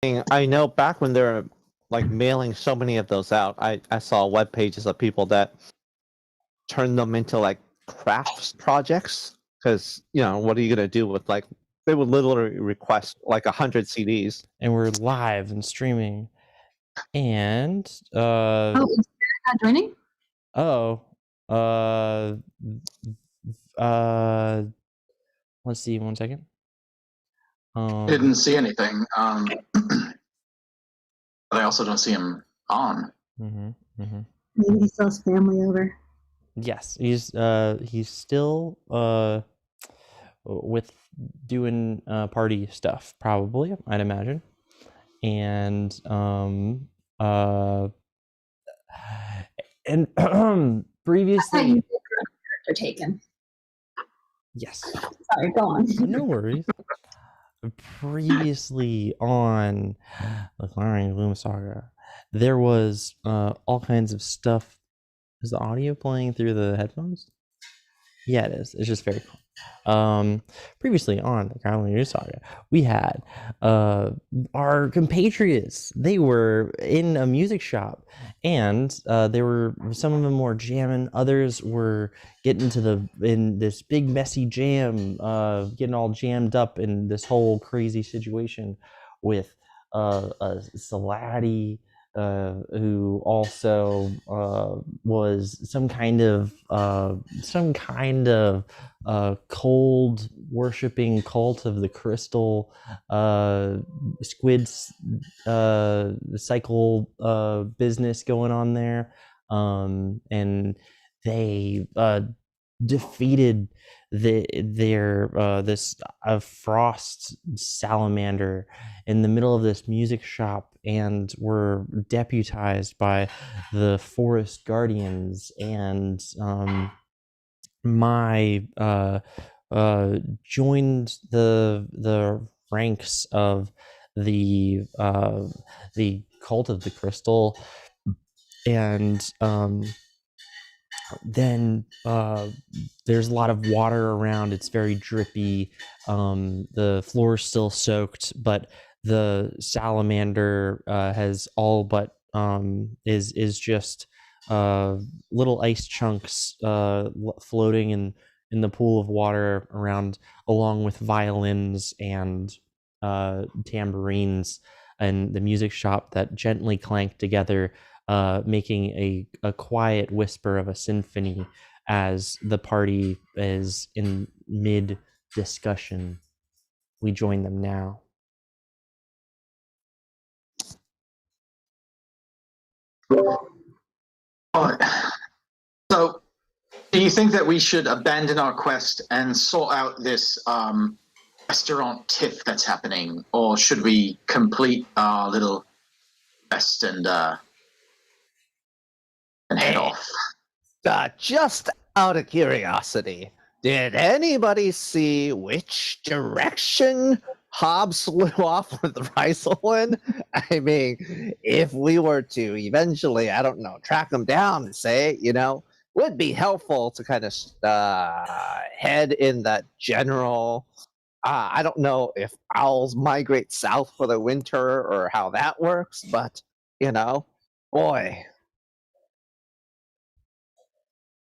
I know back when they were like mailing so many of those out, I saw web pages of people that turned them into like crafts projects. Because what are you gonna do with like they would literally request like 100 CDs. And we're live and streaming. And is Sarah not joining? Let's see, 1 second. Didn't see anything. But I also don't see him on. Maybe he still has family over. Yes, he's still with doing party stuff, probably, I'd imagine. And previously Character taken. Yes. Sorry, go on. No worries. Previously on the Clarion Gloom Saga, there was all kinds of stuff. Is the audio playing through the headphones? Yeah, it is. It's just very cool. Previously on the Clarion Gloom Saga, we had our compatriots. They were in a music shop, and they were, some of them were jamming, others were getting in this big messy jam, getting all jammed up in this whole crazy situation with a Salati, who also was some kind of cold worshipping cult of the crystal, squids cycle business going on there, and they defeated this frost salamander in the middle of this music shop, and were deputized by the forest guardians, and joined the ranks of the cult of the crystal, and then there's a lot of water around. It's very drippy. The floor's still soaked, but the salamander has all but is just little ice chunks floating in the pool of water around, along with violins and tambourines, and the music shop that gently clank together, making a quiet whisper of a symphony as the party is in mid discussion. We join them now. So, do you think that we should abandon our quest and sort out this restaurant tiff that's happening, or should we complete our little quest and head off? Just out of curiosity, did anybody see which direction Hobbs flew off with Raiselin? I mean, if we were to eventually, I don't know, track him down and say, would be helpful to kind of head in that general. I don't know if owls migrate south for the winter or how that works, but boy.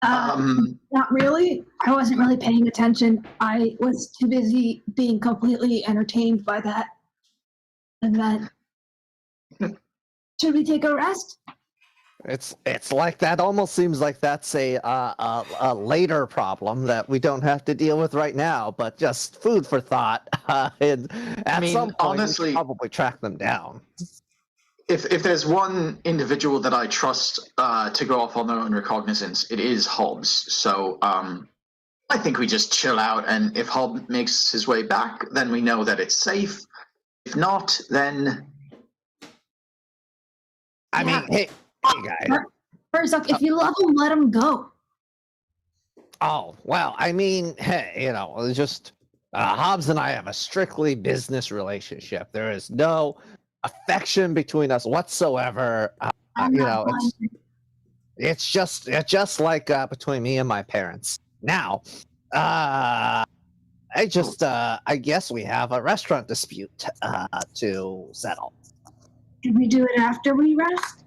Not really. I wasn't really paying attention. I was too busy being completely entertained by that event. Should we take a rest? It's like that. Almost seems like that's a later problem that we don't have to deal with right now, but just food for thought. And some point, honestly, we should probably track them down. If there's one individual that I trust to go off on their own recognizance, it is Hobbs. So I think we just chill out, and if Hobbs makes his way back, then we know that it's safe. If not, then I mean, hey guys. First off, if you love him, let him go. Oh well, I mean, hey, it's just Hobbs and I have a strictly business relationship. There is no affection between us whatsoever. It's just like between me and my parents. Now, I guess we have a restaurant dispute to settle. Should we do it after we rest?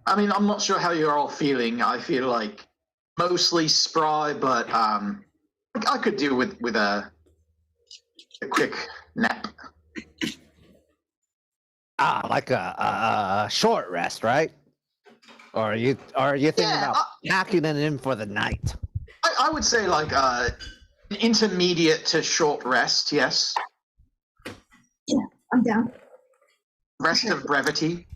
I mean, I'm not sure how you're all feeling. I feel like mostly spry, but I could do with a quick nap. Like a short rest, right? Or are you thinking Yeah, about packing it in for the night? I would say like an intermediate to short rest. Yes, I'm down. rest of brevity.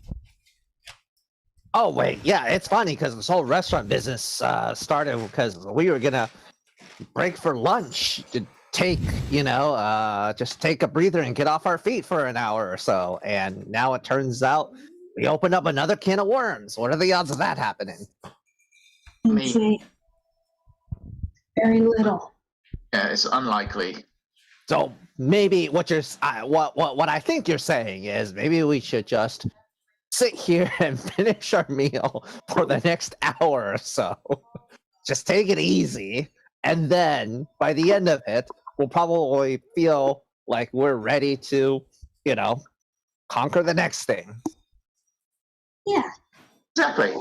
Oh wait, yeah, it's funny because this whole restaurant business started because we were gonna break for lunch to take, just take a breather and get off our feet for an hour or so, and now it turns out we opened up another can of worms. What are the odds of that happening? Let's see. Very little. Yeah, it's unlikely. So maybe what I think you're saying is maybe we should just sit here and finish our meal for the next hour or so. Just take it easy, and then by the end of it, we'll probably feel like we're ready to, conquer the next thing. Yeah, Exactly.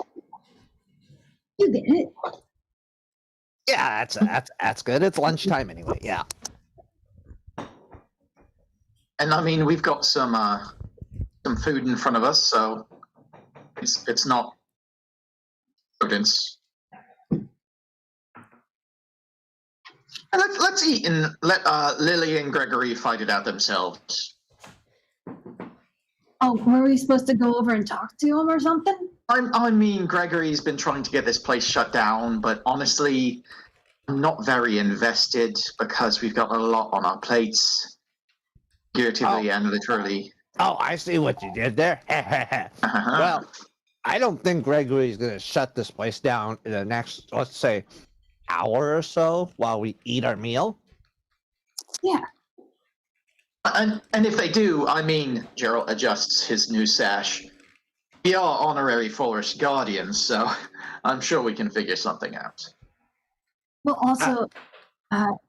you get it. Yeah, that's good. It's lunchtime anyway. Yeah. And I mean, we've got some food in front of us, so it's not evidence. Let's eat and let Lily and Gregory fight it out themselves. Oh, were we supposed to go over and talk to him or something? I mean, Gregory's been trying to get this place shut down, but honestly, I'm not very invested because we've got a lot on our plates, figuratively and literally. Oh, I see what you did there. Well, I don't think Gregory's going to shut this place down in the next, let's say, hour or so while we eat our meal. Yeah. And if they do, I mean, Gerald adjusts his new sash. We are honorary forest guardians, so I'm sure we can figure something out. Well, also,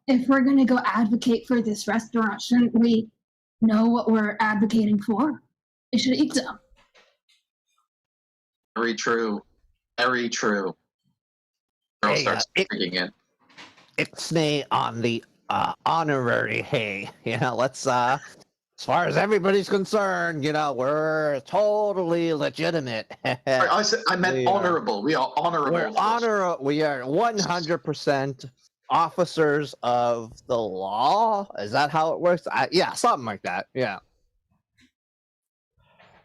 if we're going to go advocate for this restaurant, shouldn't we know what we're advocating for? We should eat some. Very true. Very true. Girl Hey, starts digging in. Ixnay on the honorary hay. Let's as far as everybody's concerned, we're totally legitimate. I meant honorable. We are honorable. We are 100% officers of the law. Is that how it works? Yeah, something like that. Yeah.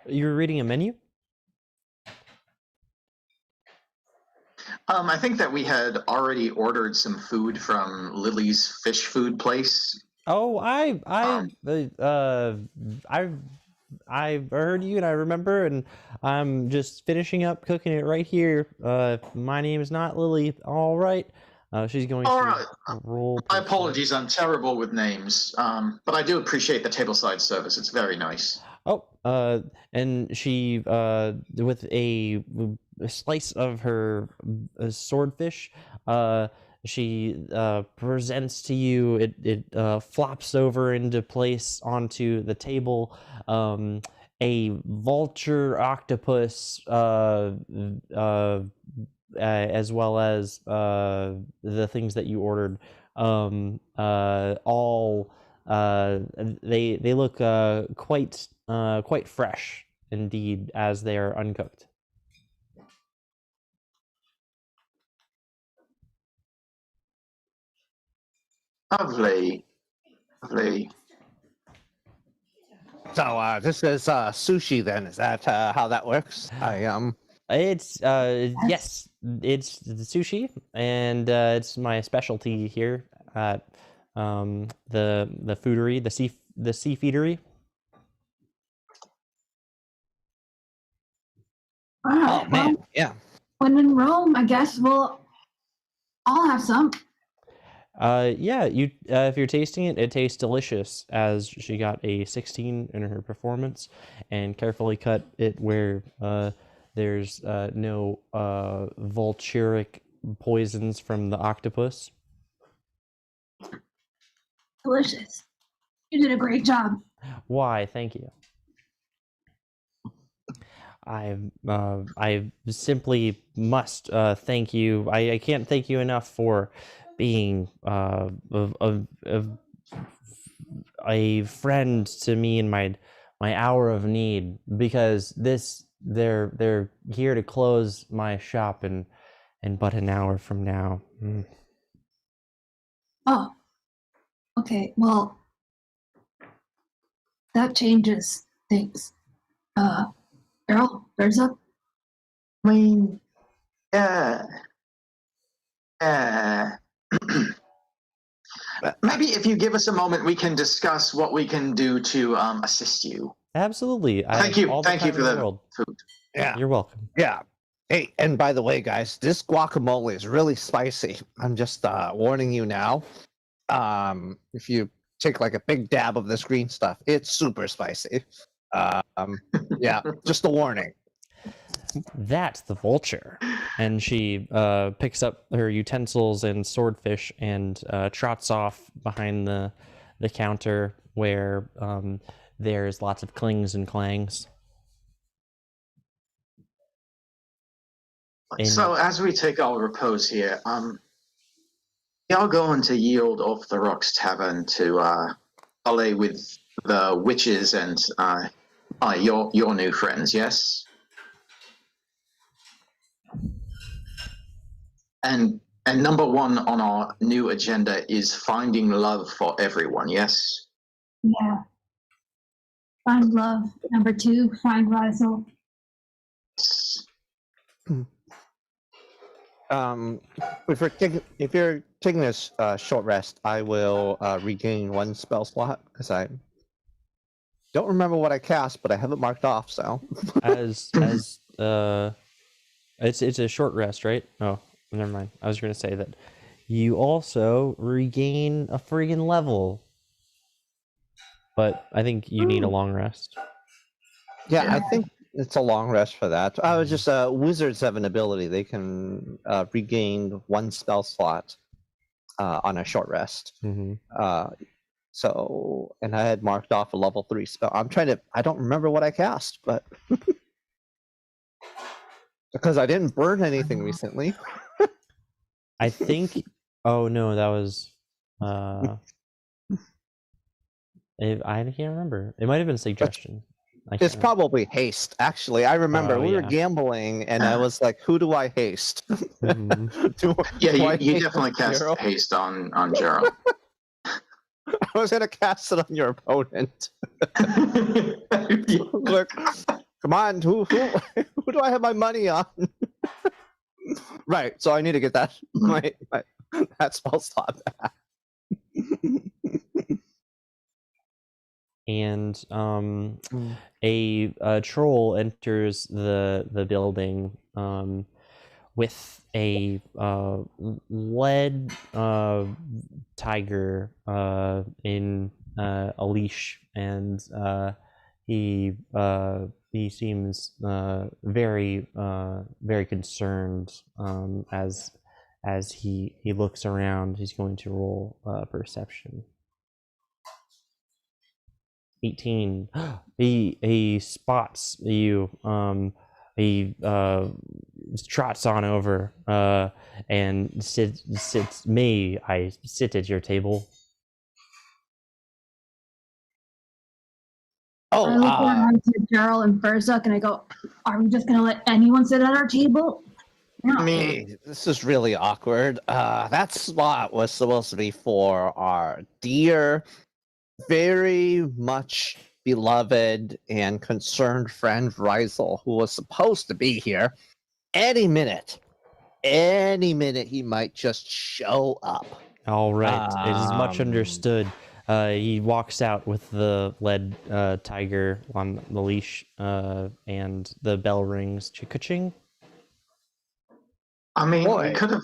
You were reading a menu? I think that we had already ordered some food from Lily's fish food place. Oh, I heard you and I remember, and I'm just finishing up cooking it right here. My name is not Lily. All right. She's going to roll. My apologies, I'm terrible with names. But I do appreciate the tableside service. It's very nice. Oh, and she, with a slice of her swordfish, she presents to you. It flops over into place onto the table. A vulture octopus, as well as the things that you ordered. All they look quite fresh indeed as they are uncooked. Lovely. So this is sushi then. Is that how that works? It's yes, it's the sushi, and it's my specialty here at the foodery, the seafeedery. Wow, Oh man, yeah. When in Rome, I guess we'll all have some. Yeah, you if you're tasting it, it tastes delicious, as she got a 16 in her performance and carefully cut it where there's no vulturic poisons from the octopus. delicious. You did a great job. Why? Thank you. I simply must thank you. I can't thank you enough for being a friend to me in my hour of need, because they're here to close my shop in but an hour from now. Oh, okay. Well, that changes things. Girl, there's a. I mean, maybe if you give us a moment, we can discuss what we can do to assist you. Absolutely. Thank you. All the Thank you time for in the world. food. Yeah. You're welcome. Yeah. Hey, and by the way, guys, this guacamole is really spicy. I'm just warning you now. If you take like a big dab of this green stuff, it's super spicy. Yeah, just a warning. That's the vulture. And she picks up her utensils and swordfish and trots off behind the counter where there's lots of clings and clangs. So as we take our repose here, we are going to yield off the Rocks Tavern to parley with the witches and your new friends, yes? And number one on our new agenda is finding love for everyone, yes? Yeah. Find love. Number 2, find Rizel. If you're taking this short rest, I will regain 1 spell slot because I don't remember what I cast, but I have it marked off. So as it's a short rest, right? Oh, never mind. I was going to say that you also regain a friggin' level, but I think you need a long rest. yeah, I think it's a long rest for that. I was just wizards have an ability; they can regain 1 spell slot on a short rest. So, and I had marked off a level 3 spell. I don't remember what I cast, but because I didn't burn anything recently. I think. Oh no, that was. I can't remember. It might have been a suggestion. It's probably haste. Actually, I remember we were gambling, and I was like, "Who do I haste?" You definitely cast haste on Gerald. I was gonna cast it on your opponent. Look, come on, who do I have my money on? Right, so I need to get that that spell slot back. And a troll enters the building with a lead tiger in a leash, and he seems very very concerned as he looks around. He's going to roll perception. 18. He spots you. He trots on over and sits. May I sit at your table? I look around to Gerald and Berzuk and I go, "Are we just gonna let anyone sit at our table?" No. Hey, this is really awkward. That slot was supposed to be for our dear, very much beloved and concerned friend Rizel, who was supposed to be here any minute. Any minute he might just show up. All right, it is much understood. He walks out with the lead tiger on the leash, and the bell rings. Ching. I mean, Boy. we could have.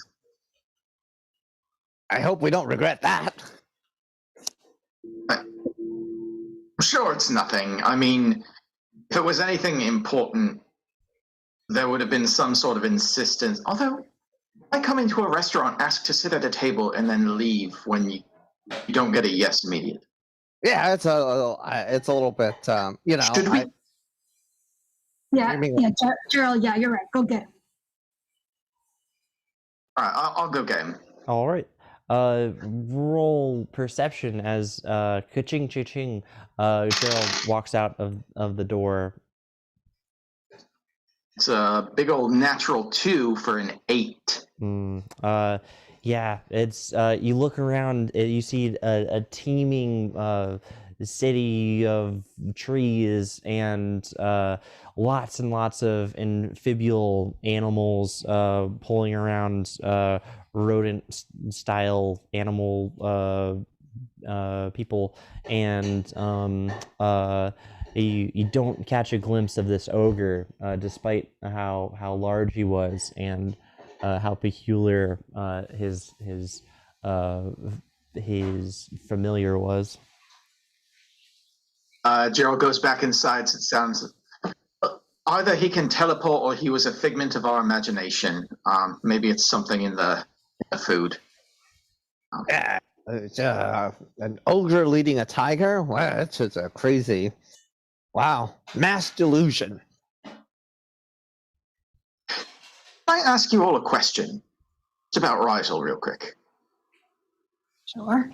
I hope we don't regret that. I'm sure it's nothing. I mean, if it was anything important, there would have been some sort of insistence. Although, I come into a restaurant, ask to sit at a table, and then leave when you You don't get a yes immediate. Yeah, it's a little bit, you know. Should we? Yeah, You mean- yeah, Gerald, yeah, you're right. Go get him. All right, I'll go get him. All right. Roll perception as ka-ching cha-ching. Gerald walks out of the door. It's a big old natural 2 for an 8. Yeah, it's you look around, you see a teeming city of trees and lots and lots of amphibial animals pulling around, rodent style animal people, and you don't catch a glimpse of this ogre, despite how large he was and how peculiar his familiar was. Gerald goes back inside. It sounds either he can teleport or he was a figment of our imagination. Maybe it's something in the food. Yeah, it's, an ogre leading a tiger. Wow, that's just a crazy. Wow, mass delusion. Can I ask you all a question? It's about Rysel, real quick. Sure.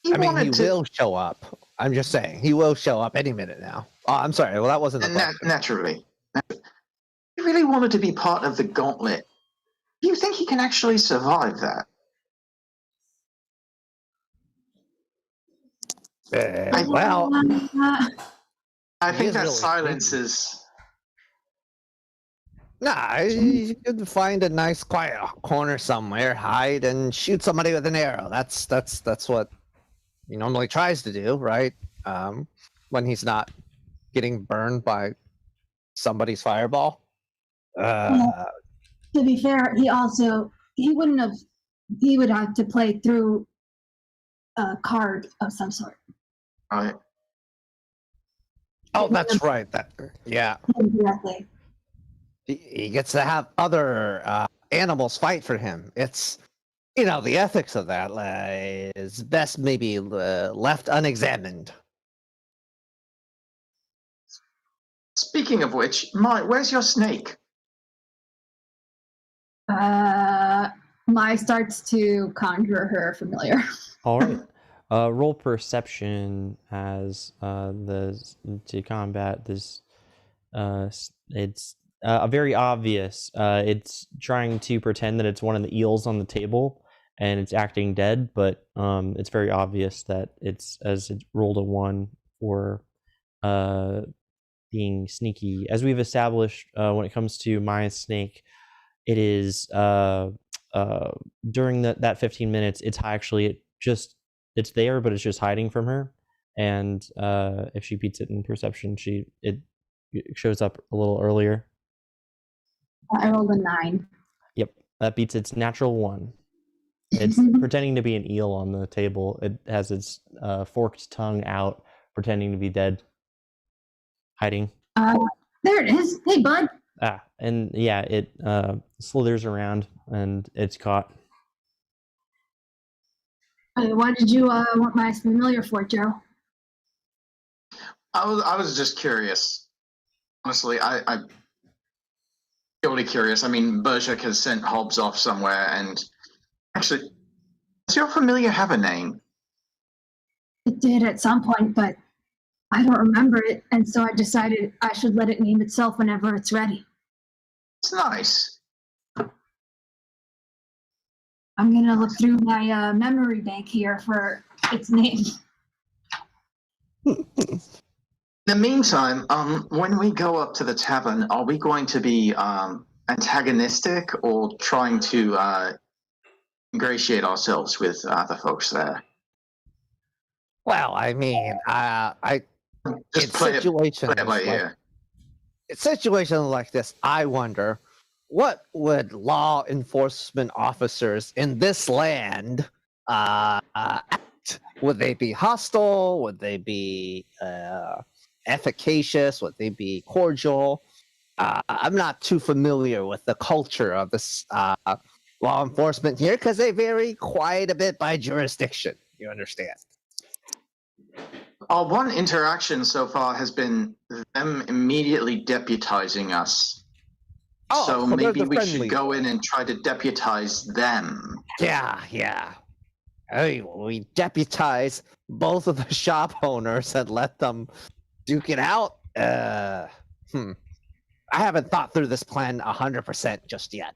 He I mean, he wanted to- will show up. I'm just saying, he will show up any minute now. Oh, I'm sorry. Well, that wasn't the question. Naturally. He really wanted to be part of the gauntlet. Do you think he can actually survive that? Well, I He think is that really silence sneaky. is. nah, you could find a nice quiet corner somewhere, hide, and shoot somebody with an arrow. That's what he normally tries to do, right? When he's not getting burned by somebody's fireball. To be fair, he would have to play through a card of some sort. Right. Oh, that's right. Yeah, Exactly. he gets to have other animals fight for him. It's the ethics of that is best maybe left unexamined. Speaking of which, where's your snake? Mai starts to conjure her familiar. All right. Roll perception as to combat this. It's very obvious. It's trying to pretend that it's one of the eels on the table, and it's acting dead. But it's very obvious that it's rolled a 1 for being sneaky. As we've established, when it comes to my snake, it is during that 15 minutes, it's it's there, but it's just hiding from her. And if she beats it in perception, it shows up a little earlier. I rolled a 9. Yep, that beats its natural 1. It's pretending to be an eel on the table. It has its forked tongue out, pretending to be dead, hiding. There it is. Hey, bud. And yeah, it slithers around and it's caught. Why did you want my familiar for, Joe? I was just curious. Honestly, I'm purely curious. I mean, Bergerac has sent Hobbs off somewhere, and actually, does your familiar have a name? It did at some point, but I don't remember it, and so I decided I should let it name itself whenever it's ready. It's nice. I'm gonna look through my memory bank here for its name. In the meantime, when we go up to the tavern, are we going to be antagonistic or trying to ingratiate ourselves with the folks there? Well, I mean, Just play it by ear. In situations like this, I wonder, what would law enforcement officers in this land act? Would they be hostile? Would they be efficacious? Would they be cordial? I'm not too familiar with the culture of this law enforcement here because they vary quite a bit by jurisdiction. You understand? One interaction so far has been them immediately deputizing us. Oh, So there's maybe a we should friendly go in and try to deputize them. Yeah. Hey, we deputize both of the shop owners and let them duke it out. I haven't thought through this plan 100% just yet.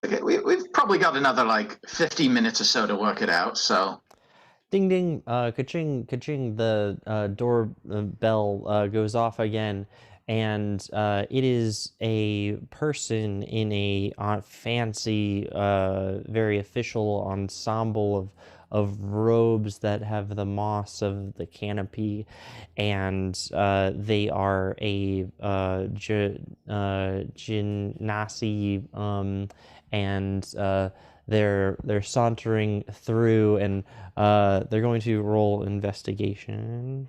Okay, we've probably got another like 50 minutes or so to work it out. So, Ding ding, ka-ching, ka-ching, the door bell goes off again, and it is a person in a fancy, very official ensemble of robes that have the moss of the canopy, and they are a genasi, and they're sauntering through, and they're going to roll investigation.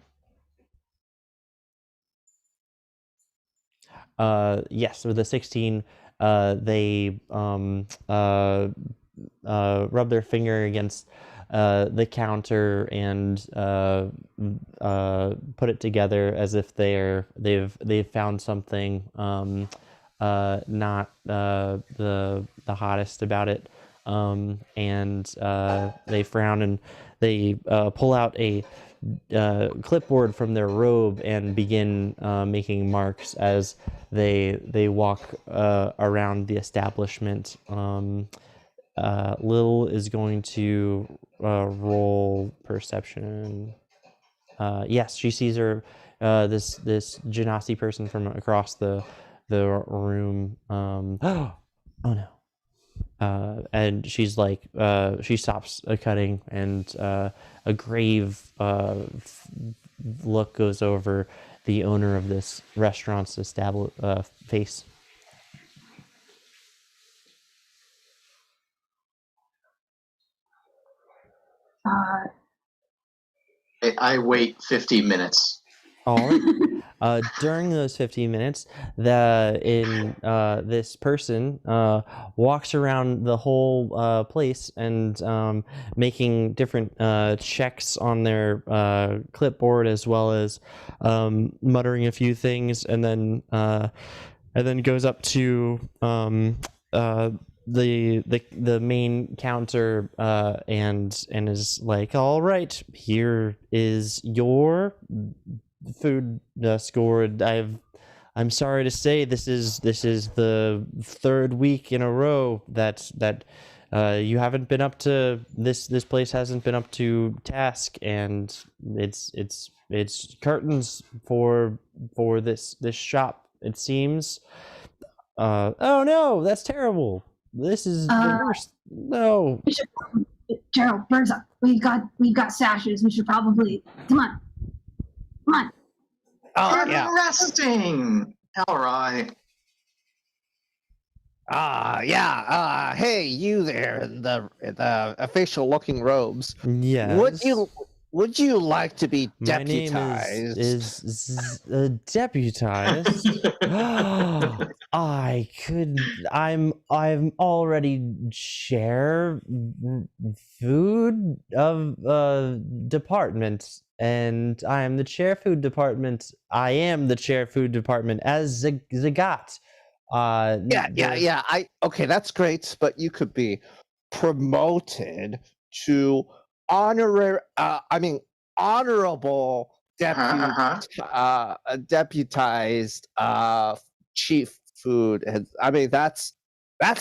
Yes, with a 16, they rub their finger against the counter and put it together as if they've found something not the hottest about it, and they frown and they pull out a clipboard from their robe and begin making marks as they walk around the establishment. Lil is going to roll perception. Yes, she sees her this Genasi person from across the room. Oh no. And she's like, she stops cutting, and a grave look goes over the owner of this restaurant's face. I wait 50 minutes. All right. During those 15 minutes, this person walks around the whole place and making different checks on their clipboard, as well as muttering a few things, and then goes up to the main counter and is like, all right, here is your food scored. I'm sorry to say this is the third week in a row that you haven't been up to this place hasn't been up to task, and it's curtains for this shop, it seems. Oh no, that's terrible. This is the worst. No. Gerald, birds up. We've got sashes. We should probably come on. Oh, They're resting. All right. Hey, you there in the official looking robes. Yes. Would you like to be My deputized? name is deputized. I'm already chair food of department, and I am the chair food department. I am the chair food department as Zagat. Okay, that's great, but you could be promoted to honorable deputized chief food. I mean, that's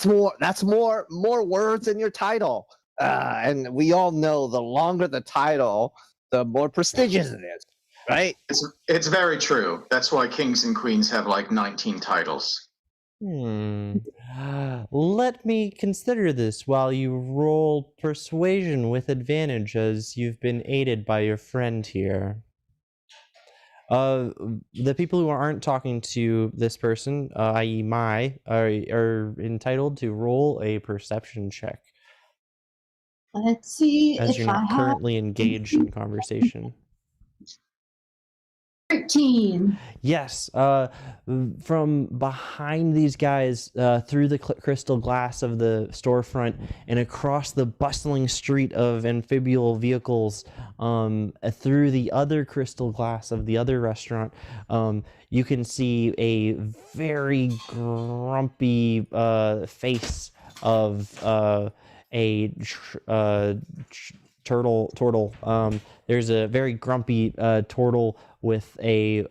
more words in your title. And we all know the longer the title, the more prestigious it is, right? It's very true. That's why kings and queens have like 19 titles. Let me consider this while you roll persuasion with advantage, as you've been aided by your friend here. The people who aren't talking to this person, i.e. are entitled to roll a perception check. Let's see as if you're not I currently engaged in conversation. 13. Yes, from behind these guys, through the crystal glass of the storefront and across the bustling street of amphibial vehicles, through the other crystal glass of the other restaurant, you can see a very grumpy face of a turtle. There's a very grumpy turtle with a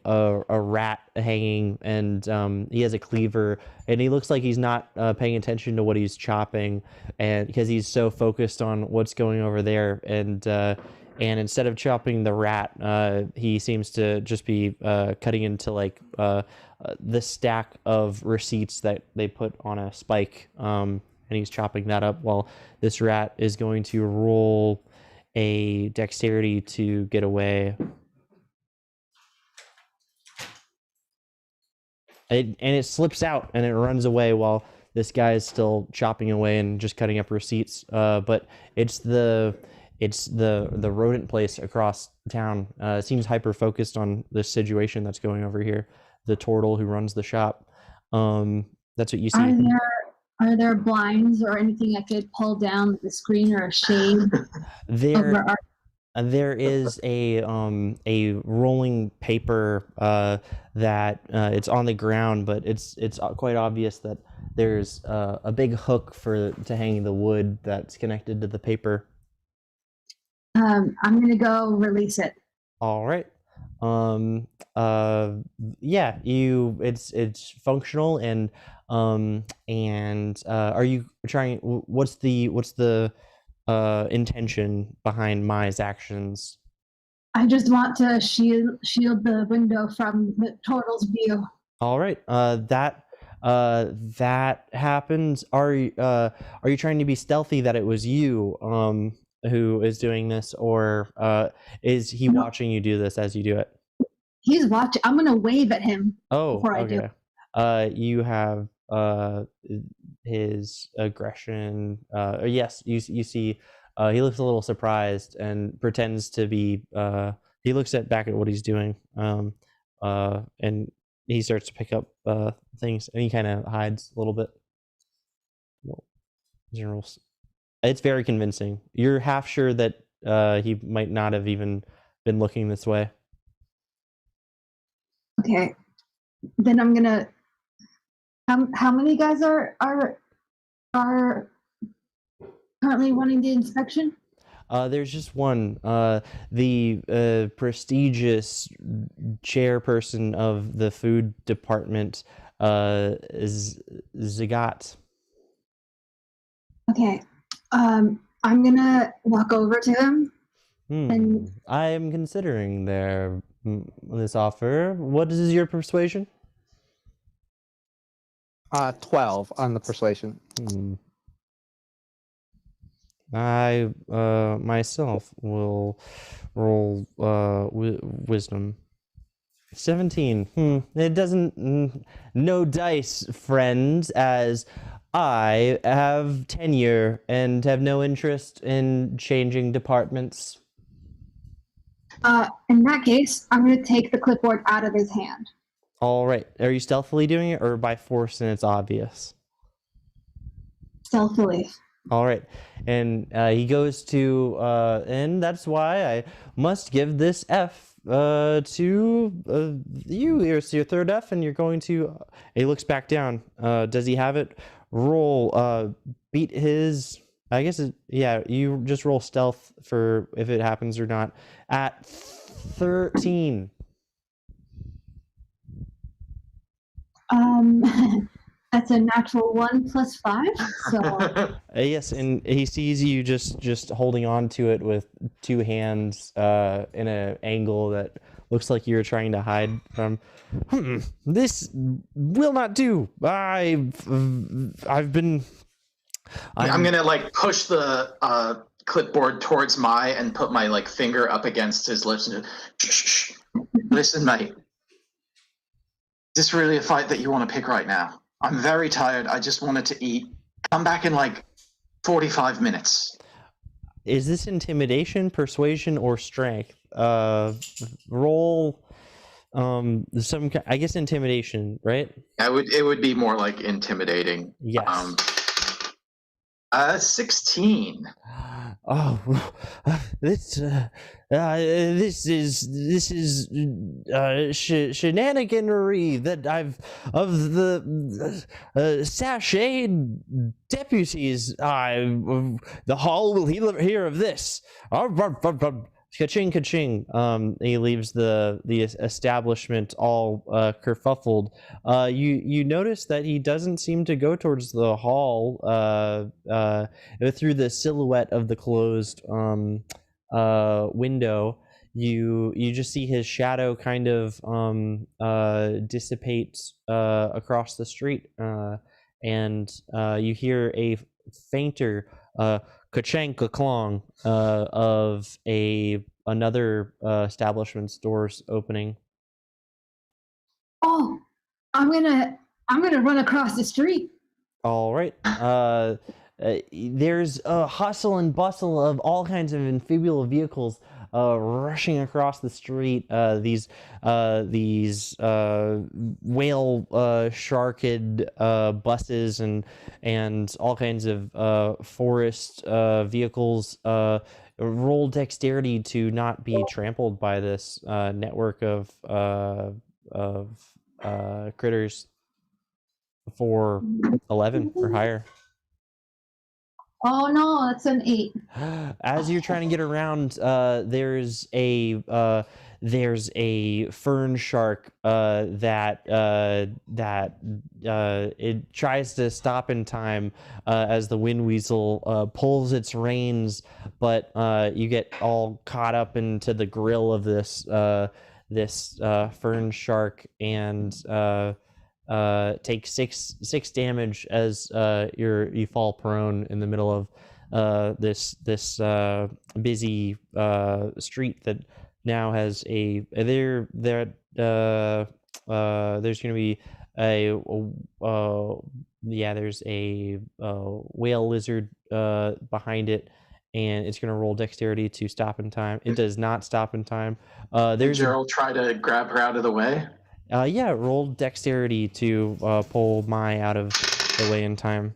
rat hanging, and he has a cleaver, and he looks like he's not paying attention to what he's chopping, and because he's so focused on what's going over there, and instead of chopping the rat, he seems to just be cutting into like the stack of receipts that they put on a spike, and he's chopping that up while this rat is going to roll a dexterity to get away. It slips out and it runs away while this guy is still chopping away and just cutting up receipts. But it's the rodent place across town. It seems hyper focused on this situation that's going over here. The turtle who runs the shop. That's what you see. Are there blinds or anything I could pull down the screen or a shade? There is a rolling paper that it's on the ground, but it's quite obvious that there's a big hook to hang the wood that's connected to the paper. I'm gonna go release it. All right. Yeah, it's functional, and are you trying? What's the intention behind Mai's actions? I just want to shield the window from the turtle's view. All right. That happens. Are you trying to be stealthy that it was you who is doing this, or is he watching you do this as you do it? He's watching. I'm gonna wave at him. Oh, before okay. I do. You have his aggression. Yes, you see. He looks a little surprised and pretends to be. He looks back at what he's doing, and he starts to pick up things, and he kind of hides a little bit. Generals. It's very convincing. You're half sure that he might not have even been looking this way. Okay, then I'm gonna. How many guys are currently wanting the inspection? There's just one. The prestigious chairperson of the food department is Zagat. Okay. I'm gonna walk over to him. And I'm considering this offer. What is your persuasion? 12 on the persuasion. I myself will roll wisdom. 17. It doesn't. No dice, friends, as I have tenure and have no interest in changing departments. In that case, I'm going to take the clipboard out of his hand. All right. Are you stealthily doing it, or by force and it's obvious? Stealthily. All right. And he goes to, and that's why I must give this F to you. Here's your third F, and you're going to. He looks back down. Does he have it? Roll. Beat his. I guess. Yeah. You just roll stealth for if it happens or not. At 13. That's a natural 1 plus 5. So yes, and he sees you just holding on to it with two hands in an angle that looks like you're trying to hide from. This will not do. I'm gonna like push the clipboard towards Mai and put my like finger up against his lips and shh. Listen, mate. Is this really a fight that you want to pick right now? I'm very tired. I just wanted to eat. Come back in like 45 minutes. Is this intimidation, persuasion, or strength? Roll I guess intimidation, right? It would be more like intimidating. Yes. 16. Oh, this is shenaniganery that I've of the sashayed deputies. The hall will hear of this. Ka-ching, ka-ching. He leaves the establishment all kerfuffled. You notice that he doesn't seem to go towards the hall through the silhouette of the closed window. You just see his shadow kind of dissipate across the street, and you hear a fainter ka-chang ka-clong of another establishment's doors opening. Oh, I'm gonna run across the street. All right. There's a hustle and bustle of all kinds of amphibious vehicles rushing across the street. These whale sharked buses and all kinds of forest vehicles. Roll dexterity to not be trampled by this network of critters for 11 or higher. Oh no, that's an 8. As you're trying to get around, there's a fern shark that it tries to stop in time as the wind weasel pulls its reins, but you get all caught up into the grill of this fern shark and take six damage as you fall prone in the middle of this busy street that now has there's going to be there's a whale lizard behind it, and it's going to roll dexterity to stop in time. It does not stop in time. Did Gerald try to grab her out of the way? Roll dexterity to pull Mai out of the way in time.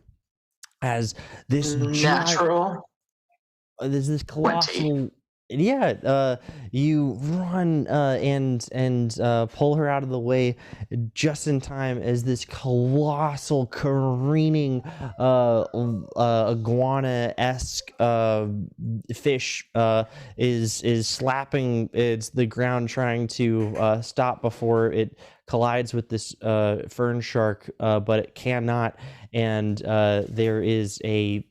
As this natural, there's this colossal. 20. You run and pull her out of the way just in time as this colossal careening iguana-esque fish is slapping the ground, trying to stop before it collides with this fern shark, but it cannot. And there is a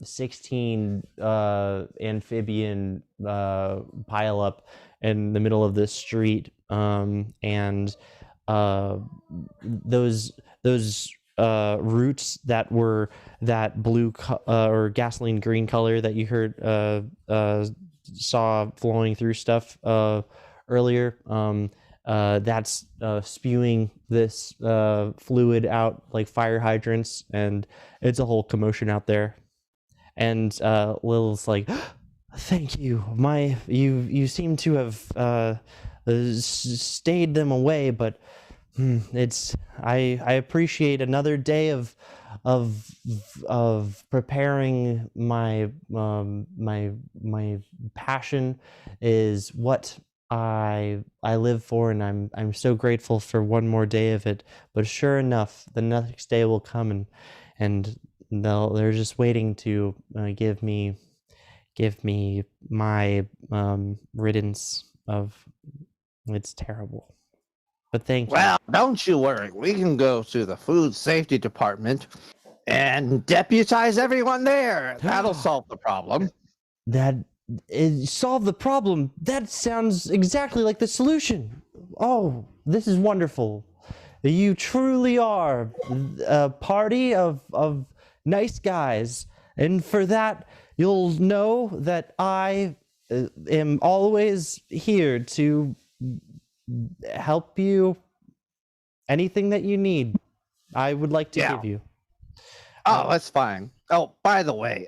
16 amphibian pileup in the middle of this street, and those roots that were that blue or gasoline green color that you heard saw flowing through stuff earlier. That's spewing this fluid out like fire hydrants, and it's a whole commotion out there. And Lil's like, "Thank you, you seem to have stayed them away, but I appreciate another day of preparing. My passion is what I live for, and I'm so grateful for one more day of it. But sure enough, the next day will come, and they're just waiting to give me my riddance of. It's terrible, but thank you." Well, don't you worry. We can go to the food safety department and deputize everyone there. That'll solve the problem. That solve the problem. That sounds exactly like the solution. Oh, this is wonderful. You truly are a party of nice guys, and for that you'll know that I am always here to help you. Anything that you need, I would like to give you. Oh, that's fine. Oh, by the way,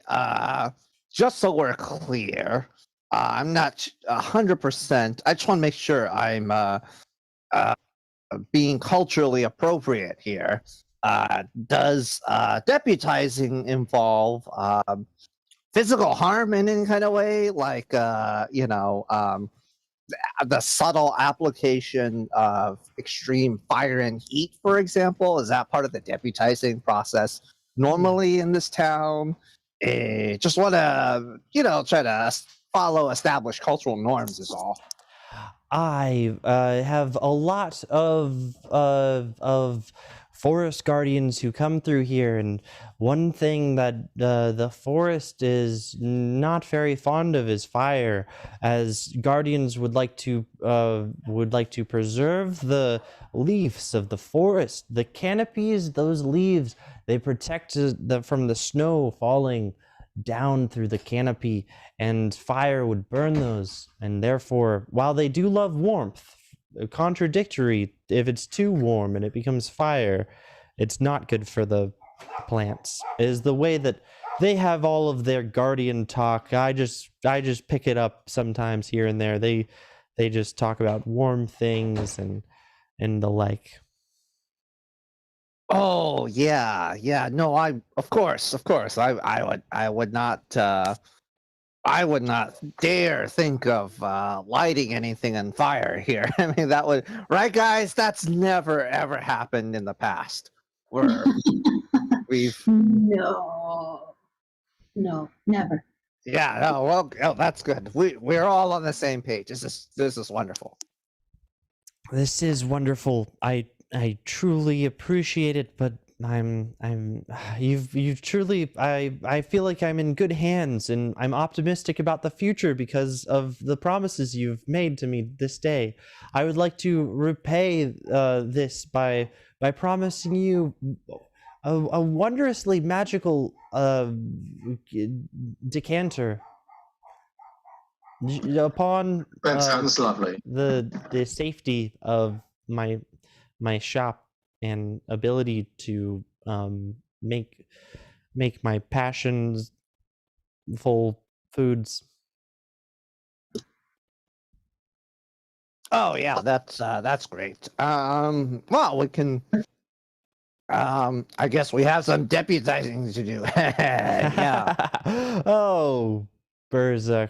just so we're clear, I'm not 100%. I just want to make sure I'm being culturally appropriate here. Does deputizing involve physical harm in any kind of way, like the subtle application of extreme fire and heat, for example? Is that part of the deputizing process normally in this town? Just want to, try to follow established cultural norms is all. I have a lot of forest guardians who come through here, and one thing that the forest is not very fond of is fire, as guardians would like to preserve the leaves of the forest, the canopies. Those leaves, they protect from the snow falling down through the canopy, and fire would burn those. And therefore, while they do love warmth, contradictory, if it's too warm and it becomes fire, it's not good for the plants, is the way that they have all of their guardian talk. I just pick it up sometimes here and there. They just talk about warm things and the like. Oh yeah. No, of course. I would not dare think of lighting anything on fire here. I mean, that would, right, guys? That's never ever happened in the past. We've No, never. yeah. No, well, oh, that's good. We're all on the same page. This is wonderful. This is wonderful. I truly appreciate it, but you've truly, I feel like I'm in good hands, and I'm optimistic about the future because of the promises you've made to me this day. I would like to repay this by promising you a wondrously magical decanter. Upon That sounds lovely. the safety of my shop and ability to make my passions full foods. Oh yeah, that's great. Well, we can. I guess we have some deputizing to do. Yeah. Oh, Berzak.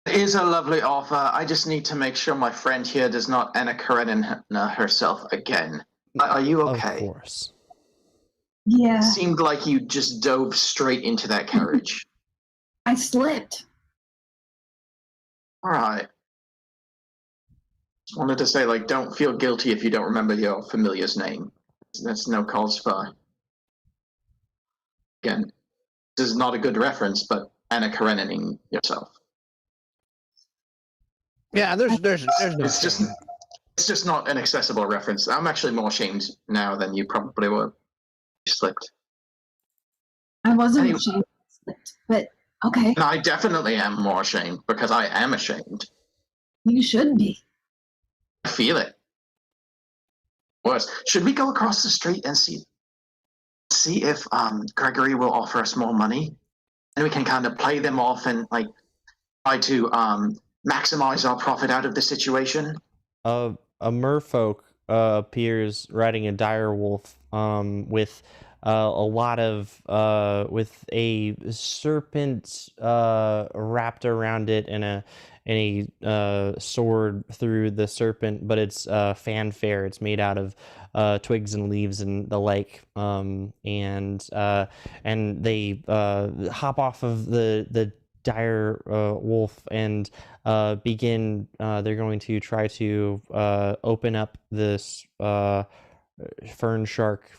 It is a lovely offer. I just need to make sure my friend here does not Anna Karenina herself again. Are you okay? Of course. Yeah, It seemed like you just dove straight into that carriage. I slipped. All right. Just wanted to say, don't feel guilty if you don't remember your familiar's name. That's no cause for. Again, this is not a good reference, but Anna Karenining yourself. Yeah, there's no It's just not an accessible reference. I'm actually more ashamed now than you probably were. You slipped. I wasn't Anyway. ashamed I slipped, but okay, And I definitely am more ashamed because I am ashamed. you should be. I feel it. Worse. Should we go across the street and see if Gregory will offer us more money? And we can kind of play them off and try to maximize our profit out of the situation. A merfolk appears riding a dire wolf with a lot of with a serpent wrapped around it and a sword through the serpent, but it's fanfare. It's made out of twigs and leaves and the like, and they hop off of the dire wolf and begin. They're going to try to open up this fern shark.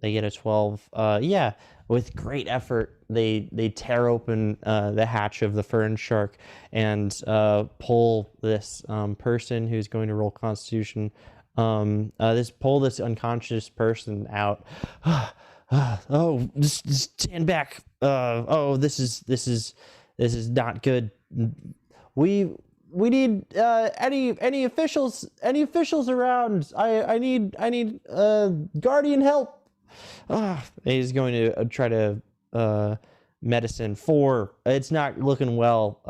They get a 12. Yeah, with great effort, they tear open the hatch of the fern shark and pull this person who's going to roll Constitution. Pull this unconscious person out. Oh, just stand back. Oh, this is not good. We need any officials around. I need guardian help. He's going to try to medicine. 4. It's not looking well.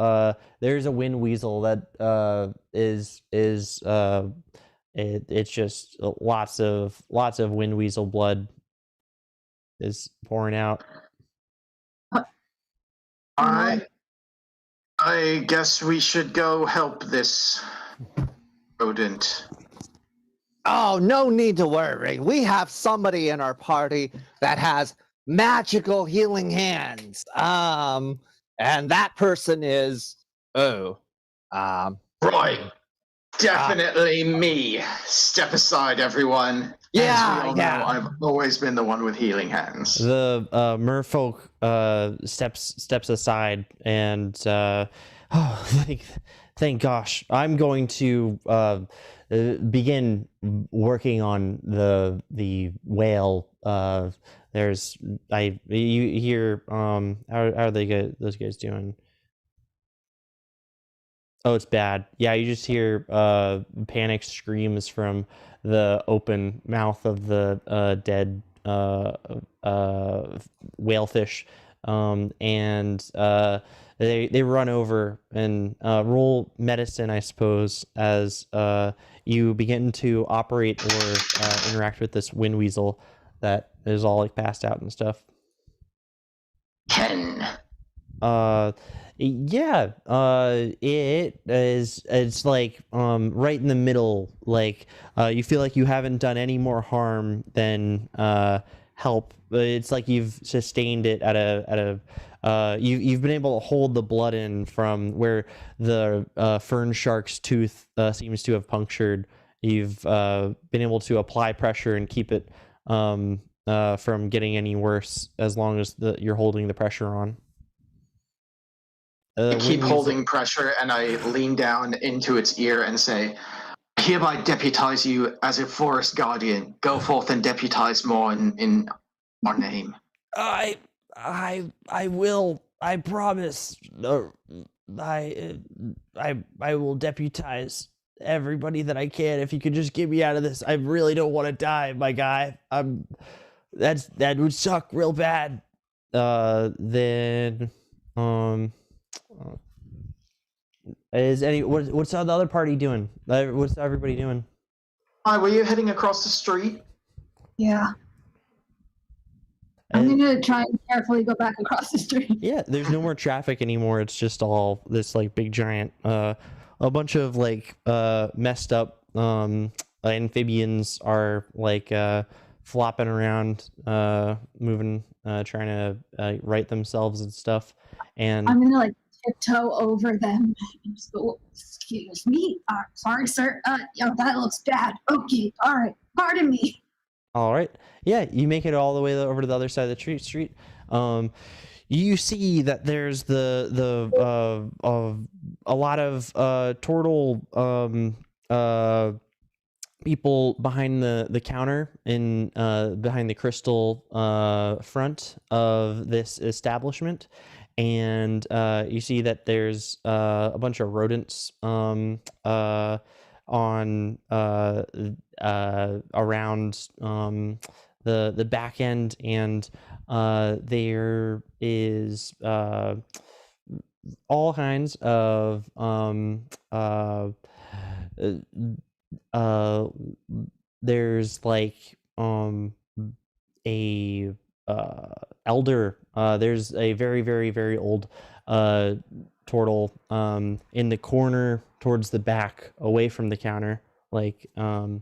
There's a wind weasel that it's just lots of wind weasel blood is pouring out. I guess we should go help this rodent. Oh, no need to worry. We have somebody in our party that has magical healing hands. And that person is Right. Definitely me. Step aside, everyone. Yeah, As we all know, I've always been the one with healing hands. The merfolk steps aside and thank gosh, I'm going to begin working on the whale. You hear how are those guys doing? Oh, it's bad. Yeah, you just hear panicked screams from the open mouth of the dead whalefish, and they run over and roll medicine, I suppose, as you begin to operate or interact with this wind weasel that is all like passed out and stuff. 10. Yeah, it's like right in the middle, like you feel like you haven't done any more harm than help. It's like you've sustained it at a you've been able to hold the blood in from where the fern shark's tooth seems to have punctured. You've been able to apply pressure and keep it from getting any worse as long as you're holding the pressure on. I keep holding pressure, and I lean down into its ear and say, I hereby deputize you as a forest guardian. Go forth and deputize more in our name. I will. I promise. I will deputize everybody that I can. If you could just get me out of this, I really don't want to die, my guy. That would suck real bad. Then what's the other party doing? What's everybody doing? Hi, were you heading across the street? Yeah. I'm gonna try and carefully go back across the street. Yeah, there's no more traffic anymore. It's just all this like big giant a bunch of like messed up amphibians are like flopping around, moving, trying to right themselves and stuff. And I'm gonna like tiptoe over them and just go, excuse me, sorry sir, that looks bad. Okay, all right, pardon me. All right, yeah, you make it all the way over to the other side of the street. You see that there's a lot of turtle people behind the counter in behind the crystal front of this establishment, and you see that there's a bunch of rodents on around the back end, and there is all kinds of there's like a elder, there's a very very very old turtle in the corner towards the back away from the counter, like and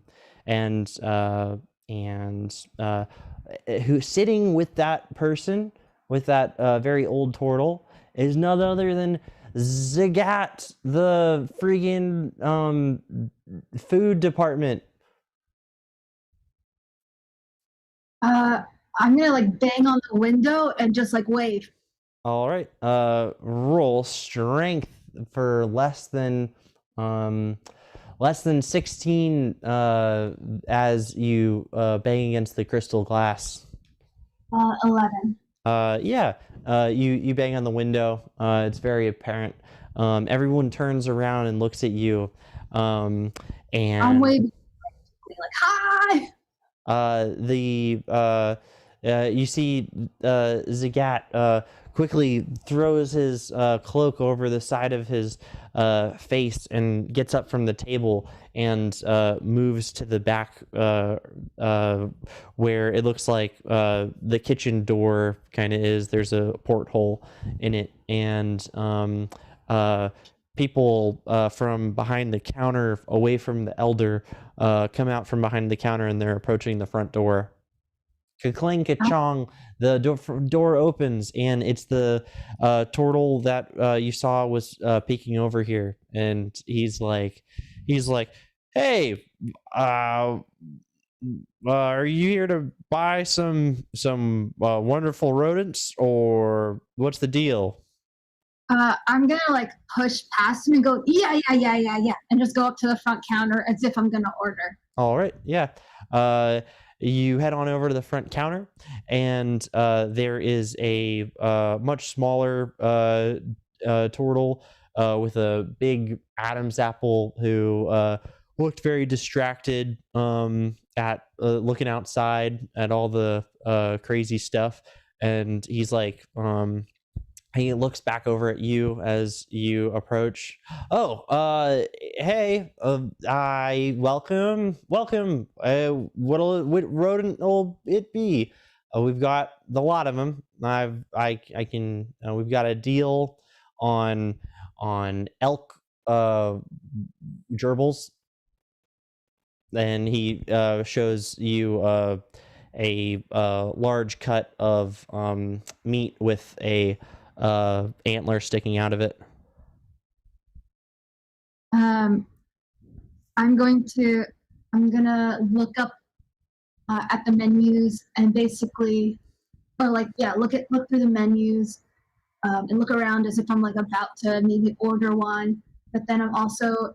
who's sitting with that person, with that very old turtle, is none other than Zagat, the friggin' food department. I'm gonna like bang on the window and just like wave. All right, roll strength for less than 16 as you bang against the crystal glass. 11. Yeah, you bang on the window. It's very apparent. Everyone turns around and looks at you. And I'm waving like hi. You see Zagat quickly throws his cloak over the side of his face and gets up from the table and moves to the back where it looks like the kitchen door kind of is. There's a porthole in it, and people from behind the counter, away from the elder, come out from behind the counter, and they're approaching the front door. Ka-cling, ka-chong, the door opens, and it's the turtle that you saw was peeking over here, and he's like, hey, are you here to buy some wonderful rodents, or what's the deal? I'm gonna like push past him and go, yeah, and just go up to the front counter as if I'm gonna order. All right, yeah. You head on over to the front counter, and there is a much smaller turtle with a big Adam's apple who looked very distracted at looking outside at all the crazy stuff, and he's like, he looks back over at you as you approach. Oh, hey, I welcome. What rodent will it be? We've got a lot of them. I can. We've got a deal on elk gerbils, and he shows you a large cut of meat with a antler sticking out of it. I'm gonna look up at the menus and basically, or like, yeah, look through the menus and look around as if I'm like about to maybe order one. But then I'm also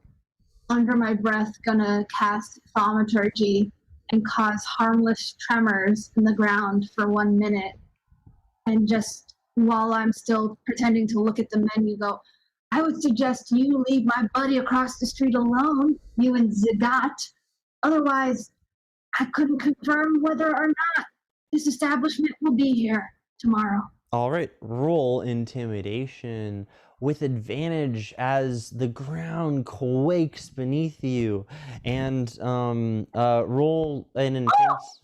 under my breath gonna cast thaumaturgy and cause harmless tremors in the ground for 1 minute, and just while I'm still pretending to look at the menu, go, I would suggest you leave my buddy across the street alone, you and Zagat. Otherwise, I couldn't confirm whether or not this establishment will be here tomorrow. All right, roll intimidation with advantage as the ground quakes beneath you, and roll an intense.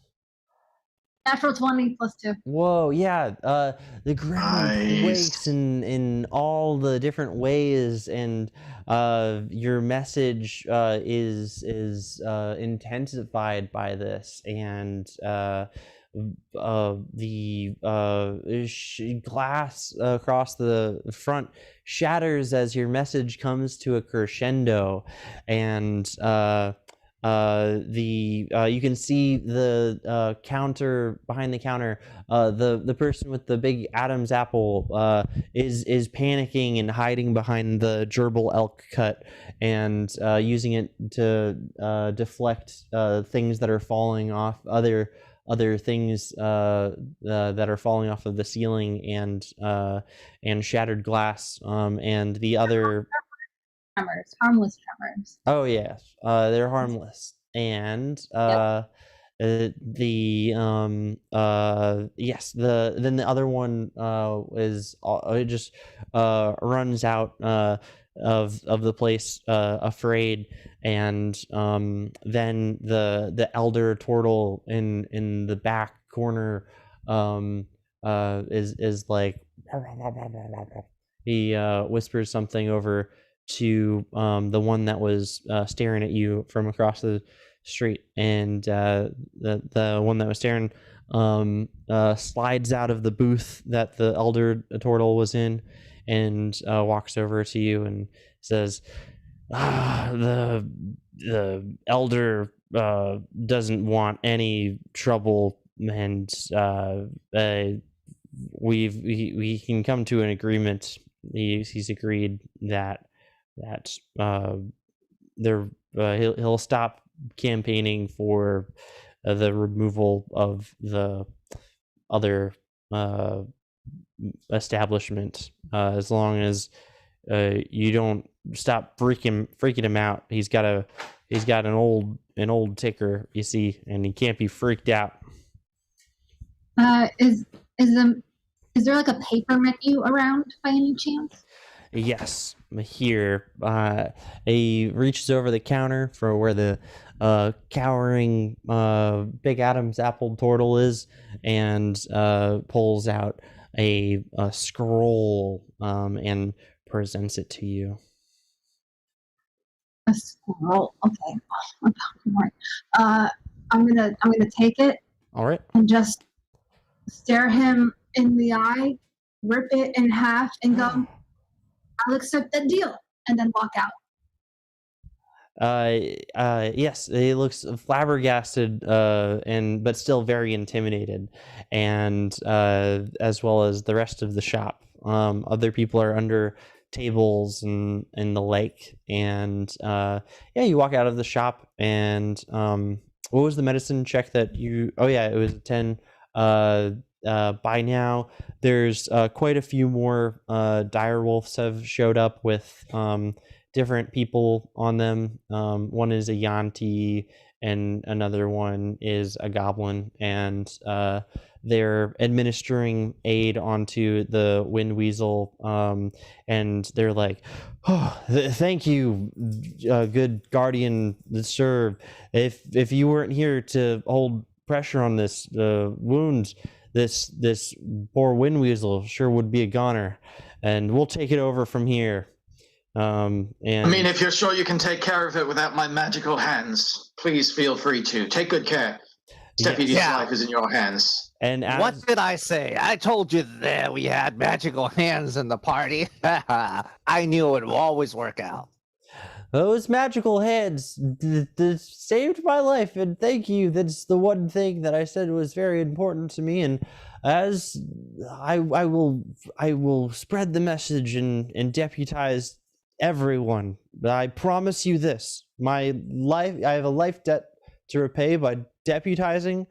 Natural 20 plus 2. Whoa, yeah. The ground quakes in all the different ways, and your message is intensified by this, and the glass across the front shatters as your message comes to a crescendo, and you can see the counter behind the counter. The person with the big Adam's apple is panicking and hiding behind the gerbil elk cut, and using it to deflect things that are falling off, other things that are falling off of the ceiling, and shattered glass, and the other harmless tremors. Oh yes, they're harmless, and then the other one is it just runs out of the place afraid, and then the elder turtle in the back corner is like, he whispers something over to the one that was staring at you from across the street, and the one that was staring slides out of the booth that the elder turtle was in, and walks over to you and says, the elder doesn't want any trouble, and we can come to an agreement. He's agreed that he'll stop campaigning for the removal of the other establishment, as long as you don't stop freaking him out. He's got an old ticker, you see, and he can't be freaked out. Is Is there like a paper menu around by any chance? Yes, here. He reaches over the counter for where the cowering Big Adam's apple turtle is, and pulls out a scroll and presents it to you. A scroll. Okay. All right. I'm gonna take it All right. and just stare him in the eye, rip it in half, and go, I'll accept the deal, and then walk out. Yes, he looks flabbergasted, but still very intimidated, and as well as the rest of the shop. Other people are under tables and the like, and yeah, you walk out of the shop, and what was the medicine check that you? Oh yeah, it was a 10. By now, there's quite a few more dire wolves have showed up with different people on them. One is a Yanti, and another one is a goblin, and they're administering aid onto the wind weasel, and they're like, "Oh, thank you, good guardian, sir. If you weren't here to hold pressure on this wound, this poor wind weasel sure would be a goner, and we'll take it over from here." And I mean, if you're sure you can take care of it without my magical hands, please feel free to. Take good care. Deputy's life is in your hands. And what did I say? I told you that we had magical hands in the party. I knew it would always work out. Those magical hands saved my life, and thank you. That's the one thing that I said was very important to me, and as I will spread the message and deputize everyone. I promise you this: I have a life debt to repay by deputizing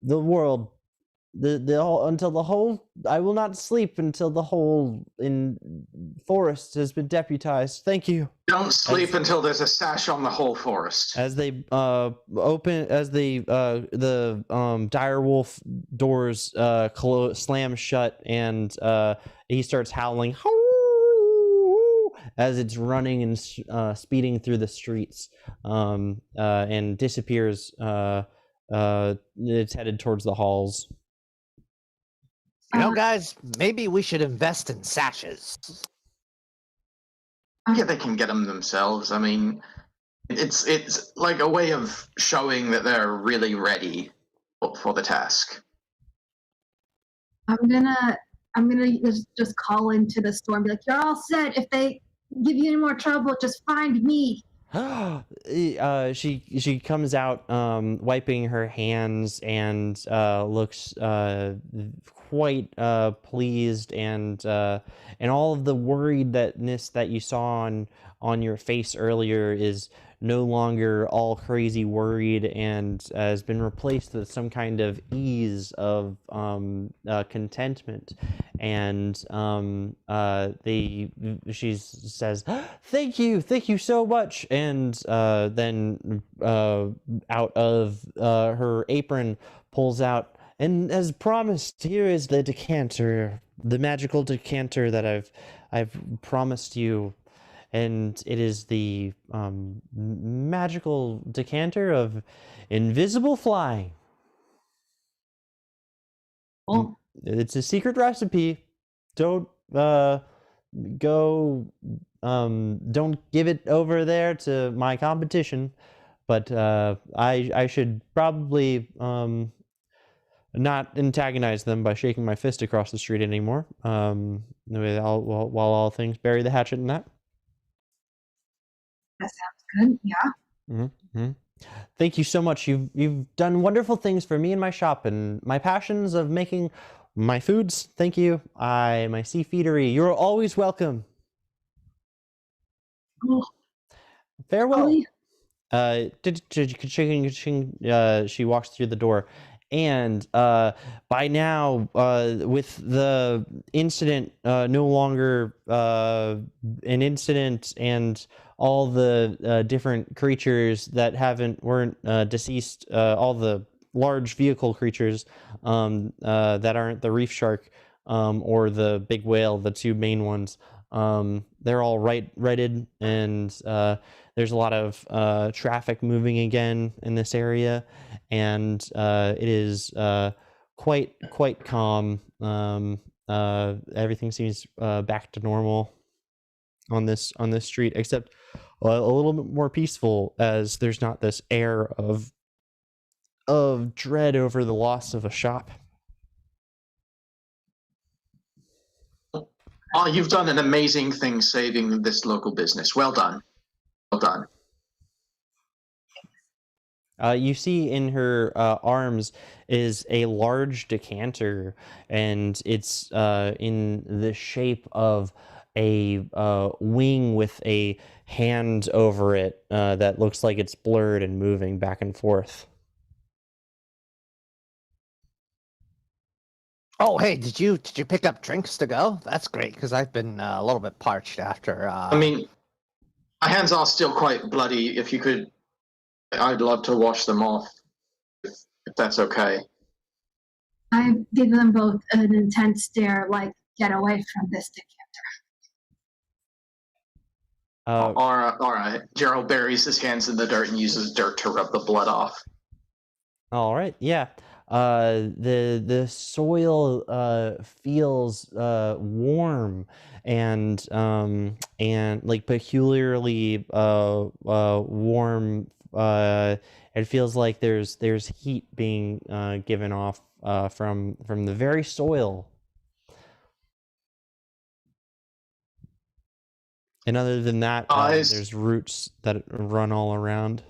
the world. I will not sleep until the whole in forest has been deputized. Thank you. Don't sleep until there's a sash on the whole forest. As they the dire wolf doors slam shut, and he starts howling as it's running and speeding through the streets, and disappears. It's headed towards the halls. You know, guys, maybe we should invest in sashes. Yeah, they can get them themselves. I mean, it's like a way of showing that they're really ready for the task. I'm gonna just call into the store and be like, "You're all set. If they give you any more trouble, just find me." She comes out, wiping her hands, and looks quite pleased, and all of the worriedness that you saw on your face earlier is no longer all crazy worried, and has been replaced with some kind of ease of contentment. And she says, thank you so much, and then out of her apron pulls out, and as promised, here is the decanter, the magical decanter that I've promised you. And it is the magical decanter of invisible flying. Oh. It's a secret recipe. Don't don't give it over there to my competition. But I should probably not antagonize them by shaking my fist across the street anymore. While all things bury the hatchet in that. That sounds good. Yeah. Mm-hmm. Thank you so much. You've done wonderful things for me and my shop, and my passions of making my foods. Thank you. My seafeedery. You're always welcome. Oh. Farewell. She walks through the door, and by now, with the incident no longer an incident, and all the different creatures that weren't deceased, all the large vehicle creatures that aren't the reef shark or the big whale, the two main ones. They're all righted, and there's a lot of traffic moving again in this area, and it is quite calm. Everything seems back to normal on this street, except a little bit more peaceful, as there's not this air of dread over the loss of a shop. Oh, you've done an amazing thing saving this local business. Well done. Well done. You see in her arms is a large decanter, and it's in the shape of a wing with a hand over it that looks like it's blurred and moving back and forth. Oh, hey, did you pick up drinks to go? That's great, because I've been a little bit parched after. I mean, my hands are still quite bloody. If you could, I'd love to wash them off, if that's okay. I give them both an intense stare, like, get away from this decanter. All right. Gerald buries his hands in the dirt and uses dirt to rub the blood off. All right, yeah. The soil feels warm and like peculiarly warm. It feels like there's heat being given off from the very soil. And other than that, there's roots that run all around.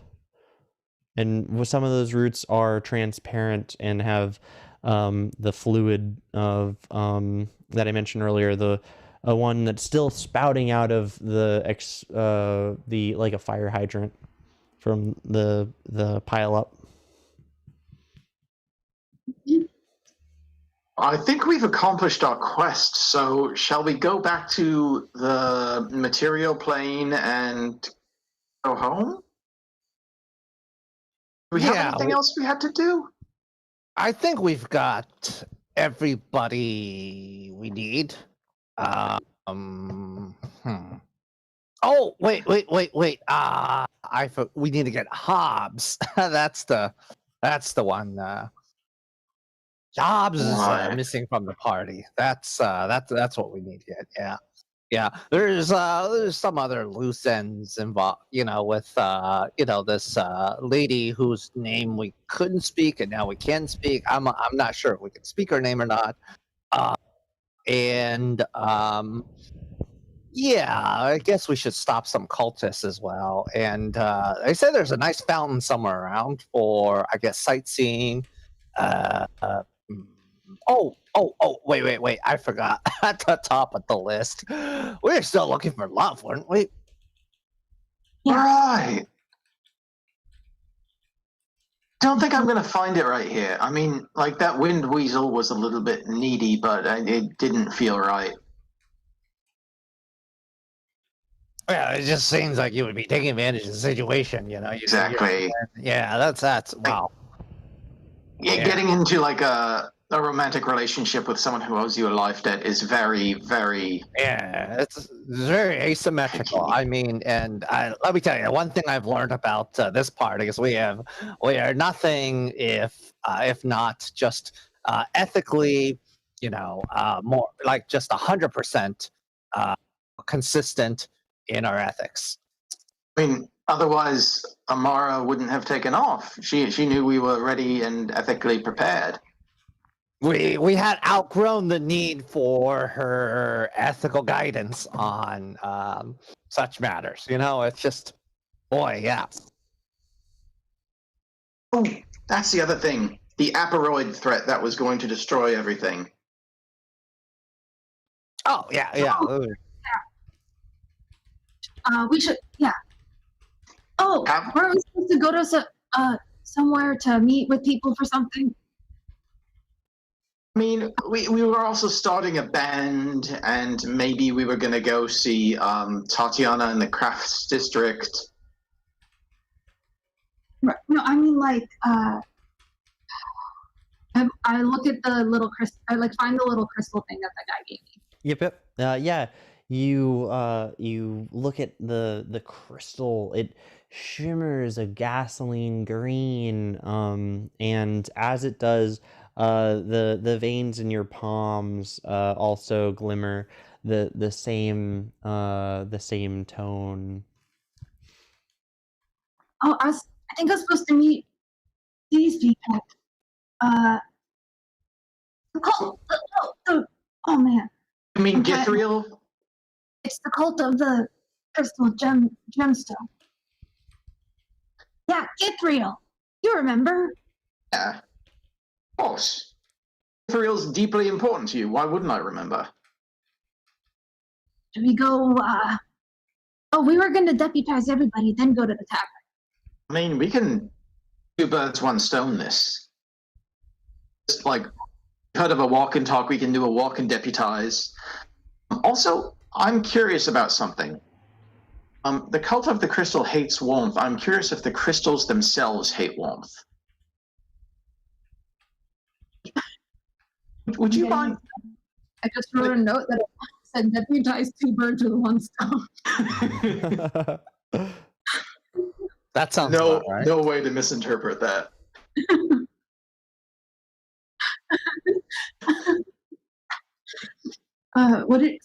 And some of those roots are transparent and have the fluid of that I mentioned earlier. The one that's still spouting out of the like a fire hydrant from the pile up. I think we've accomplished our quest. So shall we go back to the material plane and go home? Do we have anything else we had to do? I think we've got everybody we need. Oh, wait. We need to get Hobbs. that's the one. Hobbs is missing from the party. That's what we need to get. Yeah. There's some other loose ends involved, with this lady whose name we couldn't speak and now we can speak. I'm not sure if we can speak her name or not. Yeah, I guess we should stop some cultists as well. And they say there's a nice fountain somewhere around for, I guess, sightseeing. Wait. I forgot. At the top of the list. We're still looking for love, weren't we? Yeah. Right. Don't think I'm going to find it right here. I mean, like, that wind weasel was a little bit needy, but it didn't feel right. Yeah, it just seems like you would be taking advantage of the situation, Exactly. That's wow. Yeah, getting into like a romantic relationship with someone who owes you a life debt is very, very... Yeah, it's very asymmetrical. I mean, and let me tell you, one thing I've learned about this party is we are nothing if not just ethically, more like just 100% consistent in our ethics. I mean, otherwise Amara wouldn't have taken off. She knew we were ready and ethically prepared. We had outgrown the need for her ethical guidance on such matters. It's just, boy, yeah. Oh, that's the other thing. The Aparoid threat that was going to destroy everything. Oh, yeah. We should, yeah. Oh, were we supposed to go to somewhere to meet with people for something? I mean, we were also starting a band, and maybe we were going to go see Tatiana in the Crafts District. Right. No, I mean, like, I look at the little crystal. I like find the little crystal thing that guy gave me. Yep. Yeah. You look at the crystal. It shimmers a gasoline green. And as it does, the veins in your palms also glimmer the same tone. Oh, I think I was supposed to meet these people. The cult. Oh man. You mean Okay. Githriel? It's the cult of the crystal gemstone. Yeah, Githriel. You remember? Yeah. Of course. Githriel's deeply important to you. Why wouldn't I remember? Should we go? We were going to deputize everybody, then go to the tavern. I mean, we can two birds, one stone this. Just like, heard of a walk and talk, we can do a walk and deputize. Also, I'm curious about something. The cult of the crystal hates warmth. I'm curious if the crystals themselves hate warmth. Would you mind? I just wrote a note that said deputize two birds with one stone. That sounds about right. No way to misinterpret that.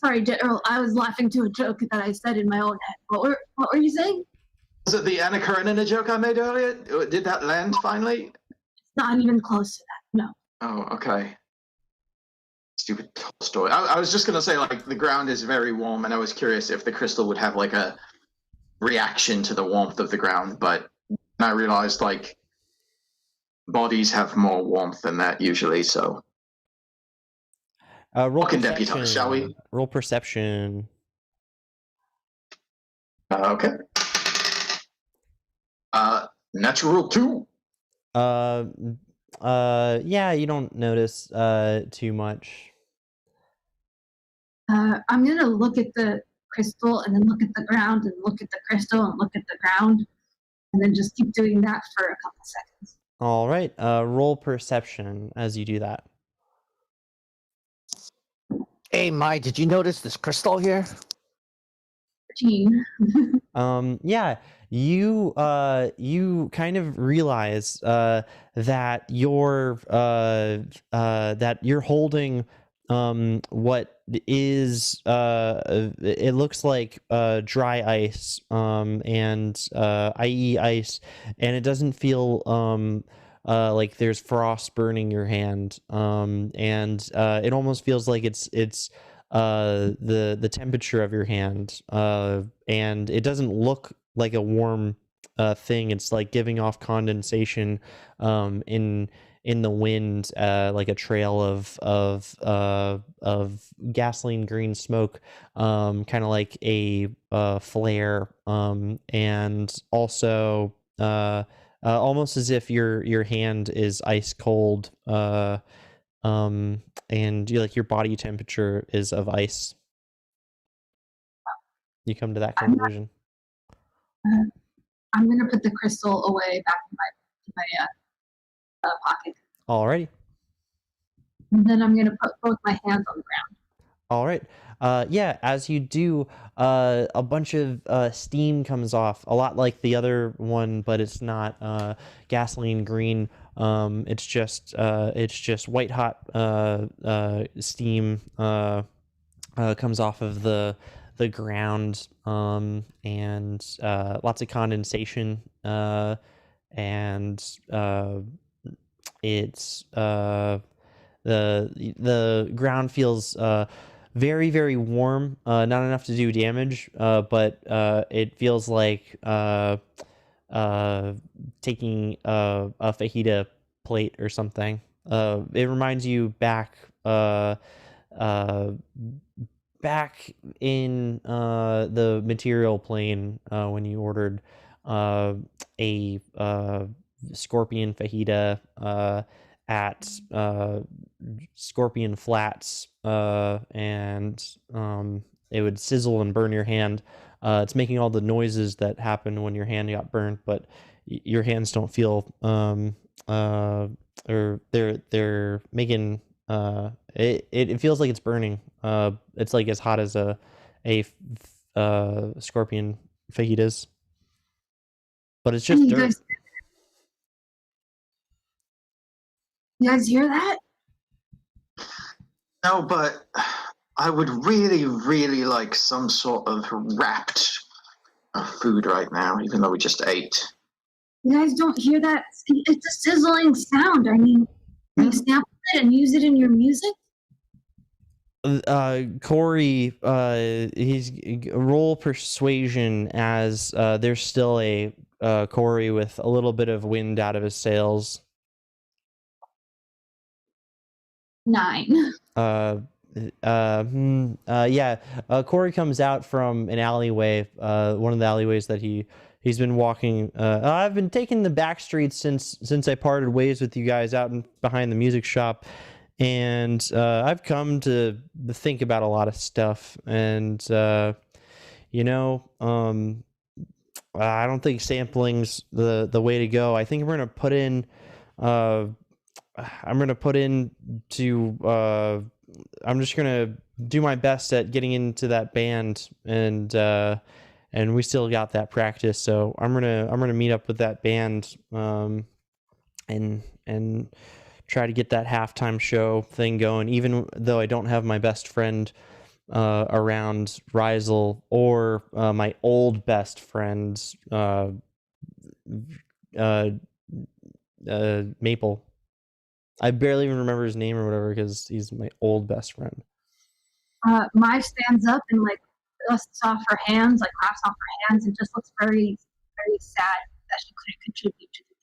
Sorry, General, I was laughing to a joke that I said in my own head. What were you saying? Was it the Anna Karenina joke I made earlier? Did that land finally? It's not even close to that, no. Oh, okay. Stupid story. I was just going to say, like, the ground is very warm, and I was curious if the crystal would have, like, a reaction to the warmth of the ground, but I realized, like, bodies have more warmth than that usually, so... Roll Fucking perception, deputize, shall we? Roll perception. Okay. Natural 2. Yeah, you don't notice too much. I'm gonna look at the crystal and then look at the ground and look at the crystal and look at the ground and then just keep doing that for a couple seconds. All right. Roll perception as you do that. Hey, Mai, did you notice this crystal here? 13. Yeah, you kind of realize that you're holding what is it looks like dry ice, and i.e. ice, and it doesn't feel like there's frost burning your hand, and it almost feels like it's the temperature of your hand, and it doesn't look like a warm thing. It's like giving off condensation in the wind, like a trail of gasoline green smoke, kind of like a flare, and also almost as if your hand is ice cold, and your body temperature is of ice. You come to that conclusion. I'm gonna put the crystal away back in my pocket. Alrighty. And then I'm gonna put both my hands on the ground. All right. Yeah, as you do, a bunch of steam comes off, a lot like the other one, but it's not gasoline green. It's just white hot steam comes off of the ground, and lots of condensation, and it's the ground feels very, very warm, not enough to do damage, but it feels like taking a fajita plate or something. It reminds you back in the material plane, when you ordered a scorpion fajita at Scorpion Flats, and it would sizzle and burn your hand. It's making all the noises that happened when your hand got burned, but your hands don't feel or they're making it feels like it's burning. It's like as hot as a scorpion fajitas, but it's just And dirt. You guys hear that? No, but I would really, really like some sort of wrapped food right now, even though we just ate. You guys don't hear that? It's a sizzling sound. I mean, you sample it and use it in your music? Corey, he's roll persuasion as there's still a Corey with a little bit of wind out of his sails. 9. Corey comes out from an alleyway, one of the alleyways that he's been walking. I've been taking the back streets since I parted ways with you guys out behind the music shop, and I've come to think about a lot of stuff, and I don't think sampling's the way to go. I think I'm gonna put in I'm just gonna do my best at getting into that band, and we still got that practice. So I'm gonna meet up with that band, and try to get that halftime show thing going. Even though I don't have my best friend around Rizel or my old best friend Maple. I barely even remember his name or whatever because he's my old best friend. Mai stands up and like dusts off her hands, like claps off her hands, and just looks very, very sad that she couldn't contribute to the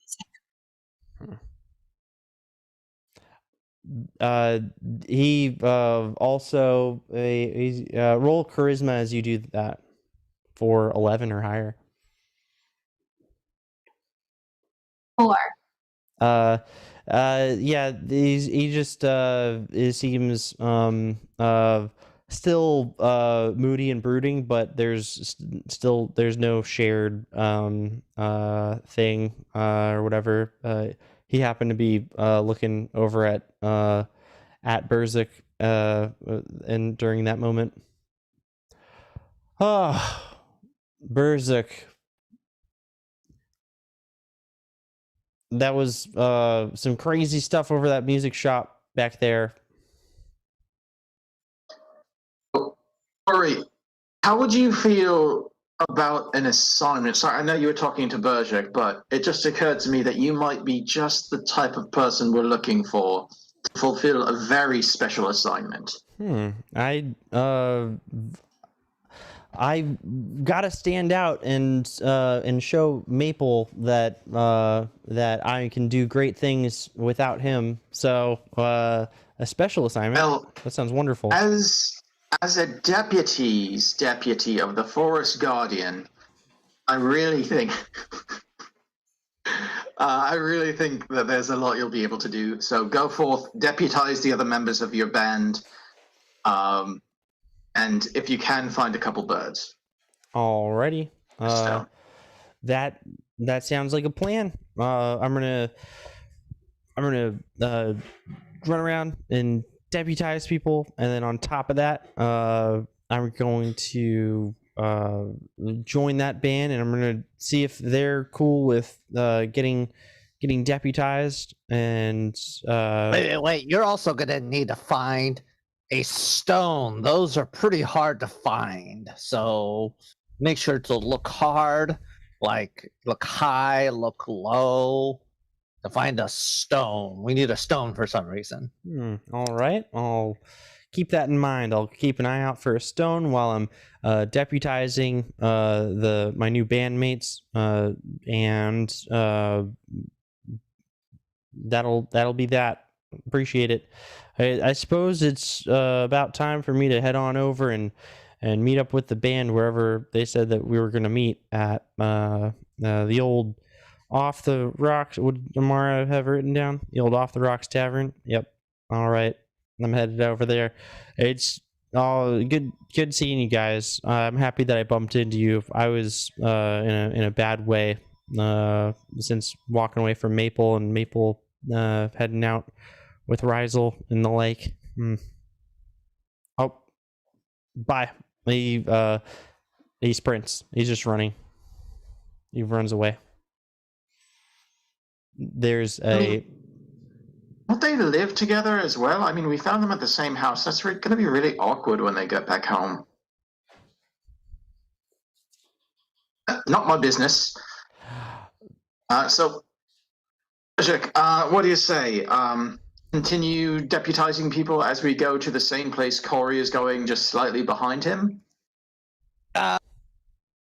music. He also he's roll charisma as you do that for 11 or higher. 4. He just it seems still moody and brooding, but there's no shared thing or whatever. He happened to be looking over at Berzik and during that moment. Berzik. That was some crazy stuff over that music shop back there. Corey, how would you feel about an assignment? Sorry, I know you were talking to Berzik, but it just occurred to me that you might be just the type of person we're looking for to fulfill a very special assignment. I gotta stand out and show Maple that I can do great things without him. So a special assignment. Well, that sounds wonderful. As a deputy of the Forest Guardian, I really think that there's a lot you'll be able to do. So go forth, deputize the other members of your band. And if you can, find a couple birds. Alrighty. That sounds like a plan. I'm gonna run around and deputize people, and then on top of that, I'm going to join that band, and I'm gonna see if they're cool with getting deputized. And wait, you're also gonna need to find a stone. Those are pretty hard to find, so make sure to look hard, like look high, look low to find a stone. We need a stone for some reason. All right, I'll keep that in mind. I'll keep an eye out for a stone while I'm deputizing my new bandmates, and that'll be that. Appreciate it. I suppose it's about time for me to head on over and meet up with the band wherever they said that we were going to meet at the old Off the Rocks. Would Amara have written down? The old Off the Rocks Tavern? Yep. All right. I'm headed over there. It's good seeing you guys. I'm happy that I bumped into you. I was in a bad way since walking away from Maple, and Maple heading out with Rizel in the lake. Oh, bye. He sprints. He's just running. He runs away. There's a... Don't they live together as well? I mean, we found them at the same house. That's going to be really awkward when they get back home. Not my business. So, what do you say? Continue deputizing people as we go to the same place Corey is going, just slightly behind him?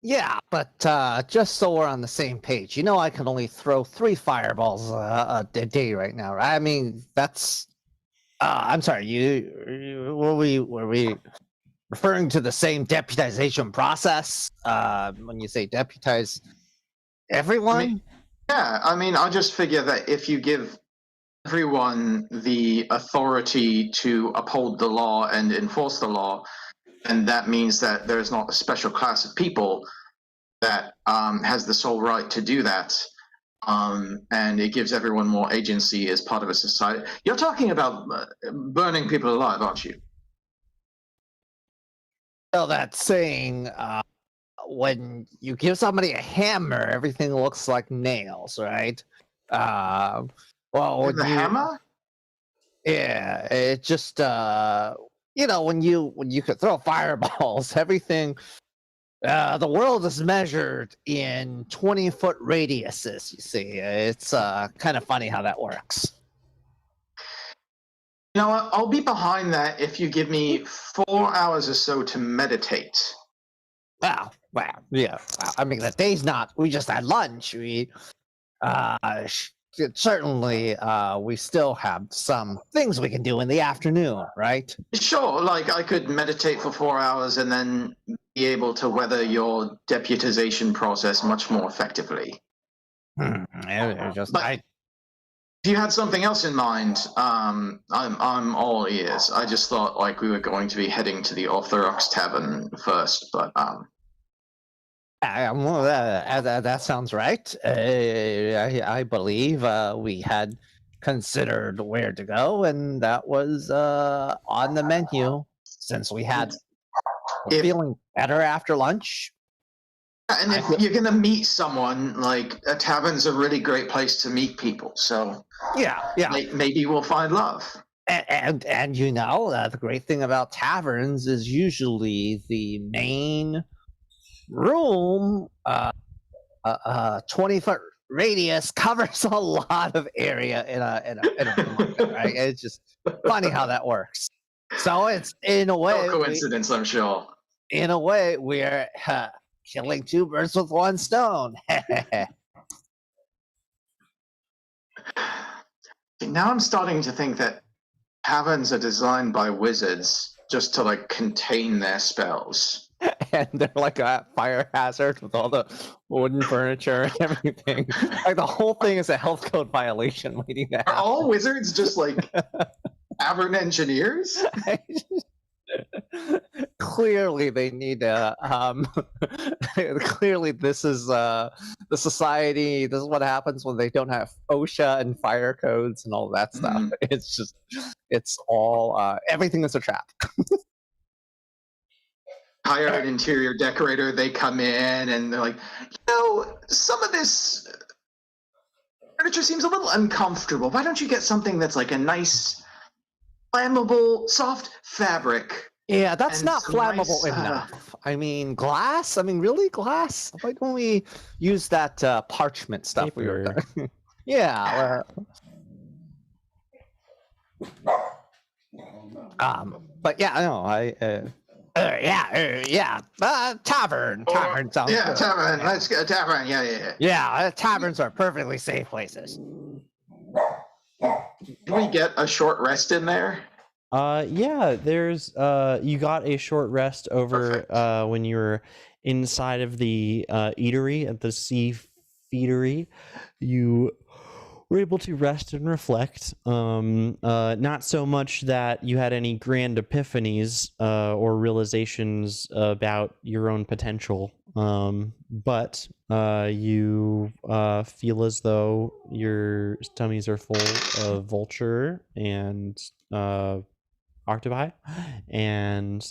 Yeah, but just so we're on the same page, I can only throw 3 fireballs a day right now, right? I mean, that's... I'm sorry, were we referring to the same deputization process when you say deputize everyone? I just figure that if you give everyone the authority to uphold the law and enforce the law, and that means that there's not a special class of people that has the sole right to do that, and it gives everyone more agency as part of a society. You're talking about burning people alive, aren't you? Well, that's saying when you give somebody a hammer, everything looks like nails, right? Well, The hammer? Yeah, it just when you could throw fireballs, everything. The world is measured in 20-foot radiuses. You see, it's kind of funny how that works. You know what? I'll be behind that if you give me 4 hours or so to meditate. Wow, yeah. I mean, the day's not. We just had lunch. We certainly we still have some things we can do in the afternoon, right? Sure, like I could meditate for 4 hours and then be able to weather your deputization process much more effectively. If you had something else in mind, I'm all ears. I just thought like we were going to be heading to the Orthodox Tavern first, but that sounds right. I believe we had considered where to go, and that was on the menu since we had feeling better after lunch. And if you're gonna meet someone, like a tavern's a really great place to meet people. So yeah, maybe we'll find love. And the great thing about taverns is usually the main room, 20-foot radius covers a lot of area in a market, right? It's just funny how that works. So it's in a way no coincidence, I'm sure. In a way, we're killing 2 birds with 1 stone. Now I'm starting to think that taverns are designed by wizards just to like contain their spells. And they're like a fire hazard with all the wooden furniture and everything. Like the whole thing is a health code violation waiting to happen. Are all wizards just like tavern engineers? Clearly they need clearly this is the society. This is what happens when they don't have OSHA and fire codes and all that stuff. It's all everything is a trap. Hire an interior decorator, they come in and they're like, some of this furniture seems a little uncomfortable. Why don't you get something that's like a nice flammable soft fabric? Yeah, that's not flammable enough. I mean, glass? I mean, really? Glass? Why don't we use that parchment stuff we were doing? Yeah. But yeah, no, tavern sounds good. Tavern. Let's get a tavern. Yeah. Yeah, taverns are perfectly safe places. Can we get a short rest in there? Yeah, there's you got a short rest over when you were inside of the eatery at the sea feedery. You were able to rest and reflect. Not so much that you had any grand epiphanies or realizations about your own potential. but you feel as though your tummies are full of vulture and octopi, and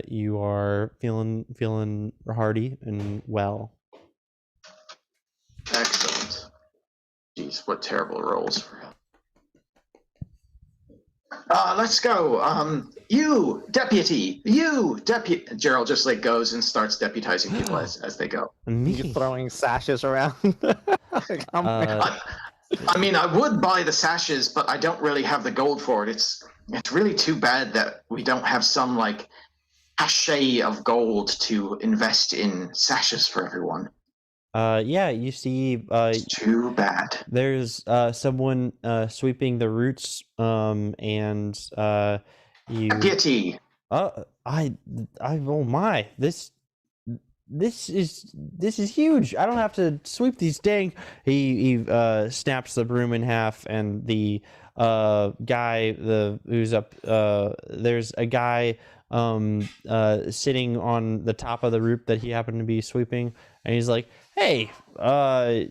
you are feeling hearty and well. Excellent. Jeez, what terrible rolls. Let's go. You deputy. Gerald just like goes and starts deputizing people as they go. You throwing sashes around? Like, I mean, I would buy the sashes, but I don't really have the gold for it. It's really too bad that we don't have some like cachet of gold to invest in sashes for everyone. Yeah, you see, It's too bad. there's someone sweeping the roots, and you. Deputy. Oh my, this is huge. I don't have to sweep these dang. He snaps the broom in half, and the guy who's up, there's a guy sitting on the top of the roof that he happened to be sweeping, and he's like, hey,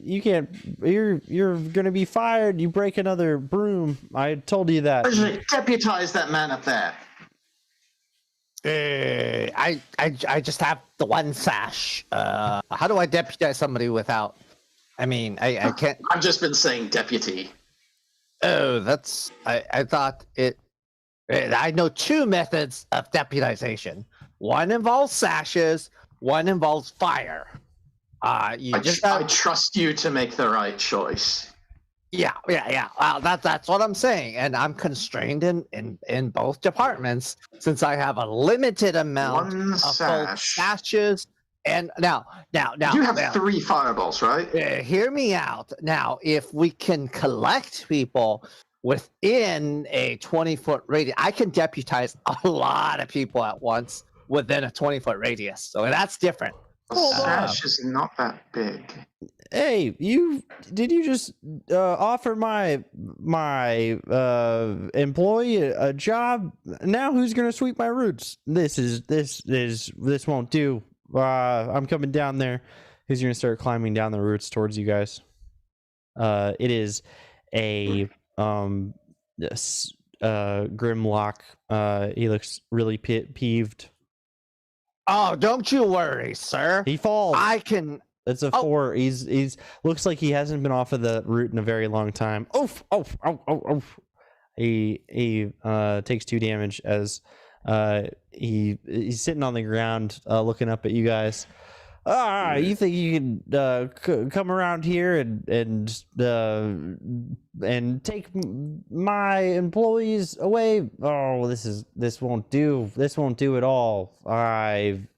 you can't, you're gonna be fired, you break another broom. I told you that. Deputize that man up there. I just have the one sash. How do I deputize somebody without? I mean, I can't. I've just been saying deputy. Oh, that's. I thought it. I know two methods of deputization. One involves sashes. One involves fire. I trust you to make the right choice. Yeah. Well, that's what I'm saying, and I'm constrained in both departments since I have a limited amount of both sashes. And now, you have 3 fireballs, right? Hear me out. Now, if we can collect people within a 20-foot radius, I can deputize a lot of people at once within a 20-foot radius. So that's different. A sash is not that big. Hey, did you just offer my employee a job? Now who's gonna sweep my roots? This won't do. I'm coming down there. Who's gonna start climbing down the roots towards you guys? It is a Grimlock. He looks really peeved. Oh, don't you worry, sir. He falls. I can. It's a 4. He's looks like he hasn't been off of the route in a very long time. Oof! Oof! He takes 2 damage as he's sitting on the ground looking up at you guys. You think you can come around here and take my employees away? Oh, this won't do. This won't do at all. I'm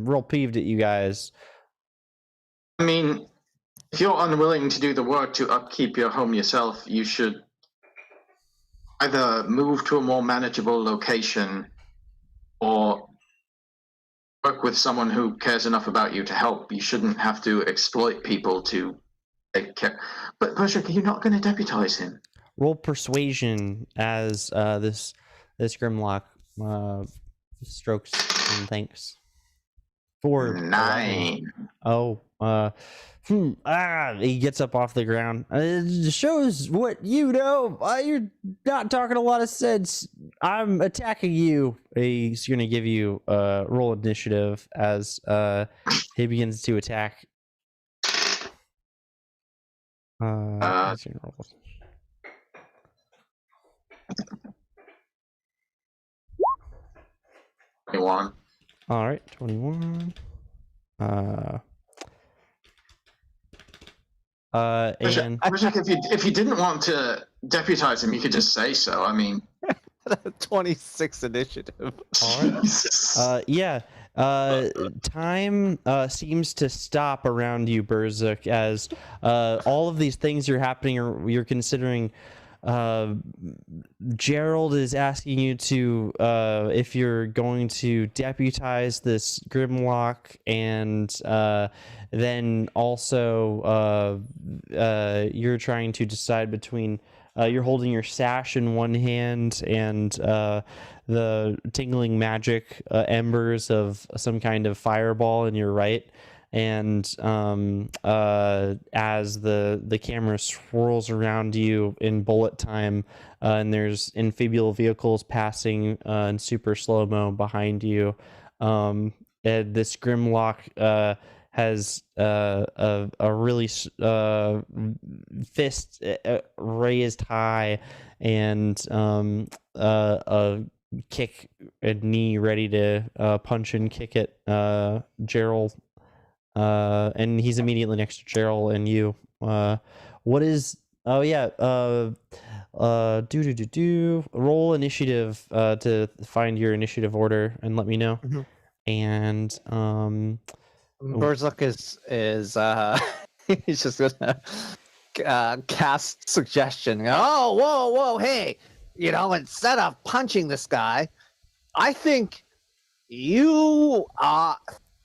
real peeved at you guys. I mean, if you're unwilling to do the work to upkeep your home yourself, you should either move to a more manageable location or work with someone who cares enough about you to help. You shouldn't have to exploit people to take care. But Bershuk, you're not going to deputize him. Roll persuasion as this Grimlock strokes and thanks. 4. 9. Oh, he gets up off the ground. It shows what you know. You're not talking a lot of sense. I'm attacking you. He's gonna give you roll initiative as he begins to attack. He's gonna roll. 21. All right, 21. And if you didn't want to deputize him, you could just say so. I mean, 26 initiative. all right. Yeah. Time seems to stop around you, Berzuk, as all of these things are happening. You're considering. Gerald is asking you to if you're going to deputize this Grimlock, and then also you're trying to decide between You're holding your sash in one hand and the tingling magic embers of some kind of fireball in your right. And as the camera swirls around you in bullet time, and there's amphibial vehicles passing in super slow-mo behind you, and this Grimlock has a really fist raised high and a kick and knee ready to punch and kick at Gerald. And he's immediately next to Gerald and you. What is? Oh yeah. Roll initiative to find your initiative order and let me know. Mhm. And Berzuk is he's just gonna cast suggestion. Oh, whoa, hey! Instead of punching this guy, I think you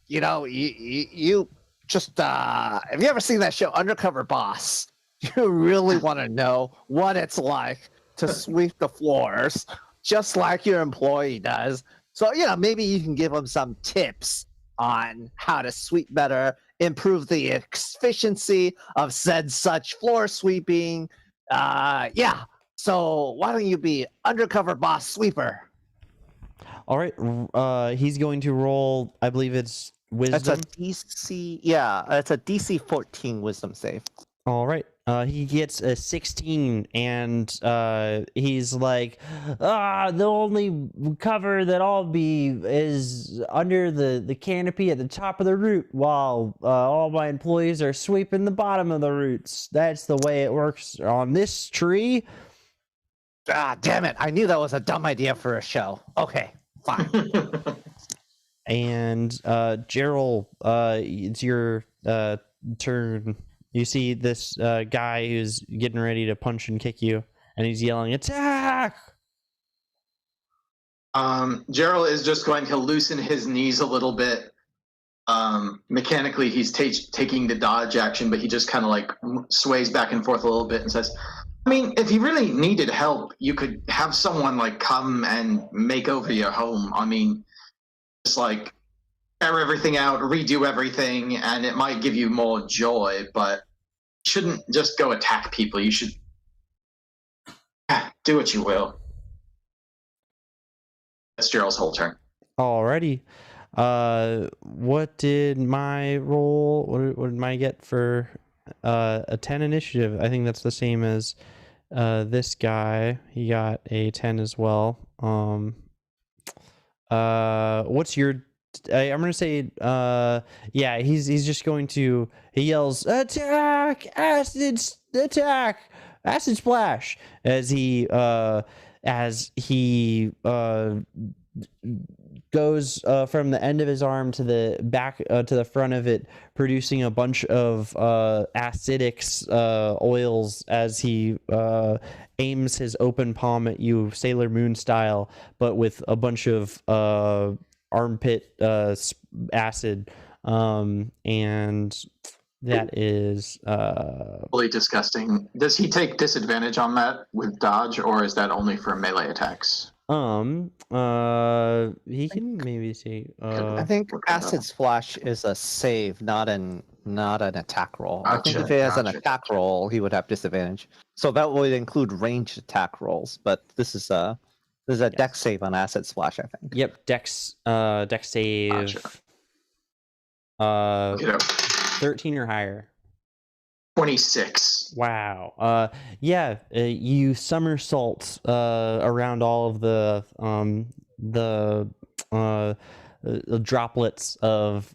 you just have you ever seen that show Undercover Boss? You really want to know what it's like to sweep the floors just like your employee does. So maybe you can give him some tips on how to sweep better, improve the efficiency of said such floor sweeping. So why don't you be Undercover Boss Sweeper? all right, he's going to roll. I believe it's wisdom. That's a DC. Yeah, it's a DC 14 Wisdom save. All right. He gets a 16, and he's like, the only cover that I'll be is under the canopy at the top of the root while all my employees are sweeping the bottom of the roots. That's the way it works on this tree. Ah, damn it. I knew that was a dumb idea for a show. Okay, fine. And Gerald, it's your turn. You see this guy who's getting ready to punch and kick you, and he's yelling, "Attack!" Gerald is just going to loosen his knees a little bit. Mechanically, he's taking the dodge action, but he just kind of like sways back and forth a little bit and says, I mean, if you really needed help, you could have someone like come and make over your home. I mean, just like tear everything out, redo everything, and it might give you more joy, but you shouldn't just go attack people. You should do what you will. That's Gerald's whole turn. Alrighty. What did my roll? What did my get for a 10 initiative? I think that's the same as this guy. He got a 10 as well. What's your? I'm gonna say, yeah. He's just going to. He yells, "Attack! Attack! Acid splash!" As he goes from the end of his arm to the back to the front of it, producing a bunch of acidic oils as he aims his open palm at you, Sailor Moon style, but with a bunch of armpit acid, and that is Really disgusting. Does he take disadvantage on that with dodge, or is that only for melee attacks? He can maybe see. I think Acid Splash is a save, not an attack roll. I think if Gotcha, it has an gotcha. attack roll, he would have disadvantage. So that would include ranged attack rolls. But this is a dex save on Acid Splash, I think. Yep, dex save. Gotcha. 13 or higher. 26. Wow. Yeah, you somersault around all of the droplets of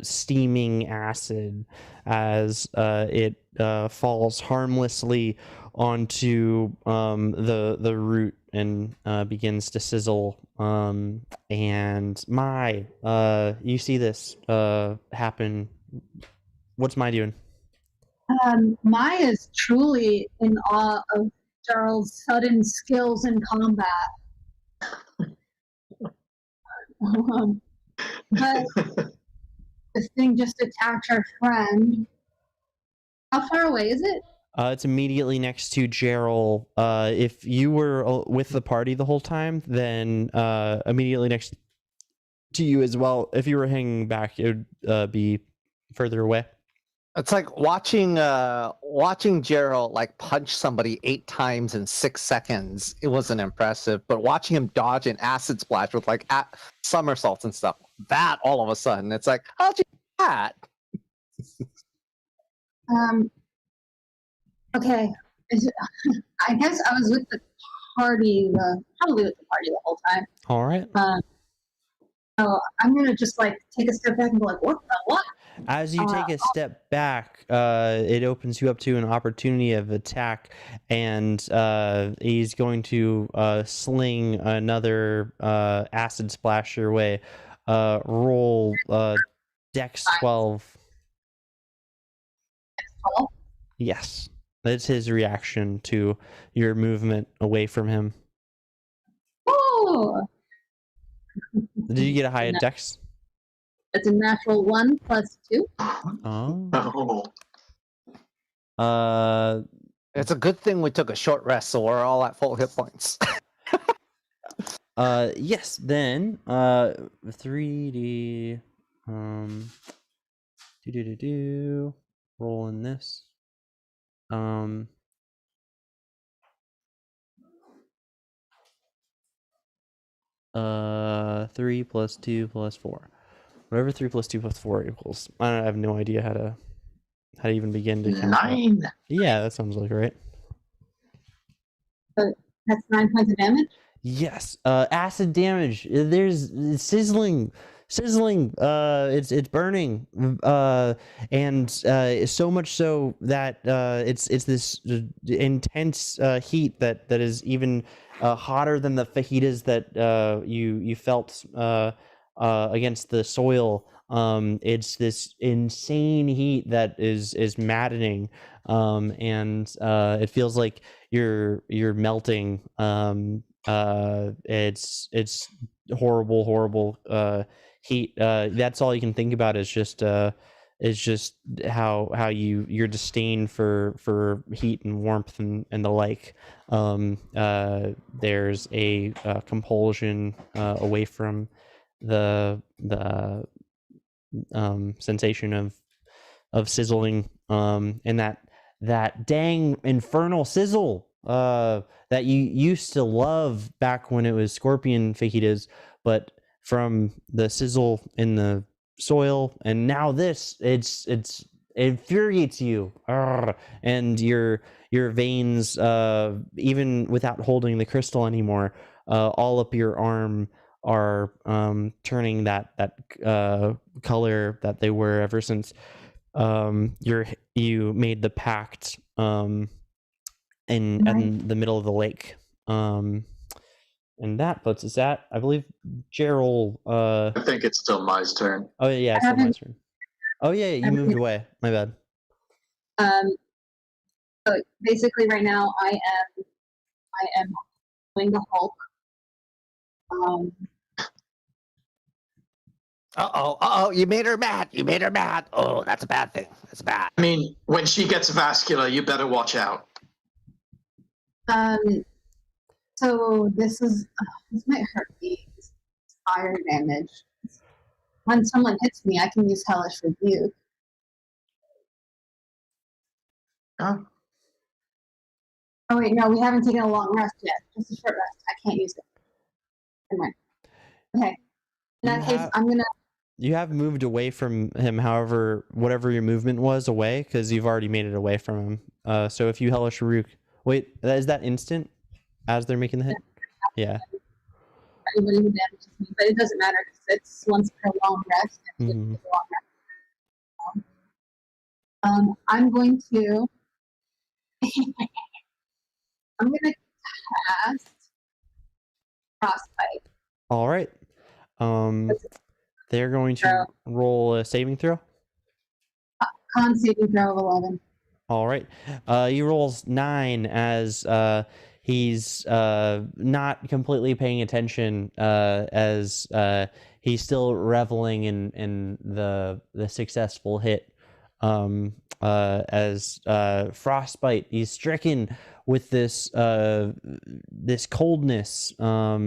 steaming acid as it falls harmlessly onto the root and begins to sizzle. And you see this happen. What's Mai doing? Maya is truly in awe of Gerald's sudden skills in combat. But this thing just attacked our friend. How far away is it? It's immediately next to Gerald. If you were with the party the whole time, then immediately next to you as well. If you were hanging back, it would be further away. It's like watching Gerald like punch somebody 8 times in 6 seconds. It wasn't impressive, but watching him dodge an acid splash with like somersaults and stuff, that all of a sudden it's like, how'd you do that? Okay. I guess I was with the party, probably with the party the whole time. All right. So I'm gonna just like take a step back and go like, what the what? As you take a step back, it opens you up to an opportunity of attack, and he's going to sling another acid splash your way. Roll Dex 12. 12? Yes, that's his reaction to your movement away from him. Oh! Did you get a high Dex? It's a natural 1 plus 2. Oh. It's a good thing we took a short rest, so we're all at full hit points. Yes, then 3D roll in this. 3 plus 2 plus 4. Whatever 3 plus 2 plus 4 equals. I have no idea how to even begin to count 9. that. Yeah, that sounds like right. That's 9 points of damage. Yes. Acid damage. There's sizzling. It's burning. And so much so that it's this intense heat that is even hotter than the fajitas that you felt against the soil. It's this insane heat that is maddening, and it feels like you're melting. It's horrible heat. That's all you can think about is just how your disdain for heat and warmth and the like. There's a compulsion away from the sensation of sizzling, and that dang infernal sizzle that you used to love back when it was scorpion fajitas, but from the sizzle in the soil, and now this, it infuriates you. Arrgh. And your veins, even without holding the crystal anymore, all up your arm are turning that color that they were ever since you made the pact in the middle of the lake. And that puts us at, I believe, Gerald. I think it's still my turn. Oh yeah, it's still my turn. Oh yeah, you moved away. My bad. So basically, right now I am doing the Hulk. Uh-oh, you made her mad. Oh, that's a bad thing. That's bad. I mean, when she gets vascular, you better watch out. So this might hurt me. This fire damage. When someone hits me, I can use Hellish Rebuke. Oh. Oh wait, no, we haven't taken a long rest yet. Just a short rest. I can't use it. Never mind. Okay. In that case, I'm gonna. You have moved away from him, however, whatever your movement was away, because you've already made it away from him. So if you Hellish Rebuke, wait, is that instant as they're making the hit? Yeah. Anybody who damages me, but it doesn't matter because it's once per long rest. And Mm-hmm. it's a long rest. I'm going to. I'm gonna cast Frostbite. All right. They're going to roll a saving throw. Con saving throw of 11. All right. He rolls 9 as he's not completely paying attention, as he's still reveling in the successful hit. as frostbite. He's stricken with this this coldness. How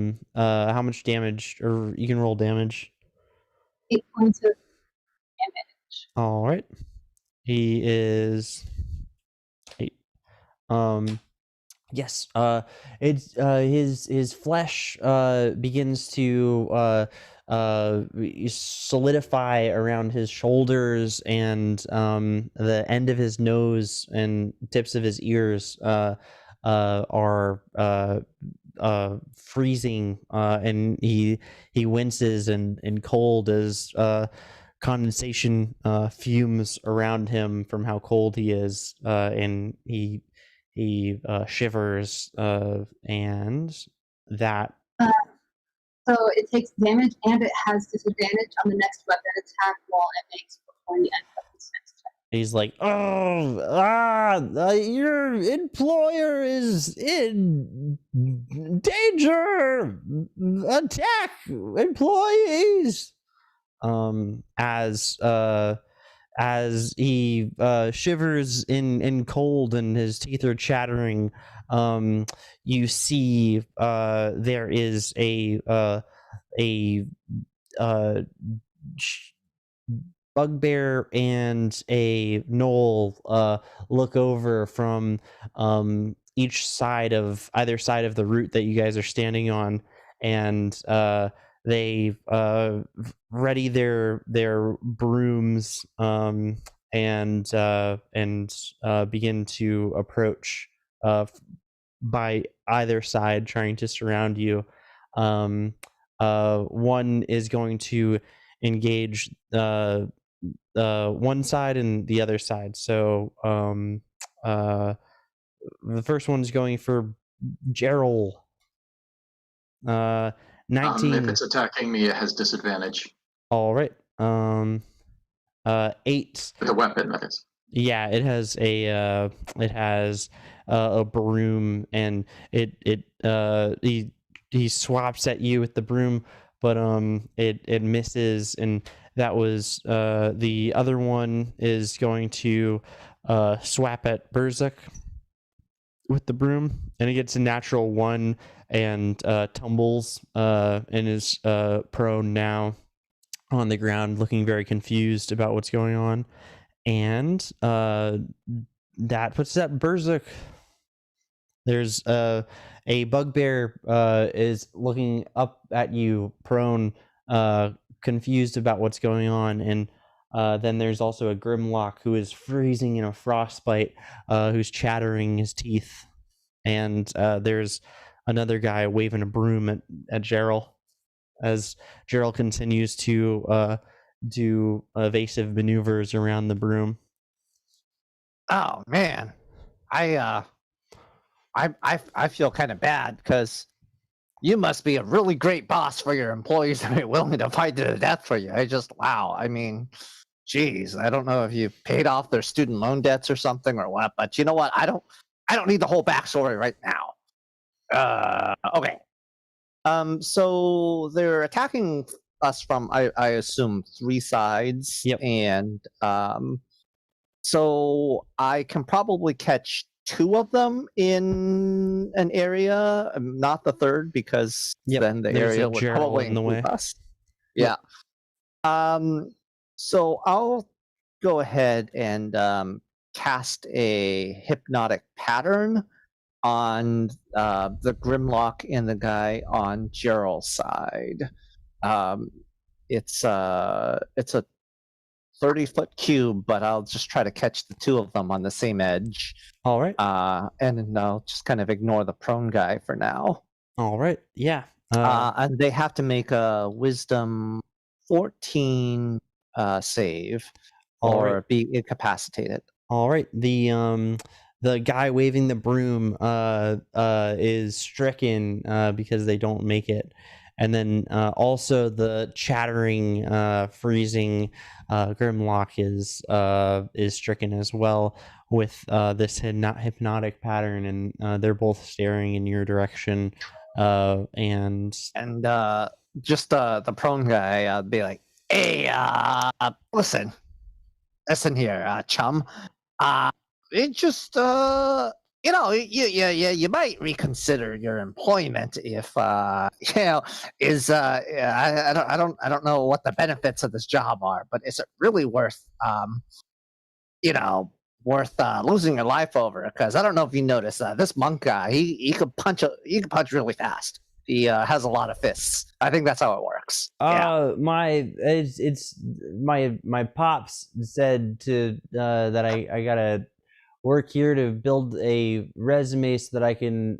much damage? Or you can roll damage. 8 points of damage. All right. He is 8. Yes. It's his flesh begins to solidify around his shoulders, and the end of his nose and tips of his ears are freezing, and he winces in cold as condensation fumes around him from how cold he is, and he shivers, and that. So it takes damage, and it has disadvantage on the next weapon attack roll it makes before the end of its next turn. He's like, your employer is in danger. Attack employees. As he shivers in cold and his teeth are chattering, you see there is a bugbear and a gnoll look over from either side of the route that you guys are standing on, and they ready their brooms and begin to approach by either side, trying to surround you. One is going to engage one side and the other side. So the first one's going for Gerald. 19. If it's attacking me, it has disadvantage. All right. 8. With a weapon, that is. Yeah, it has a broom, and he swaps at you with the broom, but it misses, and that was the other one is going to swap at Berzuk with the broom, and he gets a natural 1 and tumbles and is prone now on the ground, looking very confused about what's going on. And that puts that Berzuk. There's a bugbear is looking up at you, prone, confused about what's going on, and then there's also a Grimlock who is freezing in a frostbite, who's chattering his teeth, and there's another guy waving a broom at Gerald as Gerald continues to do evasive maneuvers around the broom. Oh man, I feel kind of bad because you must be a really great boss for your employees to be willing to fight to the death for you. Wow. I mean, geez, I don't know if you paid off their student loan debts or something or what, but you know what? I don't need the whole backstory right now. Okay. So they're attacking us from, I assume, 3 sides. Yep. And so I can probably catch 2 of them in an area, not the third, because then the There's area a would Gerald probably in the way. include us. Yeah. So I'll go ahead and cast a hypnotic pattern on the Grimlock and the guy on Gerald's side. It's a 30-foot cube, but I'll just try to catch the 2 of them on the same edge. All right. And I'll just kind of ignore the prone guy for now. All right. Yeah. And they have to make a Wisdom 14 save, or be incapacitated. All right. The guy waving the broom is stricken because they don't make it, and then also the chattering, freezing Grimlock is stricken as well with this hypnotic pattern, and they're both staring in your direction. And just the prone guy, I'd be like, "Hey, listen, listen here, chum. It just you might reconsider your employment if I don't know what the benefits of this job are, but is it really worth losing your life over? Because I don't know if you noticed this monk guy, he could punch really fast. He has a lot of fists. I think that's how it works. My pops said that I gotta work here to build a resume so that I can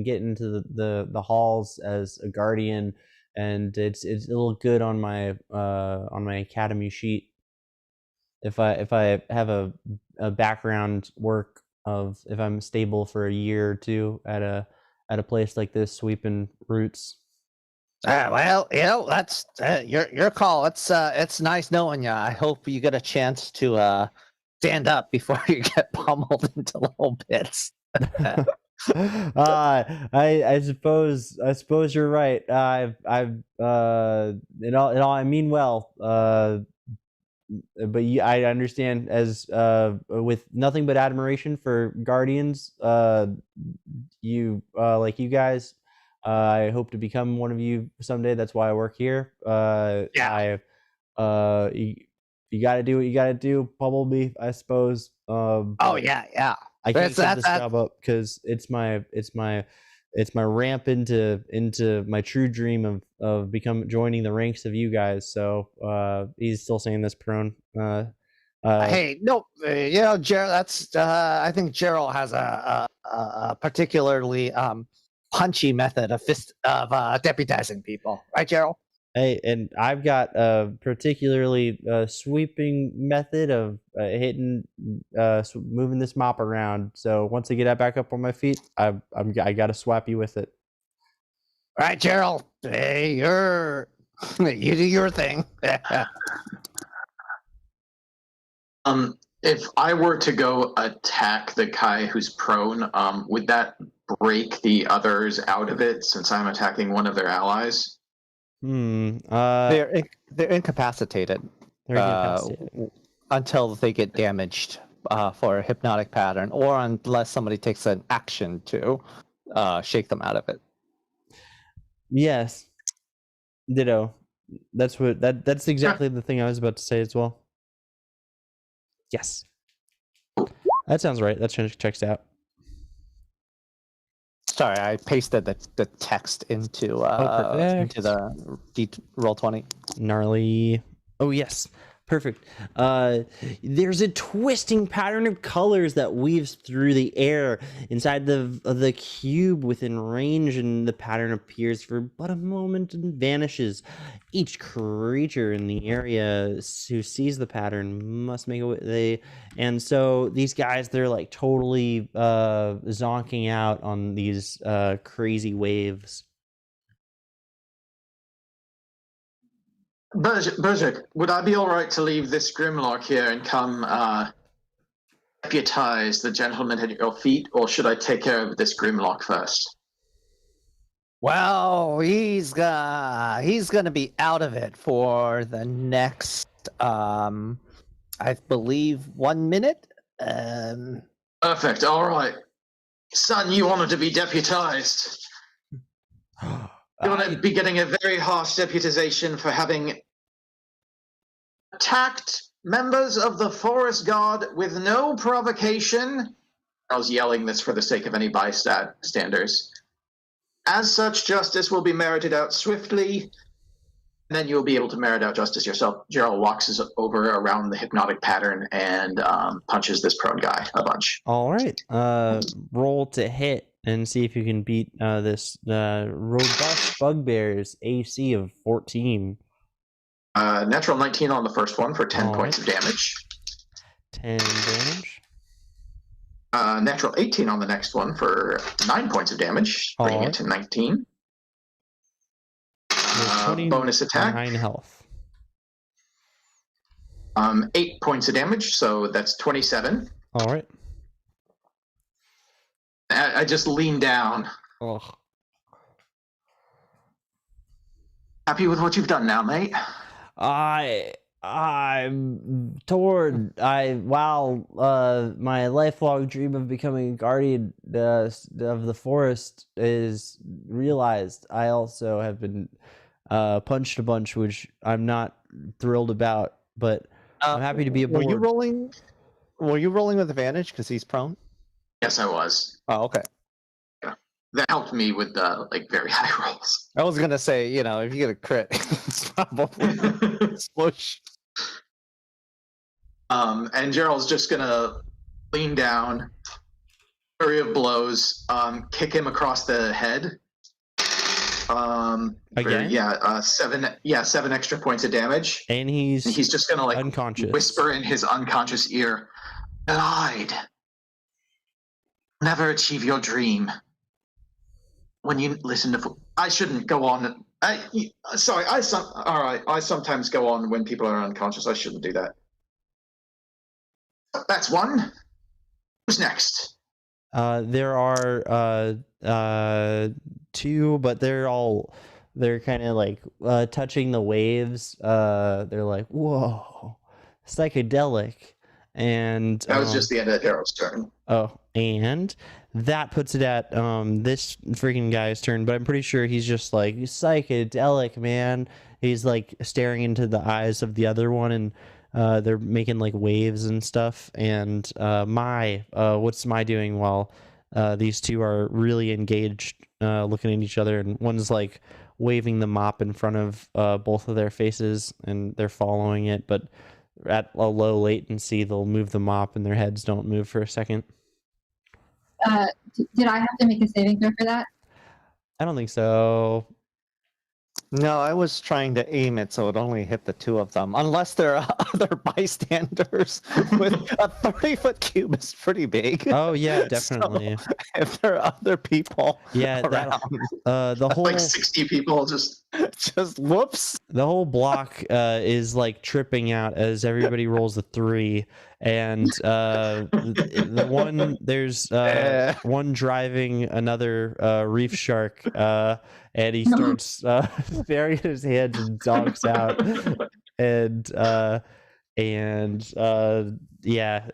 get into the halls as a guardian, and it's a little good on my academy sheet if I have a background work of if I'm stable for a year or two at a place like this, sweeping roots. Well, that's your call. It's nice knowing you. I hope you get a chance to stand up before you get pummeled into little bits. I suppose you're right. I've it all I mean well. But I understand, as with nothing but admiration for guardians, you like you guys. I hope to become one of you someday. That's why I work here. You got to do what you got to do. Bumblebee, I suppose. Oh yeah. I can't give this job up because it's my ramp into my true dream of joining the ranks of you guys. So he's still saying this prone. Hey, no, Gerald. That's I think Gerald has a particularly punchy method of deputizing people, right, Gerald? Hey, and I've got a particularly sweeping method of moving this mop around. So once I get back up on my feet, I got to swap you with it. All right, Gerald. Hey, you do your thing. If I were to go attack the guy who's prone, would that break the others out of it since I'm attacking one of their allies? They're incapacitated. They're incapacitated until they get damaged for a hypnotic pattern, or unless somebody takes an action to shake them out of it. Yes, ditto. That's exactly the thing I was about to say as well. Yes, that sounds right. That checks out. Sorry, I pasted the text into the Roll20. Gnarly. Oh yes, perfect. There's a twisting pattern of colors that weaves through the air inside the cube within range, and the pattern appears for but a moment and vanishes. Each creature in the area who sees the pattern must make and so these guys, they're like totally zonking out on these crazy waves. Berserk, would I be all right to leave this Grimlock here and come deputize the gentleman at your feet, or should I take care of this Grimlock first? Well, he's gonna be out of it for the next, I believe, 1 minute. Perfect. All right, son, you wanted to be deputized. You're going to be getting a very harsh deputization for having attacked members of the Forest Guard with no provocation. I was yelling this for the sake of any bystanders. As such, justice will be merited out swiftly, and then you'll be able to merit out justice yourself. Gerald walks over around the hypnotic pattern and punches this prone guy a bunch. All right. Roll to hit and see if you can beat this robust bugbear's AC of 14. Natural 19 on the first one for 10 points of damage. 10 damage. Natural 18 on the next one for 9 points of damage, bringing it to 19. Bonus attack. 9 health. 8 points of damage, so that's 27. All right. I just lean down. Oh. Happy with what you've done now, mate? I'm torn. My lifelong dream of becoming a guardian of the forest is realized, I also have been punched a bunch, which I'm not thrilled about, but I'm happy to be aboard. Were you rolling with advantage because he's prone? Yes, I was. Oh, okay. That helped me with the very high rolls. I was gonna say, if you get a crit, it's probably swoosh. And Gerald's just gonna lean down, flurry of blows, kick him across the head. Again? Seven extra points of damage. And he's just gonna unconscious. Whisper in his unconscious ear, "Lied. Never achieve your dream. When you listen to, I shouldn't go on. Sorry, I sometimes go on when people are unconscious. I shouldn't do that. That's one. Who's next? There are two, but they're kind of like touching the waves. They're like, whoa, psychedelic. And that was just the end of Daryl's turn. Oh, and that puts it at this freaking guy's turn, but I'm pretty sure he's just like, psychedelic, man. He's like staring into the eyes of the other one, and they're making like waves and stuff. And what's my doing while these two are really engaged, looking at each other, and one's like waving the mop in front of both of their faces, and they're following it, but at a low latency, they'll move the mop and their heads don't move for a second. Did I have to make a saving throw for that? I don't think so. No, I was trying to aim it so it only hit the two of them, unless there are other bystanders. With a 30-foot cube is pretty big. Oh yeah, definitely. So if there are other people, around, the whole like 60 people just whoops. The whole block is like tripping out as everybody rolls a 3, and there's one driving another reef shark. And he starts burying his hands and dogs out, and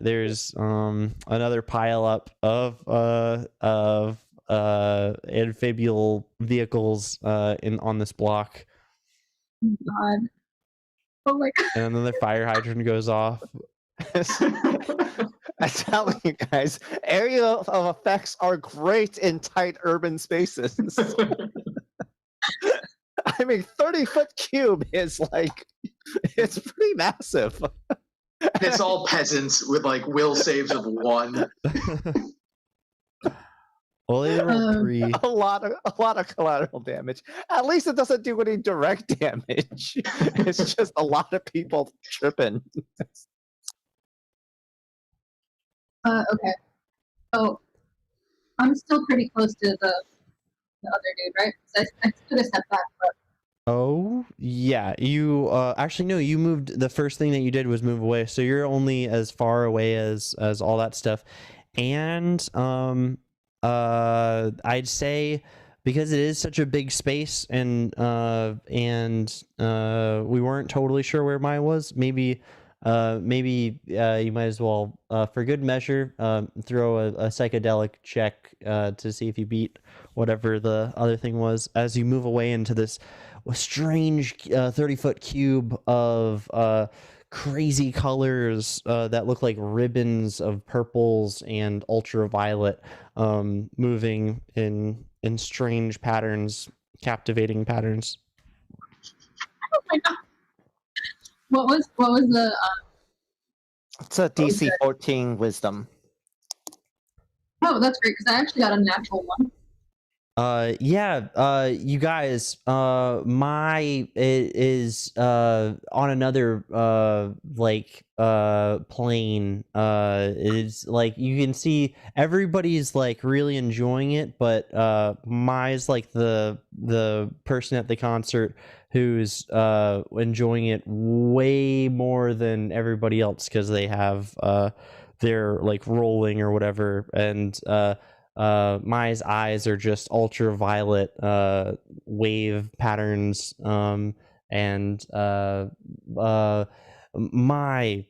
there's another pile up of amphibial vehicles on this block. God. Oh my God. And another fire hydrant goes off. I'm telling you guys, area of effects are great in tight urban spaces. I mean, 30-foot cube is it's pretty massive. It's all peasants with will saves of 1. Well, they rolled 3. A lot of collateral damage. At least it doesn't do any direct damage. It's just a lot of people tripping. Okay. So I'm still pretty close to the other dude, right? So I took a step back, but. Oh yeah, you actually no, you moved. The first thing that you did was move away, so you're only as far away as all that stuff. And I'd say, because it is such a big space, and we weren't totally sure where mine was. Maybe you might as well, for good measure, throw a psychedelic check to see if you beat whatever the other thing was, as you move away into this strange 30-foot cube of crazy colors that look like ribbons of purples and ultraviolet, moving in strange patterns, captivating patterns. Oh my God. What was the It's a DC 14 wisdom. Oh, that's great, because I actually got a natural 1. You guys, it is on another plane. It's like you can see everybody's really enjoying it, but Mai's like the person at the concert who's enjoying it way more than everybody else, because they have they're rolling or whatever, and Mai's eyes are just ultraviolet wave patterns, and you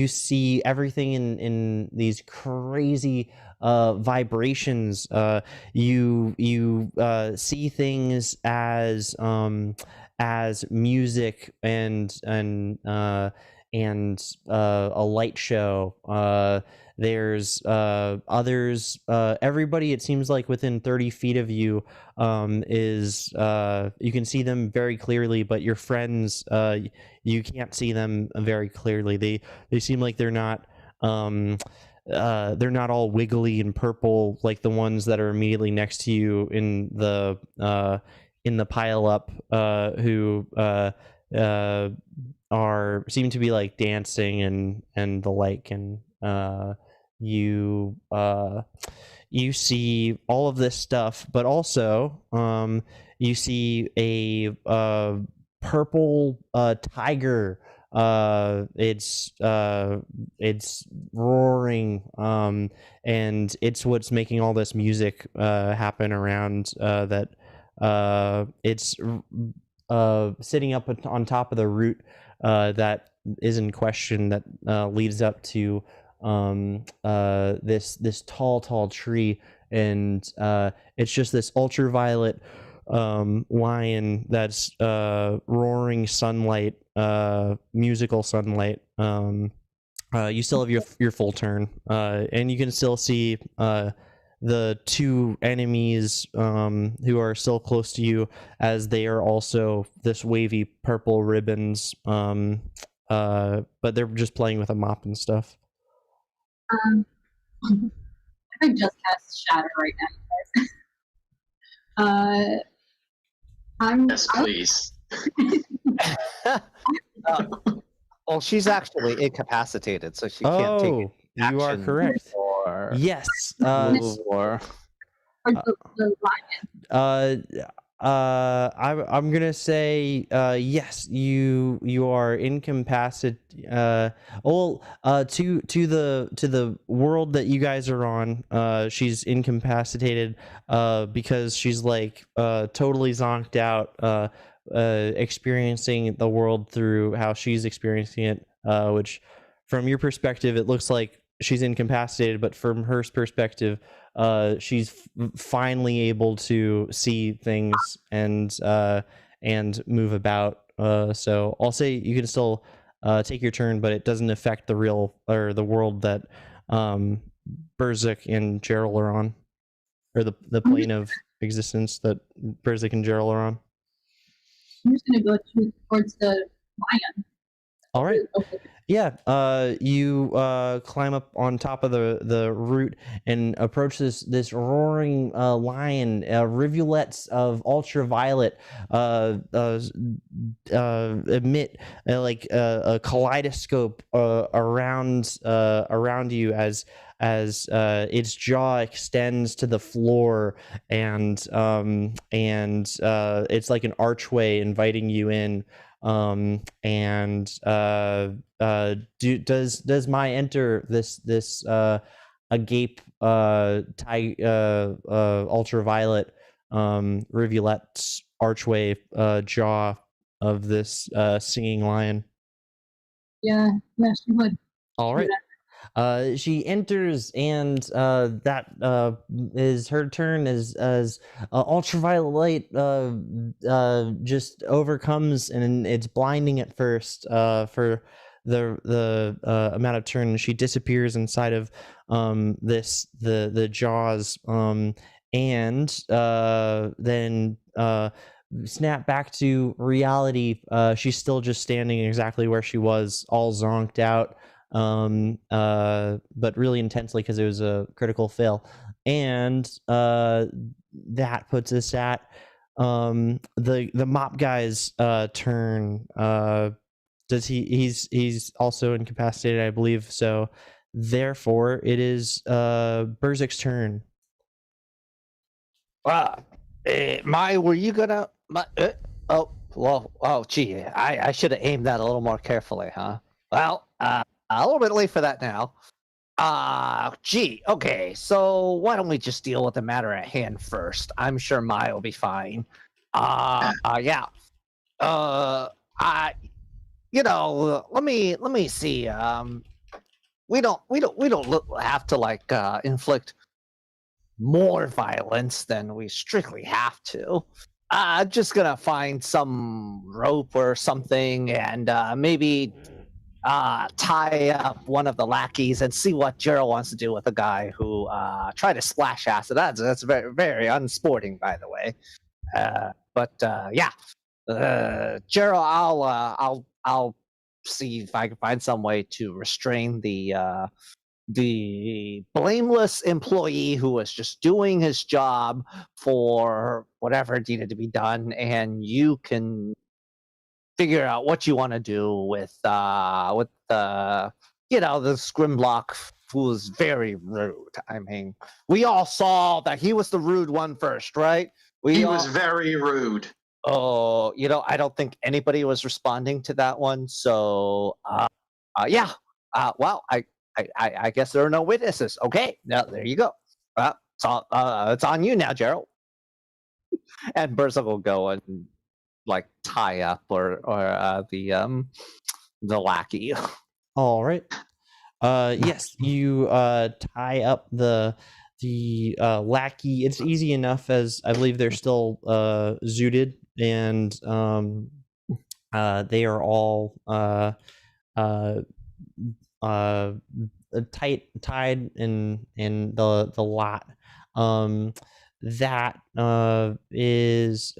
see everything in these crazy vibrations. You see things as music and a light show. There's others. Everybody, it seems like within 30 feet of you is you can see them very clearly, but your friends, you can't see them very clearly. They seem like they're not all wiggly and purple like the ones that are immediately next to you in the pile up, who seem to be like dancing and the like. And you see all of this stuff, but also you see a purple tiger. It's roaring, and it's what's making all this music happen around. It's sitting up on top of the root that is in question, that leads up to this tall tree. And it's just this ultraviolet lion that's roaring sunlight, musical sunlight. You still have your full turn, and you can still see the two enemies who are still close to you, as they are also this wavy purple ribbons, but they're just playing with a mop and stuff. I could just cast Shatter right now, guys. Yes, please. Well, she's actually incapacitated, so she can't take Oh, you are action correct. or Yes. move or Or the lion. I'm gonna say yes. You are incapacitated. To the world that you guys are on. She's incapacitated because she's like totally zonked out, experiencing the world through how she's experiencing it. Which, from your perspective, it looks like she's incapacitated, but from her perspective, she's finally able to see things and move about. So I'll say you can still take your turn, but it doesn't affect the real or the world that Berzik and Gerald are on, or the plane of existence that Berzik and Gerald are on. I'm just gonna go towards the lion. All right. Yeah, you climb up on top of the root and approach this roaring lion. Rivulets of ultraviolet emit like a kaleidoscope around you as its jaw extends to the floor, and it's like an archway inviting you in. Does Mai enter this agape ultraviolet rivulet archway jaw of this singing lion? Yeah, she would. All right. She enters, and that is her turn as ultraviolet light just overcomes, and it's blinding at first for the amount of turn. She disappears inside of the jaws, and then snap back to reality. She's still just standing exactly where she was, all zonked out, but really intensely because it was a critical fail. And that puts us at the mop guy's turn. Does he's also incapacitated, I believe, so therefore it is Berzik's turn. Mai, were you gonna gee, I should have aimed that a little more carefully, huh? Well, a little bit late for that now. Gee, okay, so why don't we just deal with the matter at hand first? I'm sure Mai will be fine. Yeah. I, let me see. We don't have to like inflict more violence than we strictly have to. I'm just gonna find some rope or something and maybe tie up one of the lackeys and see what Gerald wants to do with a guy who tried to splash acid. That's very very unsporting, by the way. But yeah, Gerald, I'll see if I can find some way to restrain the blameless employee who was just doing his job for whatever needed to be done, and you can figure out what you want to do with the this Grimlock who was very rude. I mean, we all saw that he was the rude one first, right? He was very rude. Oh, I don't think anybody was responding to that one. So, yeah. Well, I guess there are no witnesses. Okay, now there you go. It's on you now, Gerald. And Berza will go and like tie up or the lackey. All right. Yes, you tie up the lackey. It's easy enough, as I believe they're still zooted, and they are all tied in the lot. That is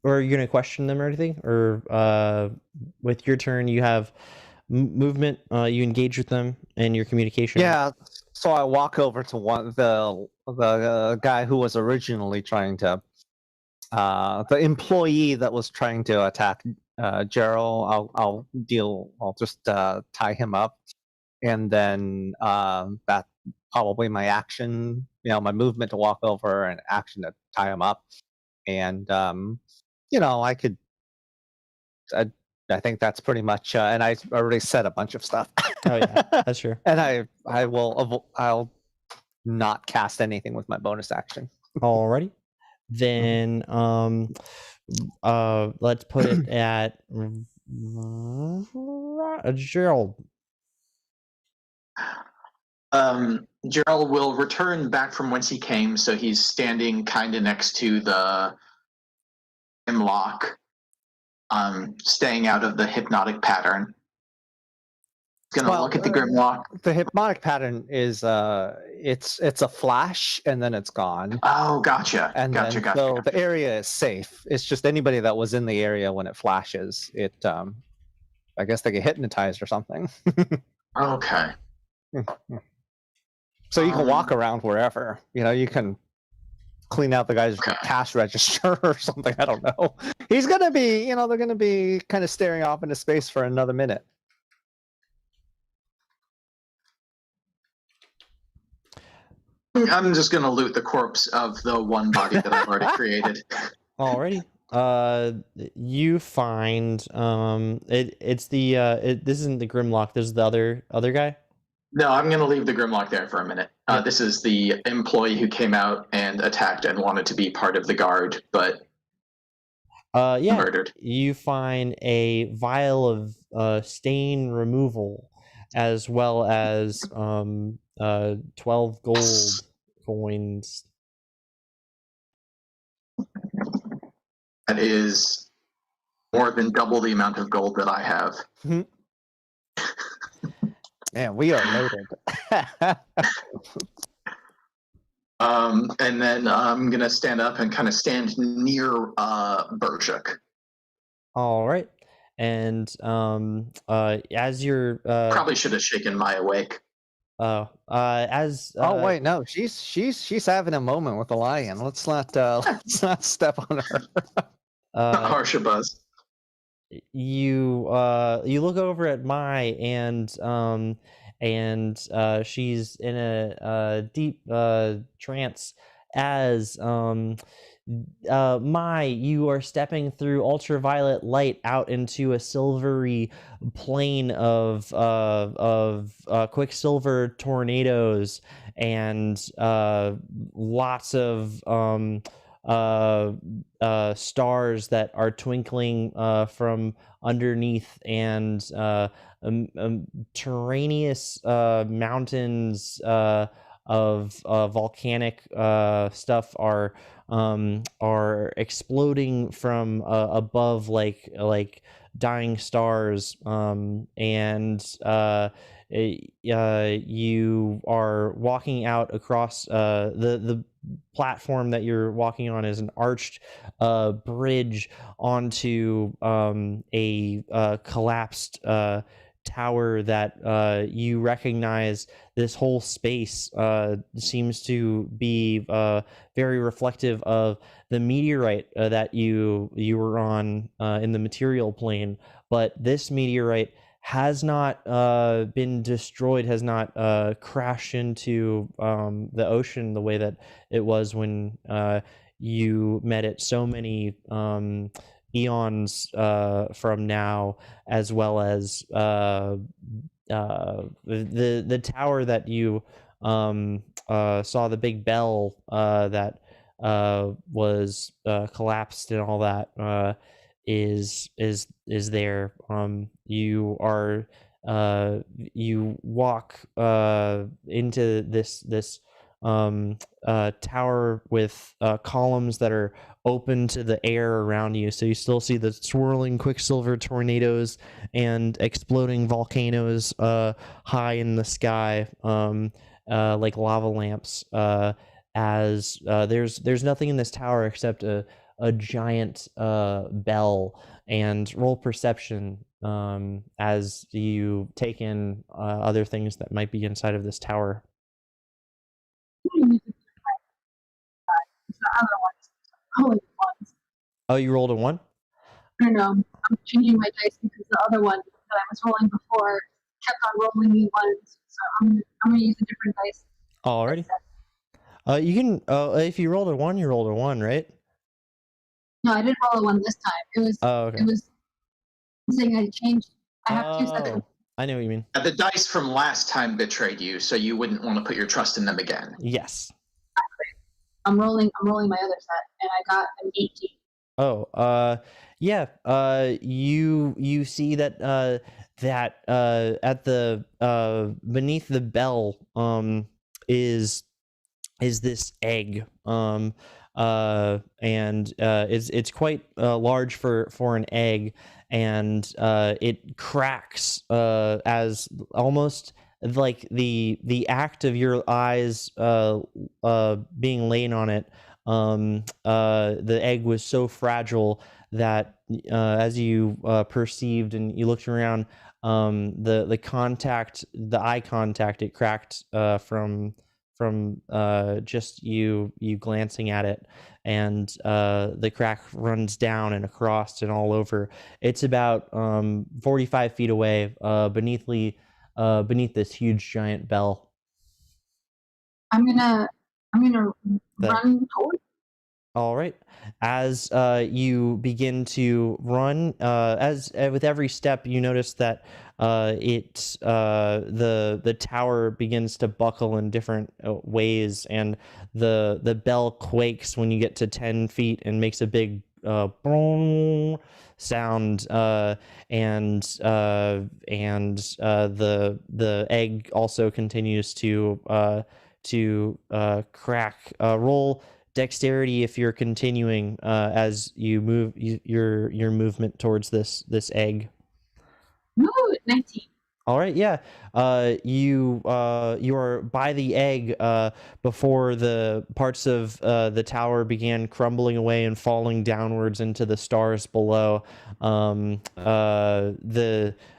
or are you gonna question them or anything, or with your turn you have movement, you engage with them and your communication? Yeah, so I walk over to the guy who was originally trying to the employee that was trying to attack Gerald. I'll just tie him up, and then that's probably my action, my movement to walk over and action to tie him up. And I think that's pretty much and I already said a bunch of stuff. Oh yeah, that's true. And I'll not cast anything with my bonus action. Alrighty. Then let's put it at Gerald. Gerald will return back from whence he came, so he's standing kind of next to the Grimlock, staying out of the hypnotic pattern. He's gonna look at the Grimlock. The hypnotic pattern is it's a flash and then it's gone. Oh, gotcha. Gotcha. So the area is safe. It's just anybody that was in the area when it flashes, I guess they get hypnotized or something. Okay. So you can walk around wherever. You can clean out the guy's cash register or something. I don't know. He's gonna be, they're gonna be kind of staring off into space for another minute. I'm just gonna loot the corpse of the one body that I've already created. Alrighty. You find it's the this isn't the Grimlock. This is the other guy. No, I'm gonna leave the Grimlock there for a minute. This is the employee who came out and attacked and wanted to be part of the guard, but murdered. You find a vial of stain removal, as well as 12 gold coins. That is more than double the amount of gold that I have. Man, we are loaded. And then I'm gonna stand up and kind of stand near Bershuk. All right, and as you're probably should have shaken Maya awake. Oh wait, no, she's having a moment with the lion. Let's not step on her. Harsha buzz. You look over at Mai, and she's in a deep trance as you are stepping through ultraviolet light out into a silvery plane of quicksilver tornadoes and lots of stars that are twinkling from underneath, and terraneous mountains of volcanic stuff are exploding from above like dying stars, and you are walking out across the platform that you're walking on is an arched bridge onto a collapsed tower that you recognize. This whole space seems to be very reflective of the meteorite that you were on in the material plane, but this meteorite has not been destroyed, has not crashed into the ocean the way that it was when you met it so many eons from now, as well as the tower that you saw, the big bell that was collapsed and all that is there. You are you walk into this tower with columns that are open to the air around you, so you still see the swirling quicksilver tornadoes and exploding volcanoes high in the sky, like lava lamps, as there's nothing in this tower except a giant bell. And roll perception as you take in other things that might be inside of this tower. The other ones. Holy ones. Oh, you rolled a 1? I don't know. I'm changing my dice because the other one that I was rolling before kept on rolling me ones. So I'm gonna use a different dice. Alrighty. You can if you rolled a 1, you rolled a 1, right? No, I didn't roll a 1 this time. It was okay. It was saying I changed. I have 2 seconds. I know what you mean. The dice from last time betrayed you, so you wouldn't want to put your trust in them again. Yes. I'm rolling my other set, and I got an 18. Oh, yeah. You see that at the beneath the bell is this egg, and it's quite large for an egg, and it cracks as almost like the act of your eyes being laid on it. The egg was so fragile that as you perceived and you looked around, the eye contact, it cracked from just you glancing at it, and the crack runs down and across and all over. It's about 45 feet away, beneath this huge giant bell. I'm gonna run toward. All right. As you begin to run, as with every step, you notice that the tower begins to buckle in different ways, and the bell quakes when you get to 10 feet and makes a big boom sound, and the egg also continues to crack. Roll dexterity if you're continuing as you move your movement towards this egg. Ooh, 19. All right, yeah. You are by the egg before the parts of the tower began crumbling away and falling downwards into the stars below.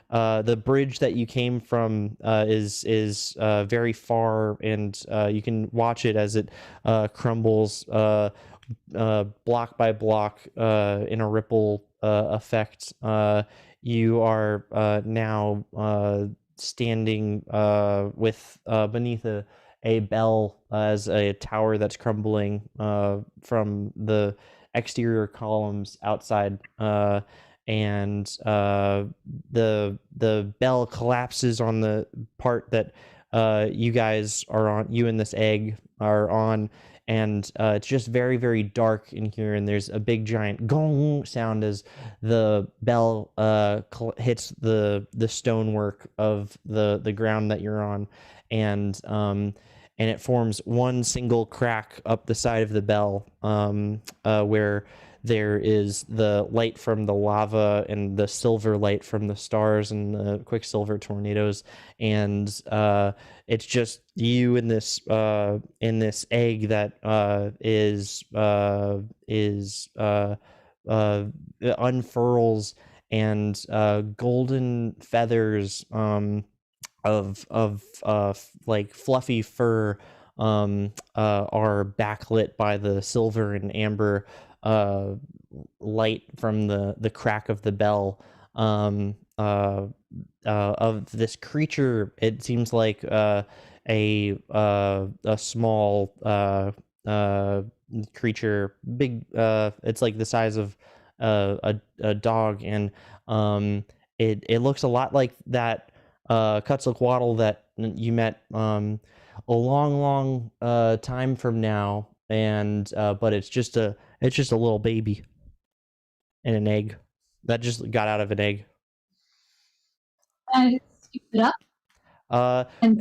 The bridge that you came from is very far, and you can watch it as it crumbles block by block in a ripple effect. You are now standing with beneath a bell as a tower that's crumbling from the exterior columns outside, and the bell collapses on the part that you guys are on. You and this egg are on, and it's just very, very dark in here. And there's a big giant gong sound as the bell hits the stonework of the ground that you're on, and it forms one single crack up the side of the bell, where there is the light from the lava and the silver light from the stars and the quicksilver tornadoes, and it's just you in this egg that unfurls, and golden feathers of like fluffy fur are backlit by the silver and amber light from the crack of the bell of this creature. It seems like a small creature, big. It's like the size of a dog, and it looks a lot like that Quetzalcoatl that you met a long time from now, and but it's just a little baby in an egg that just got out of an egg. I scoop it up and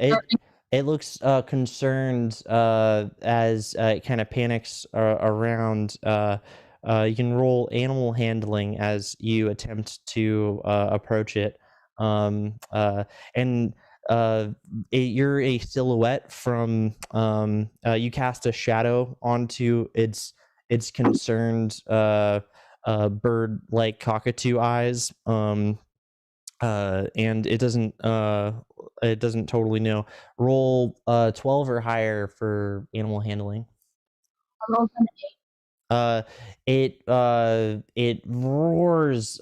it looks concerned as it kind of panics around. You can roll animal handling as you attempt to approach it, and you're a silhouette from you cast a shadow onto its concerned bird-like cockatoo eyes, and it doesn't totally know. Roll 12 or higher for animal handling. I rolled an 8. It roars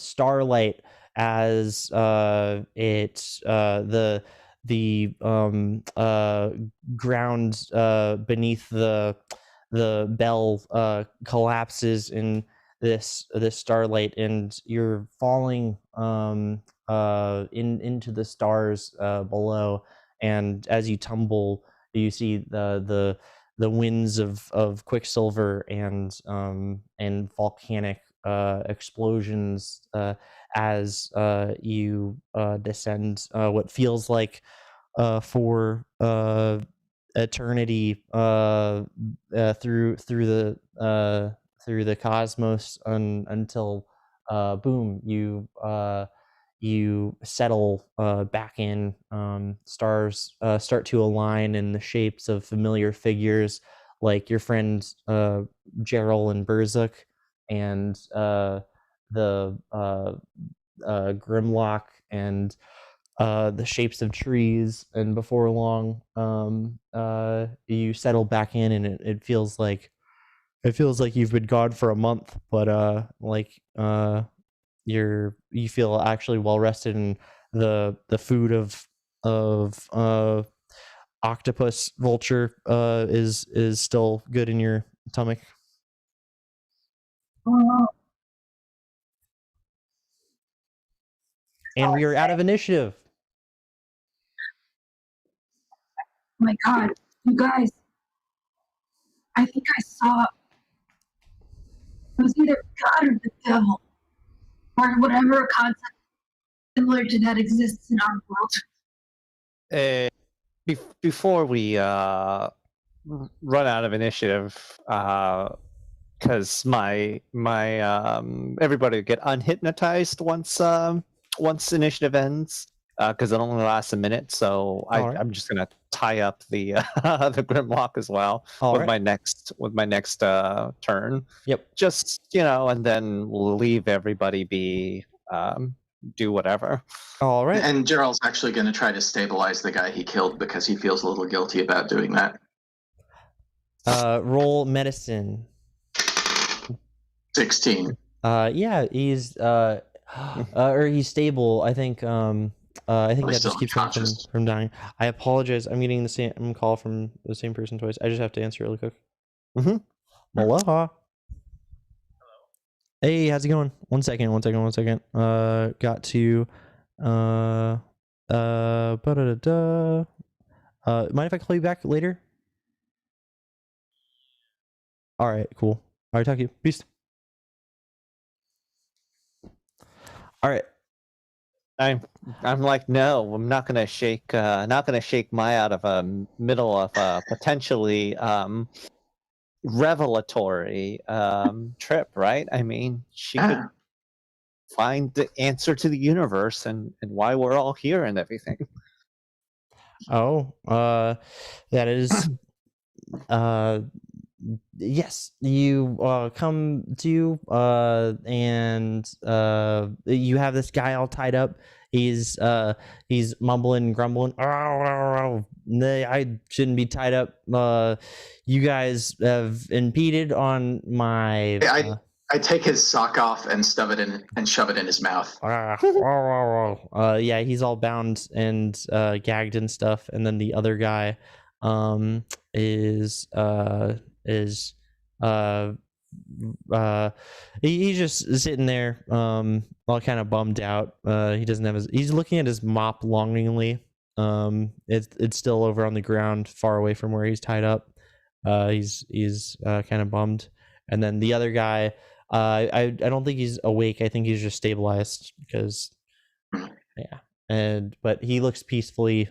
starlight as the ground beneath the bell collapses in this starlight, and you're falling into the stars below. And as you tumble, you see the winds of quicksilver and volcanic explosions as you descend what feels like for eternity through the cosmos, until boom, you settle back in. Stars start to align in the shapes of familiar figures, like your friends Gerald and Berzuk, and the Grimlock, and the shapes of trees. And before long, you settle back in, and it feels like you've been gone for a month, but you feel actually well rested, and the food of octopus vulture is still good in your stomach. Oh, And we are out of initiative. my God, you guys! I think I saw it was either God or the devil, or whatever concept similar to that exists in our world. Before we run out of initiative, because my everybody will get unhypnotized once initiative ends, because it only lasts a minute. So Alright. I'm just gonna tie up the the Grimlock as well Alright. with my next turn. Yep. Just and then leave everybody be, do whatever. All right. And Gerald's actually going to try to stabilize the guy he killed because he feels a little guilty about doing that. Roll medicine. 16. Yeah, he's he's stable. I think I think We're that still just keeps him unconscious. from dying. I apologize. I'm getting the same call from the same person twice. I just have to answer really quick. Aloha. Hey, how's it going? One second. Got to ba-da-da-da. Mind if I call you back later? All right, cool. All right, talk to you. Peace. All right. I'm like, no, I'm not gonna shake Maya out of a middle of a potentially revelatory trip, right? I mean, she could Yeah. find the answer to the universe and why we're all here and everything. Oh, that is yes, you come to and you have this guy all tied up. He's mumbling and grumbling. I shouldn't be tied up. You guys have impeded on my I take his sock off and shove it in his mouth. yeah, he's all bound and gagged and stuff. And then the other guy is he's just sitting there all kind of bummed out. He doesn't have he's looking at his mop longingly. It's still over on the ground far away from where he's tied up. He's kind of bummed. And then the other guy, I don't think he's awake. I think he's just stabilized because but he looks peacefully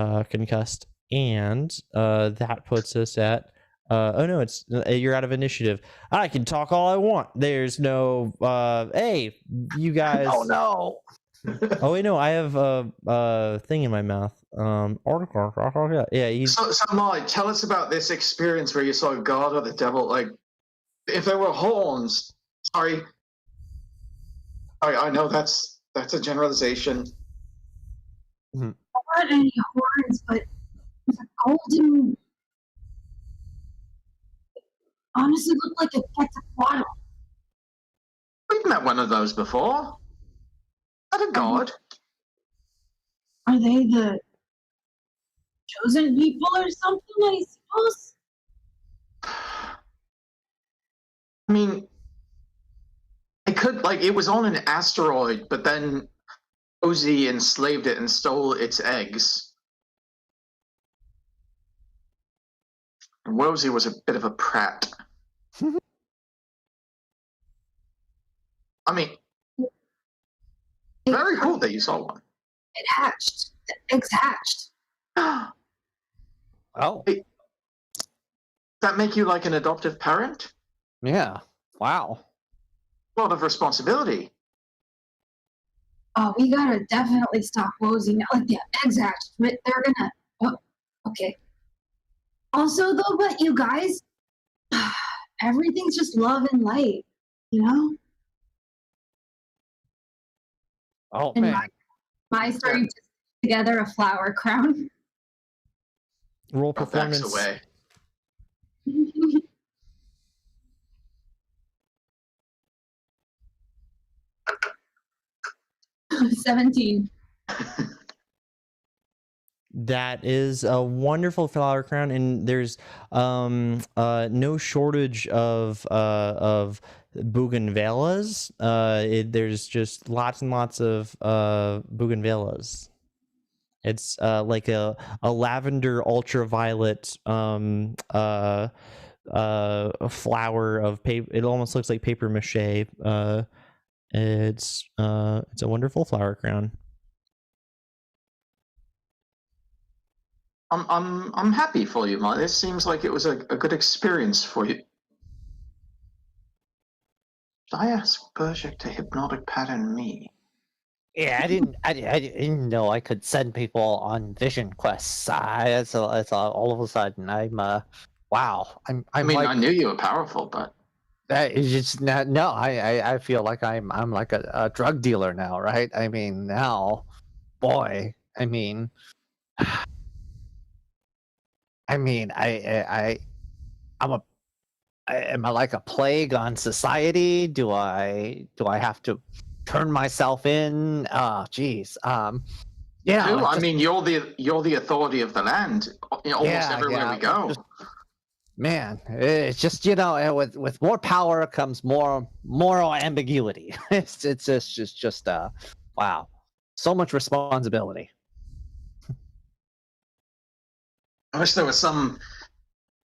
concussed. And that puts us at oh no, it's you're out of initiative. I can talk all I want. There's no hey, you guys. Oh no. Oh wait, no, I have a thing in my mouth. Yeah, he's So Molly, tell us about this experience where you saw God or the devil. Like, if there were horns. Sorry, I know that's a generalization. Not any horns, but it was a golden. Honestly, looked like a quetzalcoatl. We've met one of those before. Is that a god? Are they the chosen people or something? I suppose. I mean, it could, like, it was on an asteroid, but then Ozzy enslaved it and stole its eggs. And Wozy was a bit of a prat. I mean, very cool that you saw one. It hatched. The eggs hatched. Oh. Does that make you like an adoptive parent? Yeah. Wow. A lot of responsibility. Oh, we gotta definitely stop Wozy now. Like the eggs hatched, but they're gonna. Oh, okay. Also, though, but you guys, everything's just love and light, you know. Oh And man. my starting to put together a flower crown. roll Backs performance. away. 17. That is a wonderful flower crown, and there's no shortage of bougainvilleas. There's just lots and lots of bougainvilleas. It's like a lavender ultraviolet a flower of paper. It almost looks like paper mache. It's a wonderful flower crown. I'm happy for you, Mike. This seems like it was a good experience for you. Did I ask Bergek to hypnotic pattern me? Yeah, I didn't know I could send people on vision quests. It's all of a sudden I'm wow. I mean, like, I knew you were powerful, but that is just not, no. I feel like I'm like a drug dealer now, right? I mean now, boy. I mean, I'm am I like a plague on society? Do I have to turn myself in. Geez. Yeah. Too. like I just- mean, you're the authority of the land. Almost Yeah, everywhere we yeah, go. just- Man, it's just with more power comes more moral ambiguity. It's just wow, so much responsibility. I wish there was some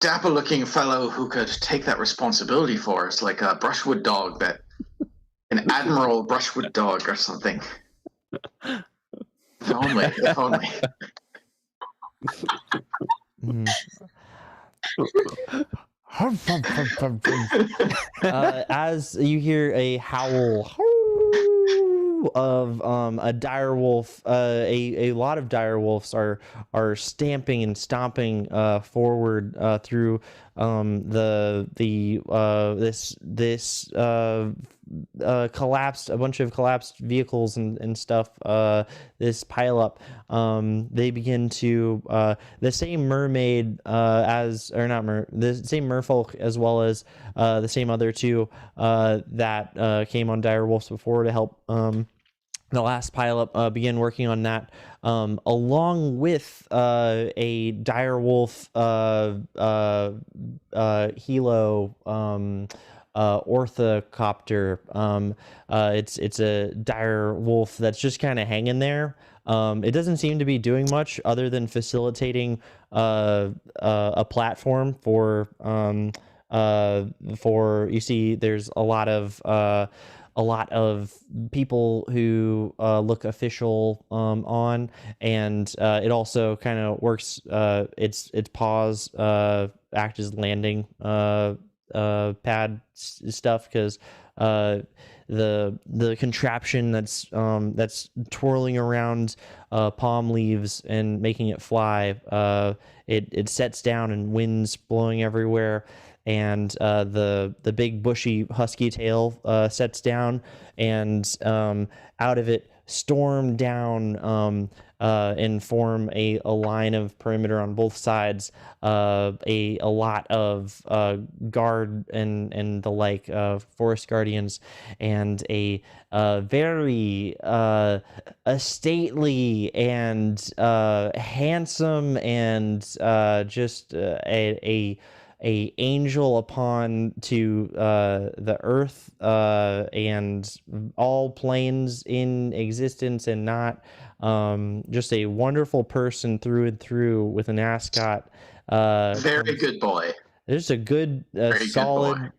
dapper-looking fellow who could take that responsibility for us, like a brushwood dog, an admiral brushwood dog or something. If only. If only. As you hear a howl of a dire wolf, a lot of dire wolves are stamping and stomping forward through this collapsed, a bunch of collapsed vehicles and stuff, this pileup. They begin to the same mermaid the same merfolk, as well as the same other two that came on dire wolves before to help the last pileup, begin working on that, along with a dire wolf helo orthocopter. It's a dire wolf that's just kind of hanging there. It doesn't seem to be doing much other than facilitating a platform for you see there's a lot of people who look official on, and it also kind of works. Its paws act as landing pad stuff, because the contraption that's twirling around palm leaves and making it fly, it sets down and winds blowing everywhere, and the big bushy husky tail sets down, and out of it storm down and form a line of perimeter on both sides, a lot of guard and the like forest guardians, and a very stately and handsome and just a angel upon to the earth and all planes in existence and not, just a wonderful person through and through with an ascot. Very good boy. There's a good,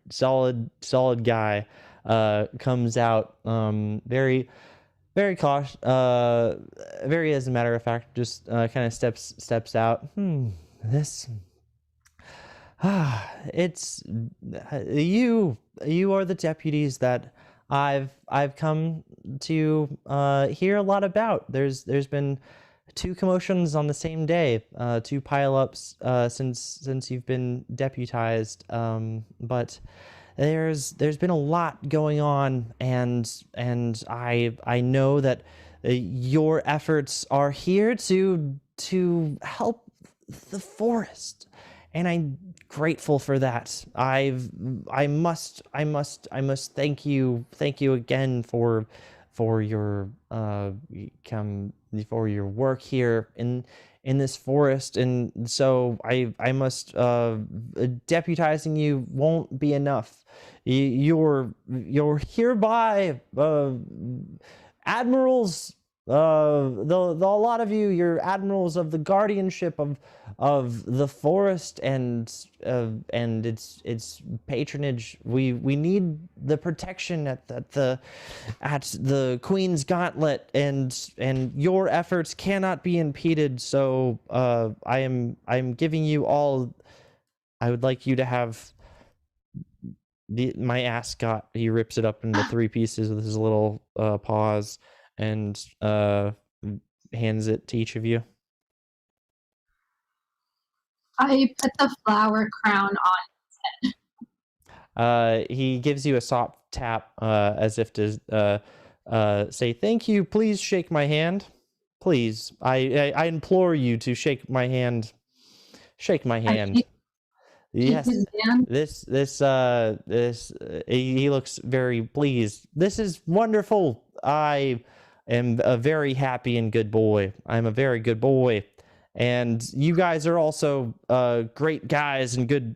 solid guy comes out, very cautious, very, as a matter of fact, just kind of steps out. This it's you are the deputies that I've come to hear a lot about. There's been 2 commotions on the same day, 2 pileups since you've been deputized, but there's been a lot going on, and I know that your efforts are here to help the forest, and I'm grateful for that. I must thank you again for your for your work here in this forest, and so I must deputizing you won't be enough. You're hereby admirals. A lot of you're admirals of the guardianship of the forest and its patronage. We need the protection at the Queen's Gauntlet, and your efforts cannot be impeded. So I'm giving you all. I would like you to have my ascot. He rips it up into 3 pieces with his little paws, and hands it to each of you. I put the flower crown on. He gives you a soft tap, as if to say, "Thank you. Please shake my hand. Please, I implore you to shake my hand. Shake my hand." Yes. This he looks very pleased. This is wonderful. I am a very happy and good boy. I'm a very good boy. And you guys are also great guys and good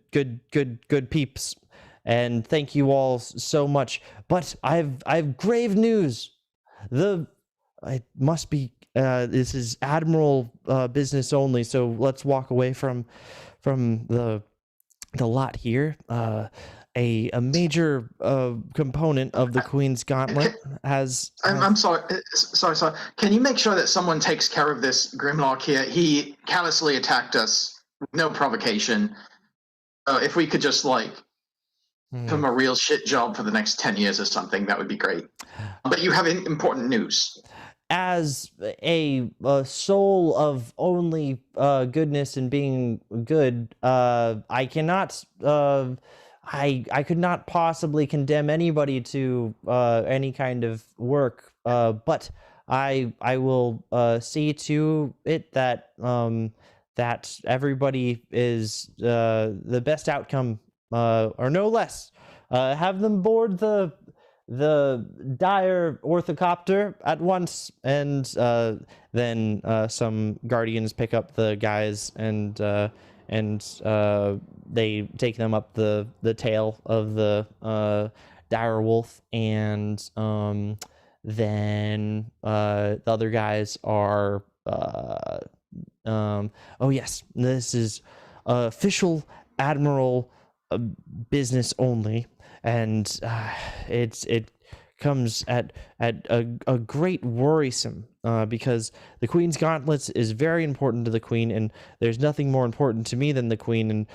peeps. And thank you all so much. But I've grave news. It must be this is Admiral business only. So let's walk away from the lot here. A major component of the Queen's Gauntlet I'm sorry. Sorry. Can you make sure that someone takes care of this Grimlock here? He callously attacked us, no provocation. If we could just give him a real shit job for the next 10 years or something, that would be great. But you have important news. As a soul of only goodness and being good, I cannot. I could not possibly condemn anybody to any kind of work, but I will see to it that that everybody is the best outcome, or no less. Have them board the dire orthocopter at once, and then some guardians pick up the guys and they take them up the tail of the dire wolf, and then the other guys are oh yes, this is official Admiral business only, and it comes at a great worrisome because the Queen's Gauntlets is very important to the Queen, and there's nothing more important to me than the Queen, and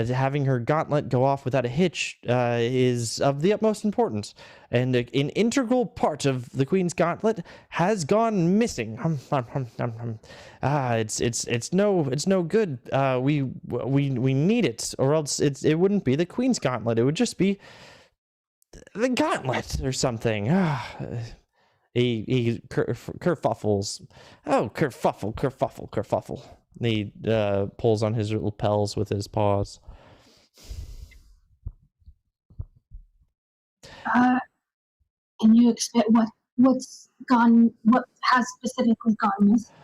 having her gauntlet go off without a hitch is of the utmost importance, and an integral part of the Queen's Gauntlet has gone missing. It's no good. We need it, or else it wouldn't be the Queen's Gauntlet. It would just be the gauntlet or something. He kerfuffles. Oh, kerfuffle. He pulls on his lapels with his paws. Can you expect what has specifically gone missing?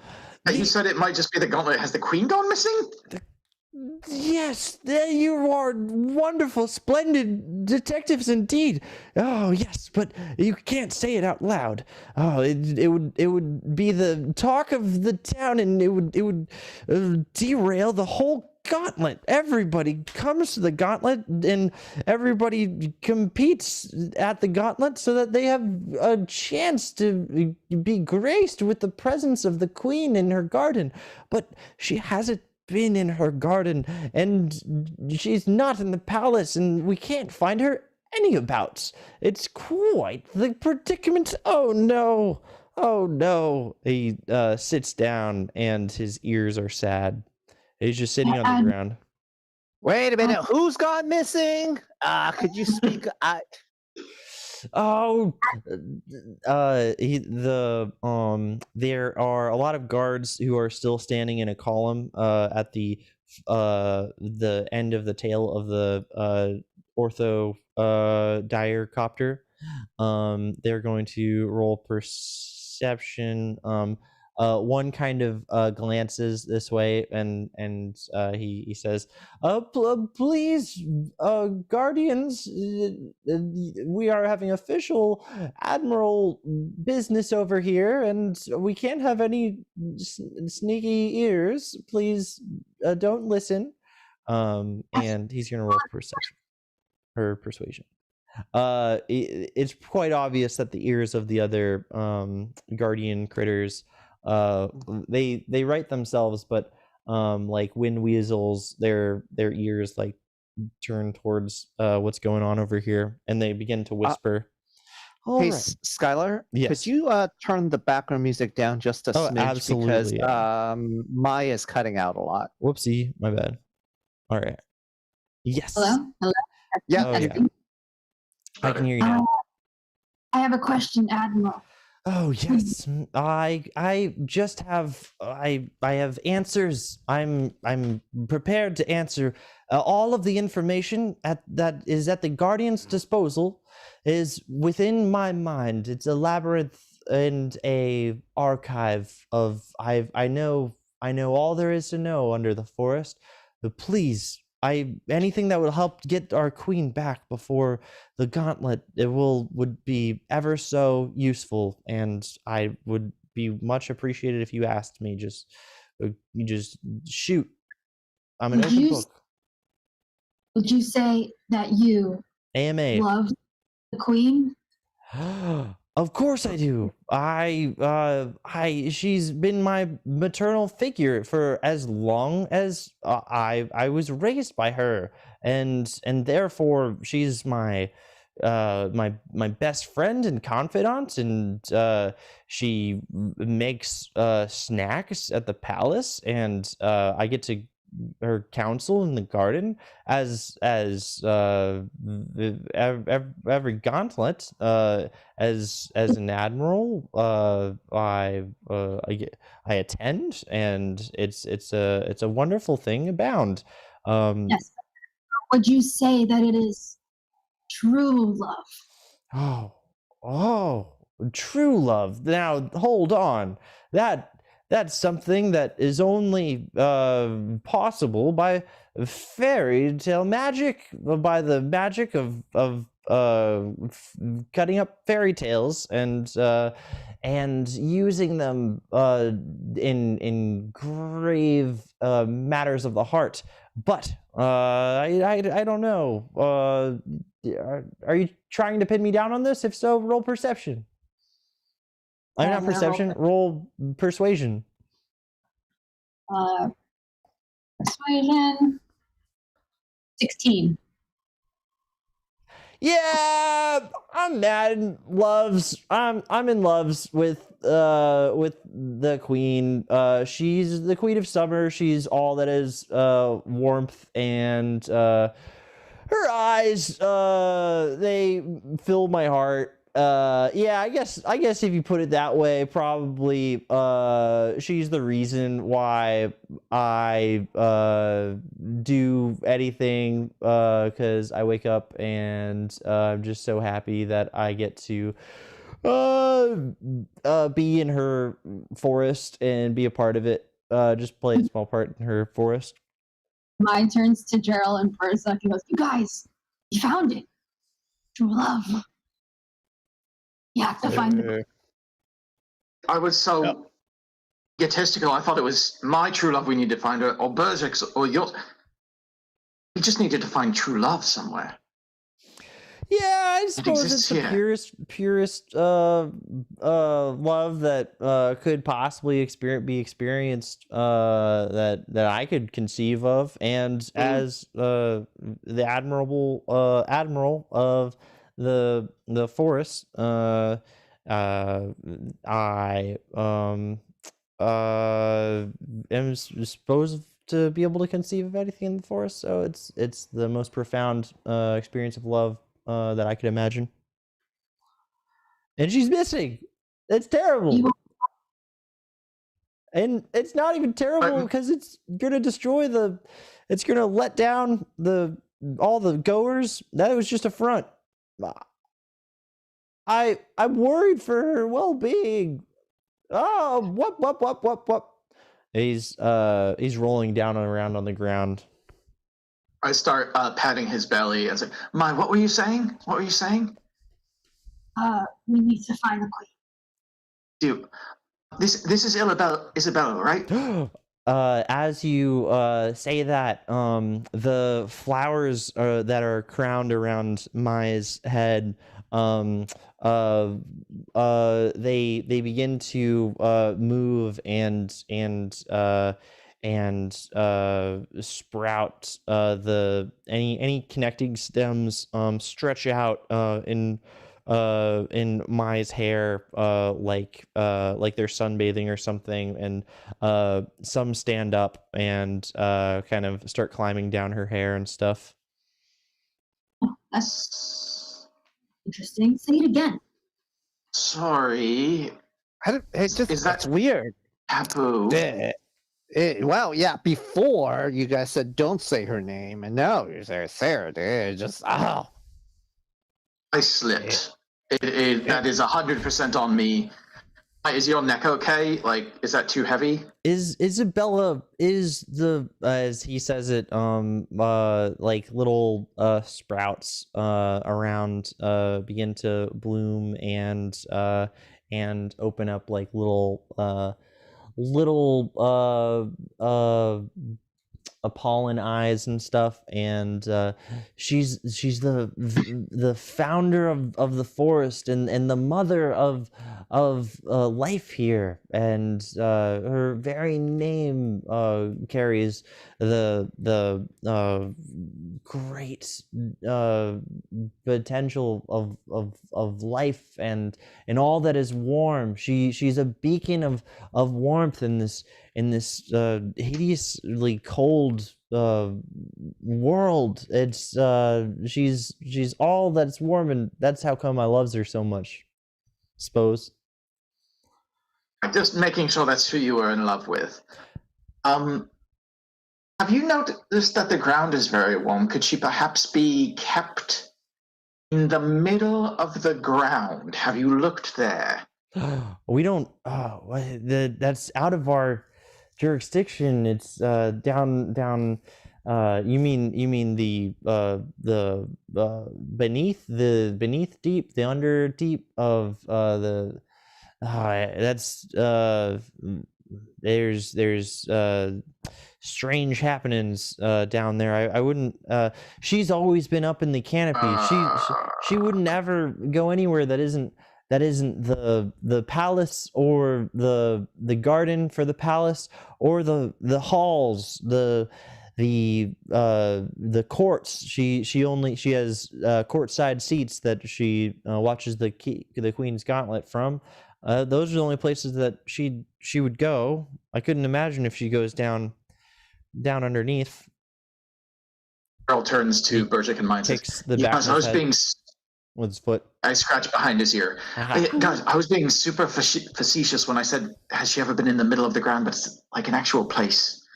You said it might just be the gauntlet. Has the Queen gone missing? Yes, there you are. Wonderful, splendid detectives indeed. Oh yes, but you can't say it out loud. Oh, it would be the talk of the town, and it would derail the whole gauntlet. Everybody comes to the gauntlet, and everybody competes at the gauntlet so that they have a chance to be graced with the presence of the Queen in her garden. But she hasn't been in her garden, and she's not in the palace, and we can't find her anywabouts. It's quite the predicament. Oh no. He sits down, and his ears are sad. He's just sitting on the ground. Wait a minute, who's gone missing? Could you speak? There are a lot of guards who are still standing in a column at the end of the tail of the ortho dirocopter. They're going to roll perception. One kind of glances this way, and he says, please, guardians, we are having official Admiral business over here, and we can't have any sneaky ears. Please don't listen. And he's gonna roll perception or persuasion. It's quite obvious that the ears of the other guardian critters, they write themselves, but like wind weasels, their ears like turn towards what's going on over here, and they begin to whisper. Hey, right. Skylar, yes. Could you turn the background music down just a smidge? Absolutely, because Maya is cutting out a lot. Whoopsie, my bad. All right. Yes. Hello? Yeah. Oh, yeah. I can hear you now. I have a question, Admiral. Oh yes, I just have I have answers. I'm prepared to answer. All of the information that is at the Guardian's disposal is within my mind. It's a labyrinth and a archive of I know all there is to know under the forest. But please, anything that would help get our queen back before the gauntlet, would be ever so useful, and I would be much appreciated if you asked me. You just shoot. I'm an open book. Would you say that you AMA. love the queen? Of course I do. She's been my maternal figure for as long as I was raised by her, and therefore she's my my best friend and confidant, and she makes snacks at the palace, and I get to her counsel in the garden as every gauntlet as an admiral. I attend, and it's a wonderful thing abound. Yes. Would you say that it is true love? Oh, true love. Now hold on. That's something that is only possible by fairy tale magic, by the magic of cutting up fairy tales and using them in grave matters of the heart. But I don't know. Are you trying to pin me down on this? If so, roll perception. I'm not perception. Roll persuasion. Persuasion. 16. Yeah, I'm in loves with the queen. She's the queen of summer. She's all that is warmth, and her eyes they fill my heart. Yeah, I guess if you put it that way, probably she's the reason why I do anything, because I wake up and I'm just so happy that I get to be in her forest and be a part of it. Just play a small part in her forest. Mine turns to Gerald, and for a second goes, "You guys, you found it. True love. You have to find it." I was so egotistical. I thought it was my true love we need to find, or Berserk's, or yours. We just needed to find true love somewhere. Yeah, I suppose it's the purest love that could possibly be experienced, that I could conceive of, and as the admiral of the forest, I am supposed to be able to conceive of anything in the forest, so it's the most profound experience of love that I could imagine. And she's missing. It's terrible. And it's not even terrible because it's gonna destroy it's gonna let down all the goers. That was just a front. I'm worried for her well-being. Oh, what? He's rolling down and around on the ground. I start patting his belly and say, "My, what were you saying? What were you saying?" We need to find the queen. Dude, this is Isabella, right? As you say that, the flowers that are crowned around Mai's head, they begin to move and sprout. Any connecting stems stretch out in Mai's hair, like they're sunbathing or something, and some stand up and kind of start climbing down her hair and stuff. Oh, that's interesting. Say it again. Sorry. That's weird. Taboo. Well, yeah, before you guys said don't say her name, and now you say Sarah. Just I slipped. That is 100% on me. Is your neck okay? Like, is that too heavy? Is Isabella is the as he says it like little sprouts around begin to bloom and open up like little pollen eyes and stuff, and she's the founder of the forest and the mother of life here, and her very name carries the great potential of life and all that is warm. She's a beacon of warmth in this hideously cold world. It's she's all that's warm, and that's how come I loves her so much. Suppose. Just making sure that's who you were in love with. Have you noticed that the ground is very warm? Could she perhaps be kept in the middle of the ground? Have you looked there? We don't. That's out of our jurisdiction. It's down. You mean the beneath deep, the under deep of the. That's there's strange happenings down there. I wouldn't. She's always been up in the canopy. She wouldn't ever go anywhere that isn't the palace, or the garden for the palace, or the halls, the courts. She has courtside seats that she watches the Queen's Gauntlet from. Those are the only places that she would go. I couldn't imagine if she goes down underneath. Earl turns to Bergic and mine. Takes the back of his head with his foot. I scratched behind his ear. Guys, I was being super facetious when I said, has she ever been in the middle of the ground? But it's like an actual place.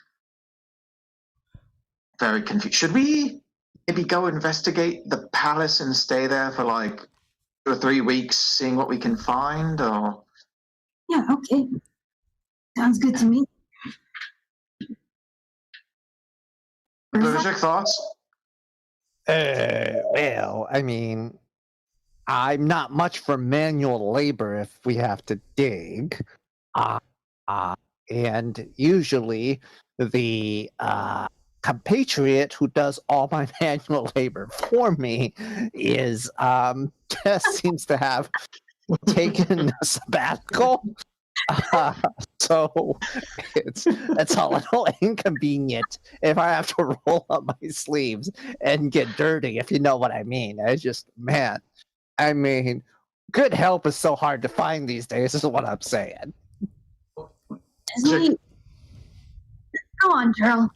Very confused. Should we maybe go investigate the palace and stay there for like 2 or 3 weeks, seeing what we can find? Or Yeah, okay. Sounds good to me. Bergic, thoughts? Well, I mean, I'm not much for manual labor if we have to dig. And usually the compatriot who does all my manual labor for me is just seems to have taken a sabbatical. So it's a little inconvenient if I have to roll up my sleeves and get dirty, if you know what I mean. I just, man, I mean, good help is so hard to find these days, is what I'm saying. Go on, Gerald.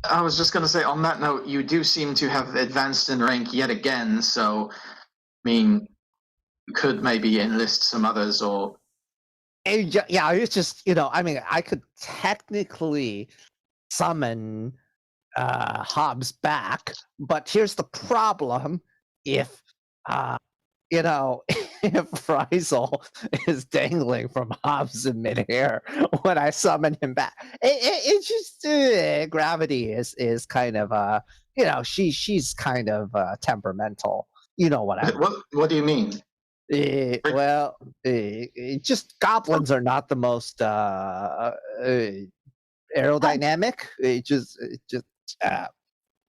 I was just going to say, on that note, you do seem to have advanced in rank yet again, so, I mean, you could maybe enlist some others, or... Yeah, it's just, I mean, I could technically summon Hobbs back, but here's the problem. If, if Frizel is dangling from Hobbs in midair when I summon him back, it's just gravity is kind of she's kind of temperamental. You know what I mean? What do you mean? Just goblins are not the most aerodynamic. Yeah.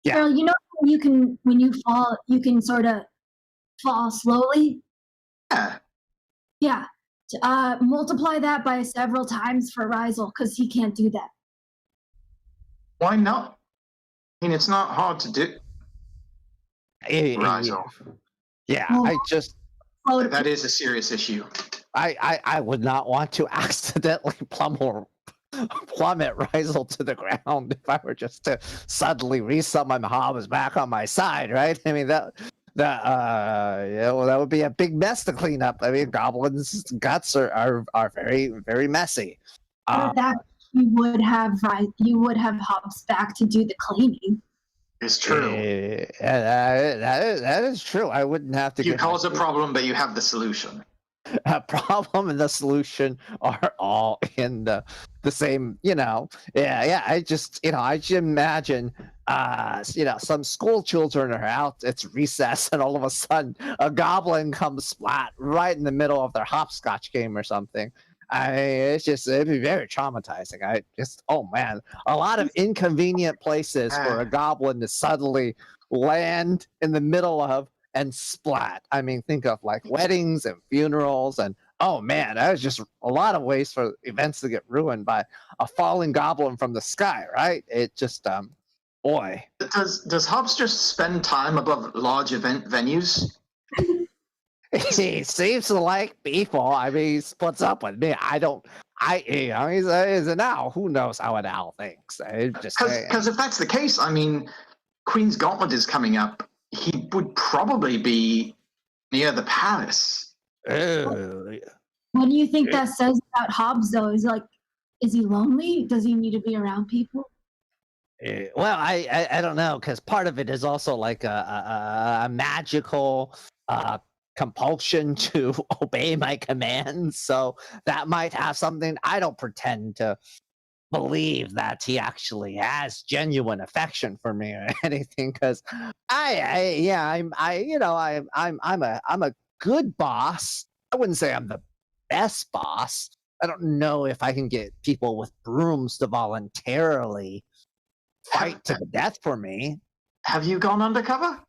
Girl, you know when you fall, you can sort of fall slowly. Yeah. Yeah. Multiply that by several times for Rizel, because he can't do that. Why not? I mean, it's not hard to do. Rizel. Yeah, Well, I just. That is a serious issue. I would not want to accidentally plummet Rizel to the ground if I were just to suddenly resummon Hobbs back on my side, right? I mean that would be a big mess to clean up. I mean, goblins' guts are very, very messy. That you would have Hobbs back to do the cleaning. It's true. That is true. I wouldn't have to. You cause a problem, but you have the solution. problem and the solution are all in the same, yeah. I just imagine some school children are out, it's recess, and all of a sudden a goblin comes splat right in the middle of their hopscotch game or something. It'd be very traumatizing. Oh man, a lot of inconvenient places for a goblin to suddenly land in the middle of and splat. I mean, think of like weddings and funerals, and oh man, that was just a lot of ways for events to get ruined by a falling goblin from the sky, right? It just, boy. Does Hobbs just spend time above large event venues? He seems to like people. I mean, he splits up with me. He's an owl. Who knows how an owl thinks? Because if that's the case, I mean, Queen's Gauntlet is coming up. He would probably be near the palace. What do you think that says about Hobbs, though? Is he lonely? Does he need to be around people? Well, I don't know, because part of it is also like a magical compulsion to obey my commands, so that might have something. I don't pretend to believe that he actually has genuine affection for me or anything, because I'm a good boss. I wouldn't say I'm the best boss. I don't know if I can get people with brooms to voluntarily fight to the death for me. Have you gone undercover?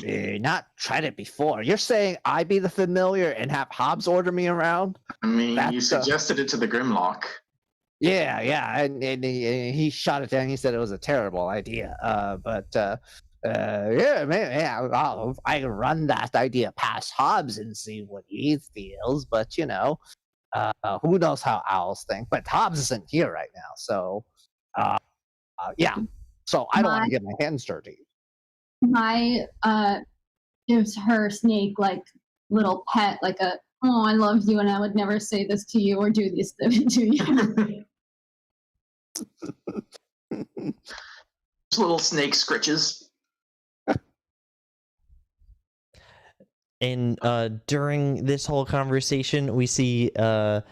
Not tried it before. You're saying I be the familiar and have Hobbs order me around? I mean, you suggested it to the Grimlock. Yeah, and he shot it down. He said it was a terrible idea. Yeah, man, yeah, I can run that idea past Hobbs and see what he feels. But who knows how owls think? But Hobbs isn't here right now, so yeah. So I don't want to get my hands dirty. My gives her Snake like little pet, like I love you, and I would never say this to you or do this to you. Little snake scritches. And during this whole conversation, we see a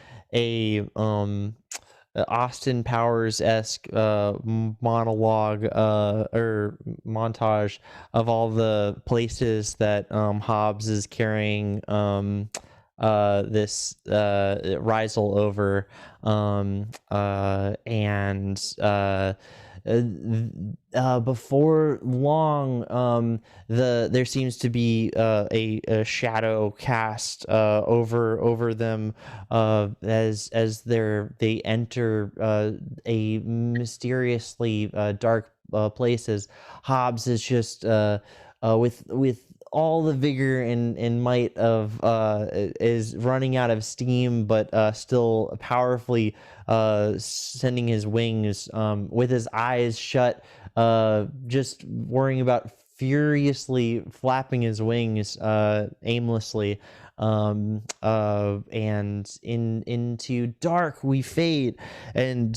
Austin Powers-esque monologue or montage of all the places that Hobbs is carrying this Rizal over, before long, there seems to be a shadow cast over them as they enter a mysteriously dark places. Hobbs is just with all the vigor and might of is running out of steam, but still powerfully sending his wings with his eyes shut, just worrying about furiously flapping his wings aimlessly, and into dark we fade, and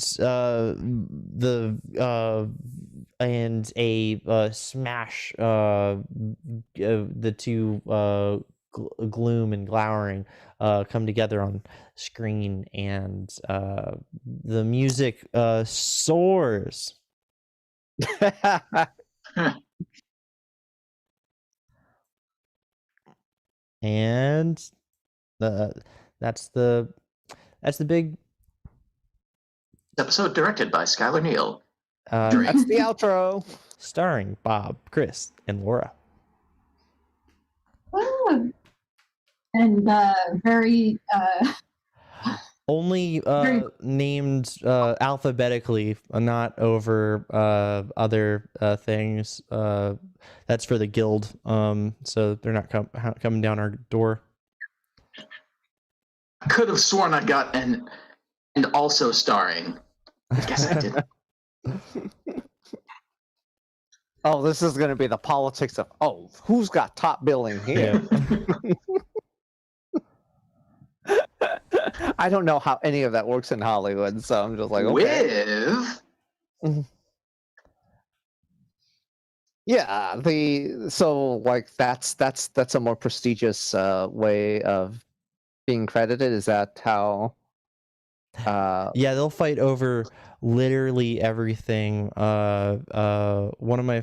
and a smash, the two gloom and glowering come together on screen, and the music soars. And that's the big episode, directed by Skylar Neal. That's the outro. Starring Bob, Chris, and Laura. And very only named alphabetically, not over other things. That's for the guild, so they're not coming down our door. I could have sworn I got and also starring. I guess I didn't. Oh, this is going to be the politics of, who's got top billing here? I don't know how any of that works in Hollywood, so I'm just like, okay. Yeah, that's a more prestigious way of being credited? Is that how? Yeah, they'll fight over literally everything. One of my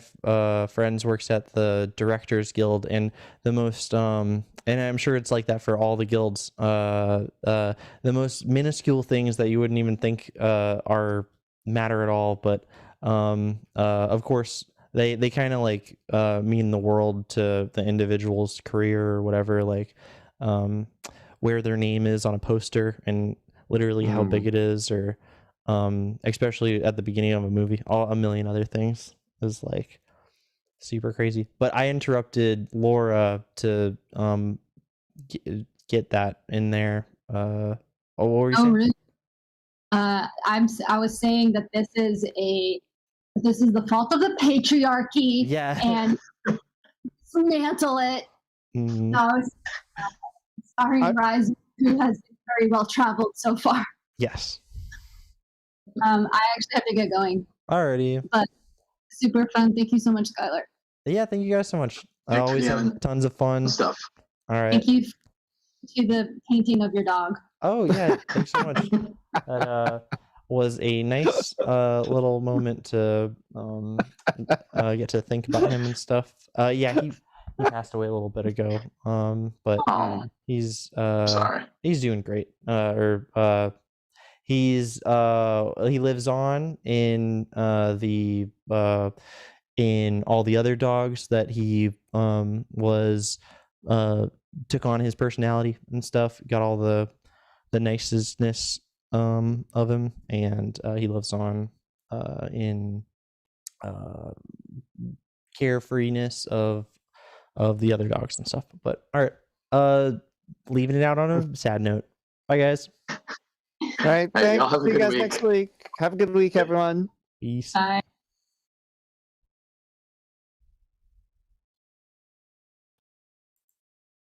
friends works at the Directors Guild, and the most and I'm sure it's like that for all the guilds. The most minuscule things that you wouldn't even think are matter at all, but of course they kind of like mean the world to the individual's career or whatever, like where their name is on a poster and literally how big it is, or especially at the beginning of a movie, a million other things is like super crazy. But I interrupted Laura to get that in there. What were you saying? Really? I was saying that this is the fault of the patriarchy. Yeah. And dismantle it. Mhm. Starring Rise, who has been very well traveled so far. Yes. I actually have to get going. Alrighty. But super fun. Thank you so much, Skylar. Yeah, thank you guys so much. I Thanks for always having have tons of fun stuff. All right. Thank you to the painting of your dog. Oh yeah, thanks so much. That was a nice little moment to get to think about him and stuff. Yeah, he passed away a little bit ago. But Oh, he's sorry. he's doing great. He lives on in the in all the other dogs that he was took on his personality and stuff, got all the nicestness of him, and he lives on in carefreeness of the other dogs and stuff. But all right, leaving it out on a sad note. Bye guys. All right, Hey, y'all thanks. have a See you good guys week. next week. Have a good week, everyone. Peace. Bye.